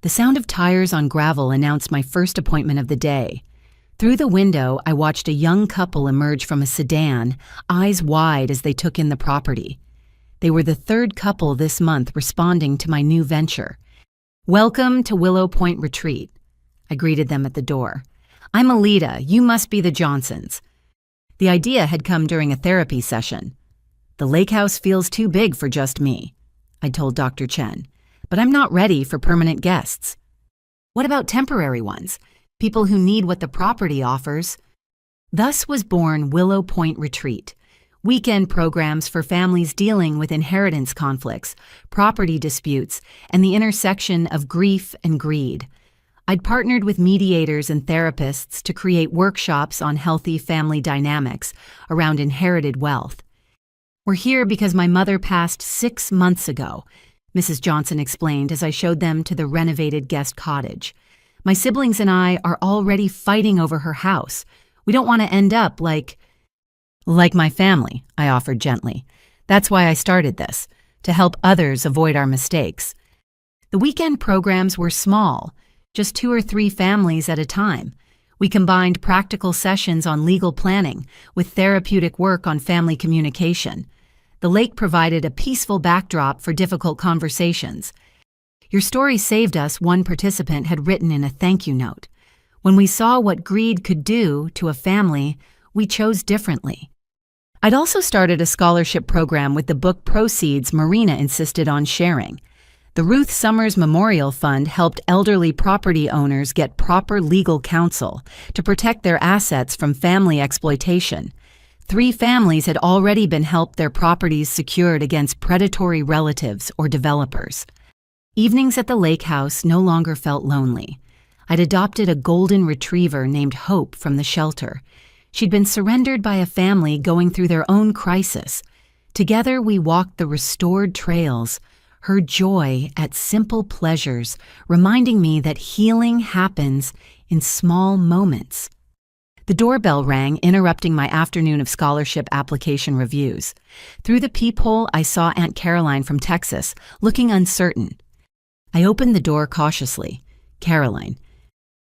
The sound of tires on gravel announced my first appointment of the day. Through the window, I watched a young couple emerge from a sedan, eyes wide as they took in the property. They were the third couple this month responding to my new venture. Welcome to Willow Point Retreat. I greeted them at the door. I'm Alita. You must be the Johnsons. The idea had come during a therapy session. The lake house feels too big for just me, I told Dr. Chen, but I'm not ready for permanent guests. What about temporary ones? People who need what the property offers? Thus was born Willow Point Retreat. Weekend programs for families dealing with inheritance conflicts, property disputes, and the intersection of grief and greed. I'd partnered with mediators and therapists to create workshops on healthy family dynamics around inherited wealth. We're here because my mother passed 6 months ago, Mrs. Johnson explained as I showed them to the renovated guest cottage. My siblings and I are already fighting over her house. We don't want to end up like my family, I offered gently. That's why I started this, to help others avoid our mistakes. The weekend programs were small, just 2 or 3 families at a time. We combined practical sessions on legal planning with therapeutic work on family communication. The lake provided a peaceful backdrop for difficult conversations. Your story saved us, one participant had written in a thank you note. When we saw what greed could do to a family, we chose differently. I'd also started a scholarship program with the book proceeds Marina insisted on sharing. The Ruth Summers Memorial Fund helped elderly property owners get proper legal counsel to protect their assets from family exploitation. 3 families had already been helped their properties secured against predatory relatives or developers. Evenings at the lake house no longer felt lonely. I'd adopted a golden retriever named Hope from the shelter. She'd been surrendered by a family going through their own crisis. Together we walked the restored trails, her joy at simple pleasures, reminding me that healing happens in small moments. The doorbell rang, interrupting my afternoon of scholarship application reviews. Through the peephole, I saw Aunt Caroline from Texas, looking uncertain. I opened the door cautiously. Caroline,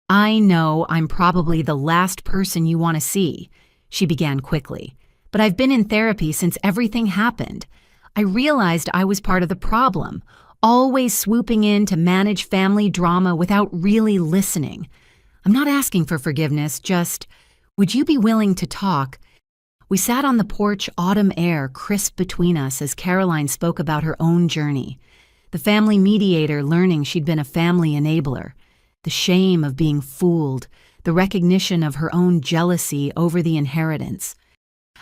I know I'm probably the last person you want to see, she began quickly, but I've been in therapy since everything happened. I realized I was part of the problem, always swooping in to manage family drama without really listening. I'm not asking for forgiveness, just, would you be willing to talk? We sat on the porch, autumn air crisp between us as Caroline spoke about her own journey. The family mediator learning she'd been a family enabler. The shame of being fooled. The recognition of her own jealousy over the inheritance.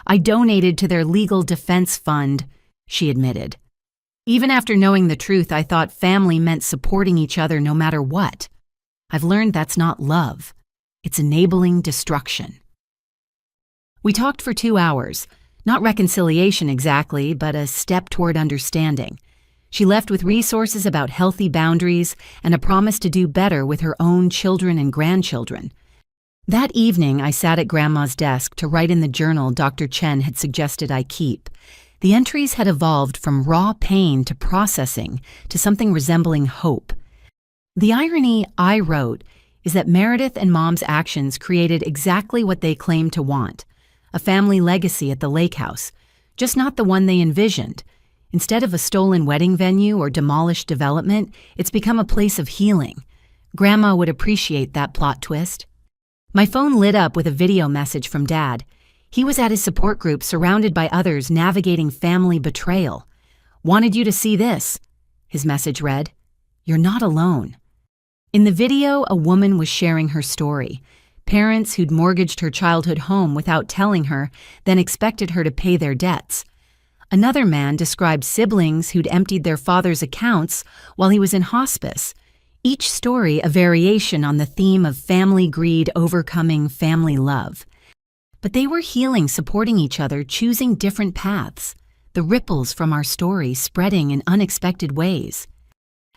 I donated to their legal defense fund, she admitted. Even after knowing the truth, I thought family meant supporting each other no matter what. I've learned that's not love. It's enabling destruction. We talked for 2 hours. Not reconciliation exactly, but a step toward understanding. She left with resources about healthy boundaries and a promise to do better with her own children and grandchildren. That evening, I sat at Grandma's desk to write in the journal Dr. Chen had suggested I keep. The entries had evolved from raw pain to processing to something resembling hope. The irony, I wrote, is that Meredith and Mom's actions created exactly what they claimed to want. A family legacy at the lake house, just not the one they envisioned. Instead of a stolen wedding venue or demolished development, it's become a place of healing. Grandma would appreciate that plot twist. My phone lit up with a video message from Dad. He was at his support group surrounded by others navigating family betrayal. "Wanted you to see this," his message read. "You're not alone." In the video, a woman was sharing her story. Parents who'd mortgaged her childhood home without telling her, then expected her to pay their debts. Another man described siblings who'd emptied their father's accounts while he was in hospice. Each story a variation on the theme of family greed overcoming family love. But they were healing, supporting each other, choosing different paths, the ripples from our story spreading in unexpected ways.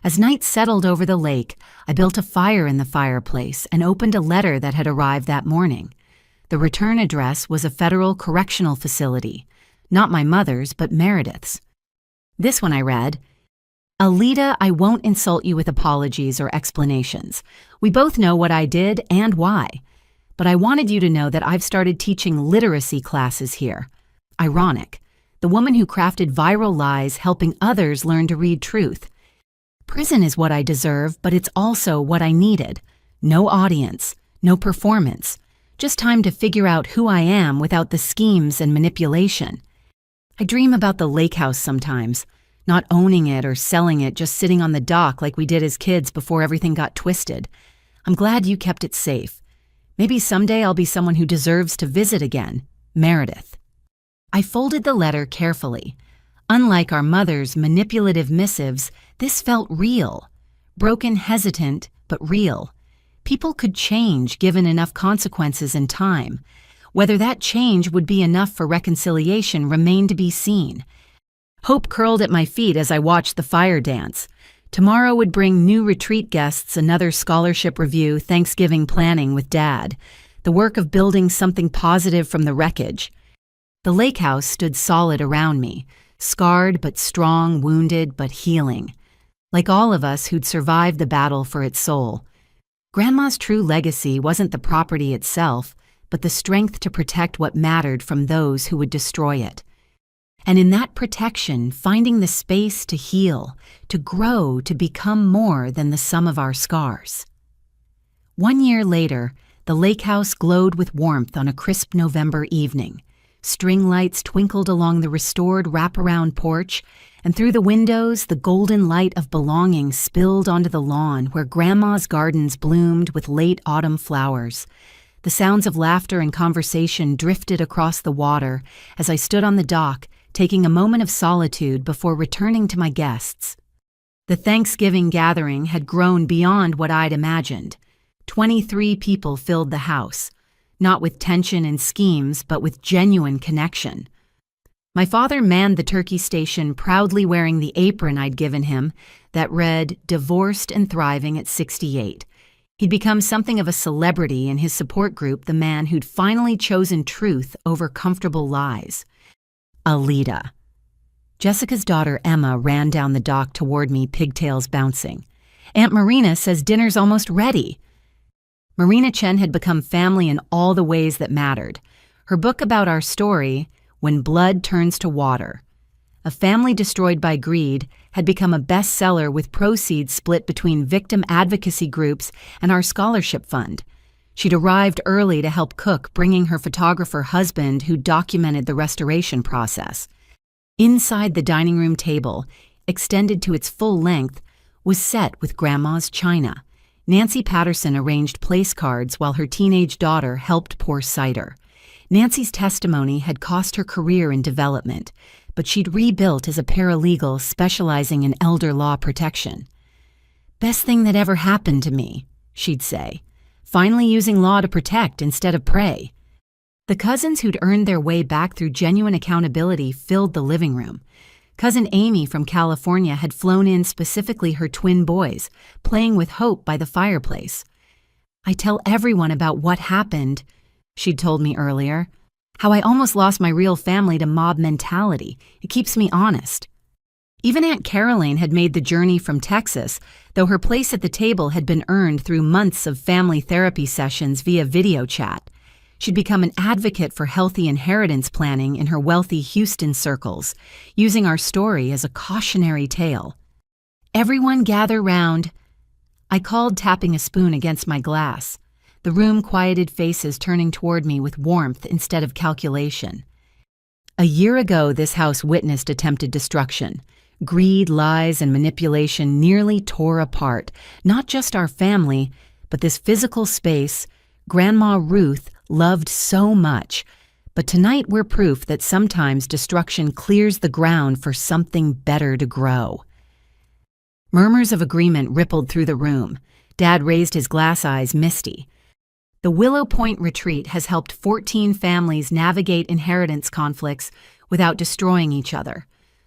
As night settled over the lake, I built a fire in the fireplace and opened a letter that had arrived that morning. The return address was a federal correctional facility, not my mother's, but Meredith's. This one I read, "Alita, I won't insult you with apologies or explanations. We both know what I did and why. But I wanted you to know that I've started teaching literacy classes here. Ironic. The woman who crafted viral lies helping others learn to read truth. Prison is what I deserve, but it's also what I needed. No audience, no performance. Just time to figure out who I am without the schemes and manipulation. I dream about the lake house sometimes. Not owning it or selling it, just sitting on the dock like we did as kids before everything got twisted. I'm glad you kept it safe. Maybe someday I'll be someone who deserves to visit again. Meredith." I folded the letter carefully. Unlike our mother's manipulative missives, this felt real. Broken, hesitant, but real. People could change given enough consequences and time. Whether that change would be enough for reconciliation remained to be seen. Hope curled at my feet as I watched the fire dance. Tomorrow would bring new retreat guests, another scholarship review, Thanksgiving planning with Dad, the work of building something positive from the wreckage. The lake house stood solid around me, scarred but strong, wounded but healing. Like all of us who'd survived the battle for its soul. Grandma's true legacy wasn't the property itself, but the strength to protect what mattered from those who would destroy it. And in that protection, finding the space to heal, to grow, to become more than the sum of our scars. 1 year later, the lake house glowed with warmth on a crisp November evening. String lights twinkled along the restored wraparound porch, and through the windows, the golden light of belonging spilled onto the lawn where Grandma's gardens bloomed with late autumn flowers. The sounds of laughter and conversation drifted across the water as I stood on the dock, taking a moment of solitude before returning to my guests. The Thanksgiving gathering had grown beyond what I'd imagined. 23 people filled the house, not with tension and schemes, but with genuine connection. My father manned the turkey station, proudly wearing the apron I'd given him that read, "Divorced and Thriving at 68. He'd become something of a celebrity in his support group, the man who'd finally chosen truth over comfortable lies. Alita. Jessica's daughter Emma ran down the dock toward me, pigtails bouncing. "Aunt Marina says dinner's almost ready." Marina Chen had become family in all the ways that mattered. Her book about our story, When Blood Turns to Water. A Family Destroyed by Greed had become a bestseller with proceeds split between victim advocacy groups and our scholarship fund. She'd arrived early to help cook, bringing her photographer husband who documented the restoration process. Inside the dining room table, extended to its full length, was set with Grandma's china. Nancy Patterson arranged place cards while her teenage daughter helped pour cider. Nancy's testimony had cost her career in development, but she'd rebuilt as a paralegal specializing in elder law protection. "Best thing that ever happened to me," she'd say, finally using law to protect instead of prey. The cousins who'd earned their way back through genuine accountability filled the living room. Cousin Amy from California had flown in specifically her twin boys, playing with hope by the fireplace. "I tell everyone about what happened," she'd told me earlier. "How I almost lost my real family to mob mentality. It keeps me honest." Even Aunt Caroline had made the journey from Texas, though her place at the table had been earned through months of family therapy sessions via video chat. She'd become an advocate for healthy inheritance planning in her wealthy Houston circles, using our story as a cautionary tale. "Everyone gather round," I called, tapping a spoon against my glass. The room quieted, faces turning toward me with warmth instead of calculation. A year ago, this house witnessed attempted destruction. Greed, lies, and manipulation nearly tore apart not just our family, but this physical space Grandma Ruth loved so much. But tonight we're proof that sometimes destruction clears the ground for something better to grow. Murmurs of agreement rippled through the room. Dad raised his glass eyes misty. The Willow Point retreat has helped 14 families navigate inheritance conflicts without destroying each other.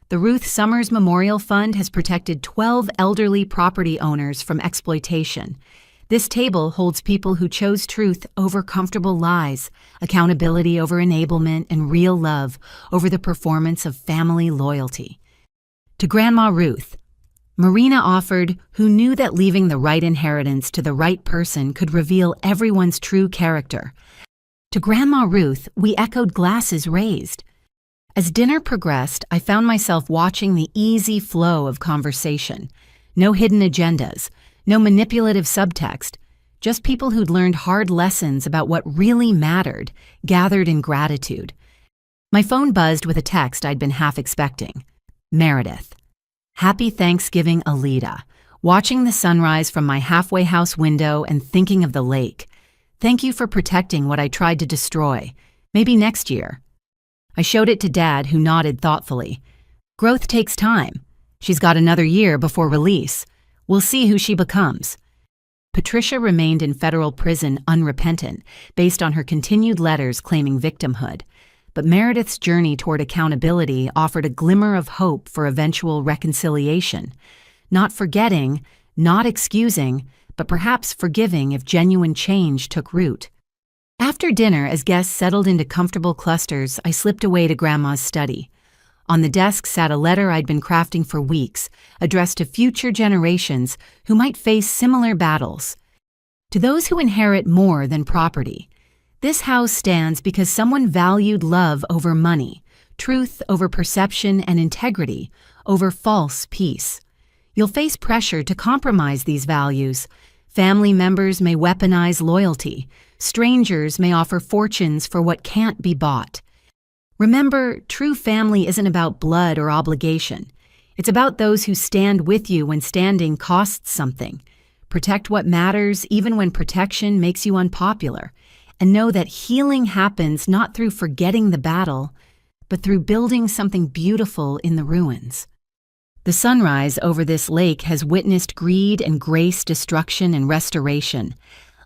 The Ruth Summers Memorial Fund has protected 12 elderly property owners from exploitation. This table holds people who chose truth over comfortable lies, accountability over enablement, and real love over the performance of family loyalty. To Grandma Ruth, Marina offered, who knew that leaving the right inheritance to the right person could reveal everyone's true character. To Grandma Ruth, we echoed glasses raised. As dinner progressed, I found myself watching the easy flow of conversation. No hidden agendas, no manipulative subtext, just people who'd learned hard lessons about what really mattered, gathered in gratitude. My phone buzzed with a text I'd been half expecting. "Meredith. Happy Thanksgiving, Alita. Watching the sunrise from my halfway house window and thinking of the lake. Thank you for protecting what I tried to destroy. Maybe next year." I showed it to Dad, who nodded thoughtfully. "Growth takes time. She's got another year before release. We'll see who she becomes." Patricia remained in federal prison unrepentant, based on her continued letters claiming victimhood. But Meredith's journey toward accountability offered a glimmer of hope for eventual reconciliation. Not forgetting, not excusing, but perhaps forgiving if genuine change took root. After dinner, as guests settled into comfortable clusters, I slipped away to Grandma's study. On the desk sat a letter I'd been crafting for weeks, addressed to future generations who might face similar battles. To those who inherit more than property, this house stands because someone valued love over money, truth over perception, and integrity over false peace. You'll face pressure to compromise these values. Family members may weaponize loyalty. Strangers may offer fortunes for what can't be bought. Remember, true family isn't about blood or obligation. It's about those who stand with you when standing costs something. Protect what matters even when protection makes you unpopular. And know that healing happens not through forgetting the battle, but through building something beautiful in the ruins. The sunrise over this lake has witnessed greed and grace, destruction and restoration.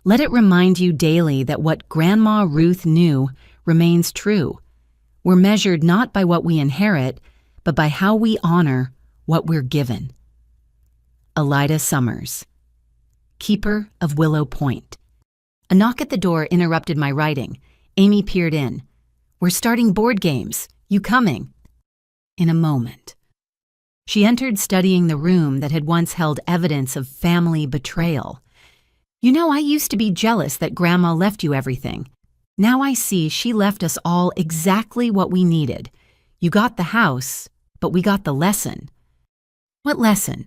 Let it remind you daily that what Grandma Ruth knew remains true. We're measured not by what we inherit, but by how we honor what we're given. Alida Summers, Keeper of Willow Point. A knock at the door interrupted my writing. Amy peered in. "We're starting board games. You coming?" "In a moment." She entered, studying the room that had once held evidence of family betrayal. "You know, I used to be jealous that Grandma left you everything. Now I see she left us all exactly what we needed. You got the house, but we got the lesson." "What lesson?"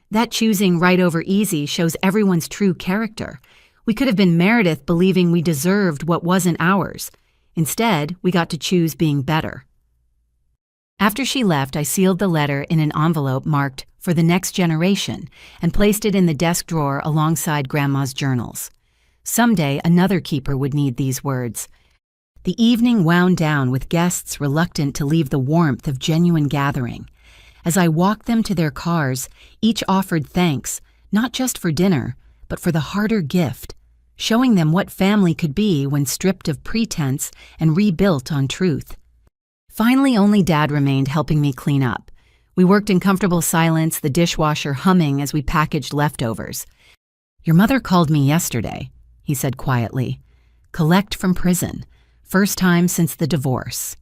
"That choosing right over easy shows everyone's true character. We could have been Meredith believing we deserved what wasn't ours. Instead, we got to choose being better. After she left, I sealed the letter in an envelope marked "For the Next Generation" and placed it in the desk drawer alongside Grandma's journals. Someday, another keeper would need these words. The evening wound down with guests reluctant to leave the warmth of genuine gathering. As I walked them to their cars, each offered thanks, not just for dinner, but for the harder gift, showing them what family could be when stripped of pretense and rebuilt on truth. Finally, only Dad remained helping me clean up. We worked in comfortable silence, the dishwasher humming as we packaged leftovers. Your mother called me yesterday, he said quietly. Collect from prison. First time since the divorce.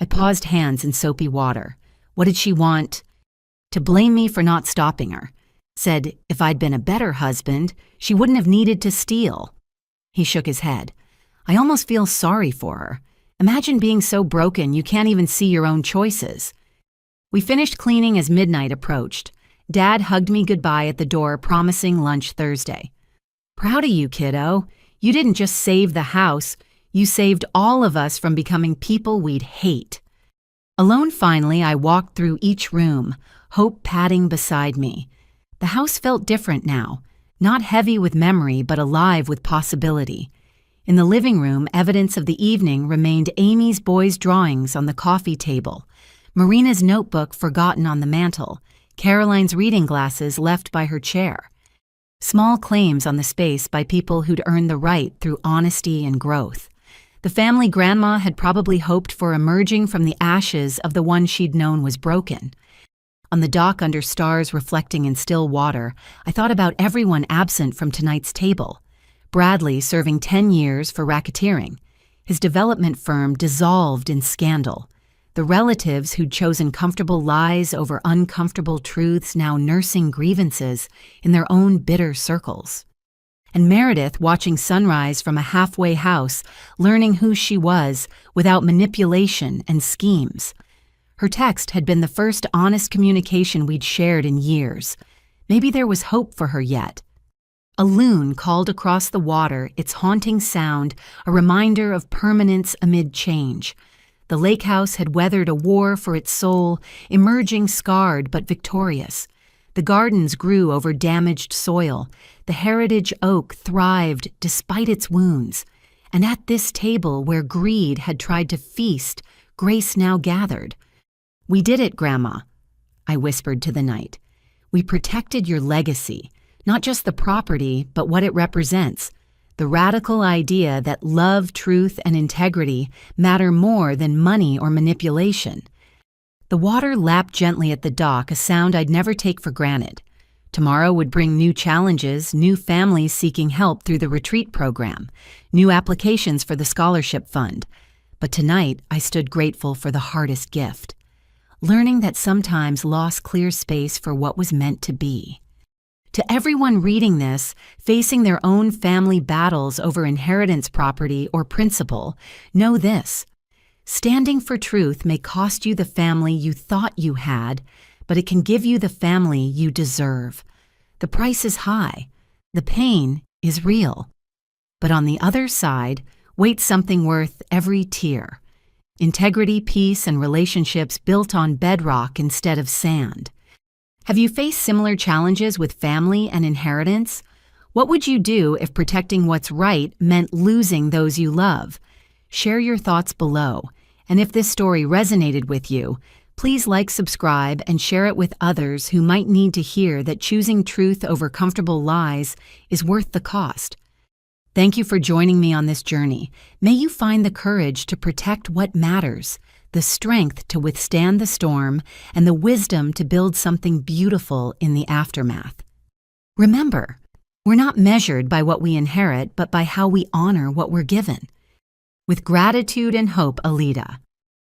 I paused, hands in soapy water. What did she want? To blame me for not stopping her. Said if I'd been a better husband, she wouldn't have needed to steal. He shook his head. I almost feel sorry for her. Imagine being so broken you can't even see your own choices. We finished cleaning as midnight approached. Dad hugged me goodbye at the door, promising lunch Thursday. Proud of you, kiddo. You didn't just save the house, you saved all of us from becoming people we'd hate. Alone finally, I walked through each room, hope padding beside me. The house felt different now, not heavy with memory but alive with possibility. In the living room, evidence of the evening remained Amy's boys' drawings on the coffee table, Marina's notebook forgotten on the mantel, Caroline's reading glasses left by her chair. Small claims on the space by people who'd earned the right through honesty and growth. The family Grandma had probably hoped for emerging from the ashes of the one she'd known was broken. On the dock under stars reflecting in still water, I thought about everyone absent from tonight's table. Bradley serving 10 years for racketeering. His development firm dissolved in scandal. The relatives who'd chosen comfortable lies over uncomfortable truths now nursing grievances in their own bitter circles. And Meredith watching sunrise from a halfway house, learning who she was without manipulation and schemes. Her text had been the first honest communication we'd shared in years. Maybe there was hope for her yet. A loon called across the water, its haunting sound a reminder of permanence amid change. The lake house had weathered a war for its soul, emerging scarred but victorious. The gardens grew over damaged soil. The heritage oak thrived despite its wounds. And at this table where greed had tried to feast, grace now gathered. We did it, Grandma, I whispered to the night. We protected your legacy, not just the property, but what it represents. The radical idea that love, truth, and integrity matter more than money or manipulation. The water lapped gently at the dock, a sound I'd never take for granted. Tomorrow would bring new challenges, new families seeking help through the retreat program, new applications for the scholarship fund. But tonight, I stood grateful for the hardest gift. Learning that sometimes loss clears space for what was meant to be. To everyone reading this, facing their own family battles over inheritance property or principle, know this. Standing for truth may cost you the family you thought you had, but it can give you the family you deserve. The price is high. The pain is real. But on the other side, waits something worth every tear. Integrity, peace, and relationships built on bedrock instead of sand. Have you faced similar challenges with family and inheritance? What would you do if protecting what's right meant losing those you love? Share your thoughts below. And if this story resonated with you, please like, subscribe, and share it with others who might need to hear that choosing truth over comfortable lies is worth the cost. Thank you for joining me on this journey. May you find the courage to protect what matters, the strength to withstand the storm, and the wisdom to build something beautiful in the aftermath. Remember, we're not measured by what we inherit, but by how we honor what we're given. With gratitude and hope, Alita.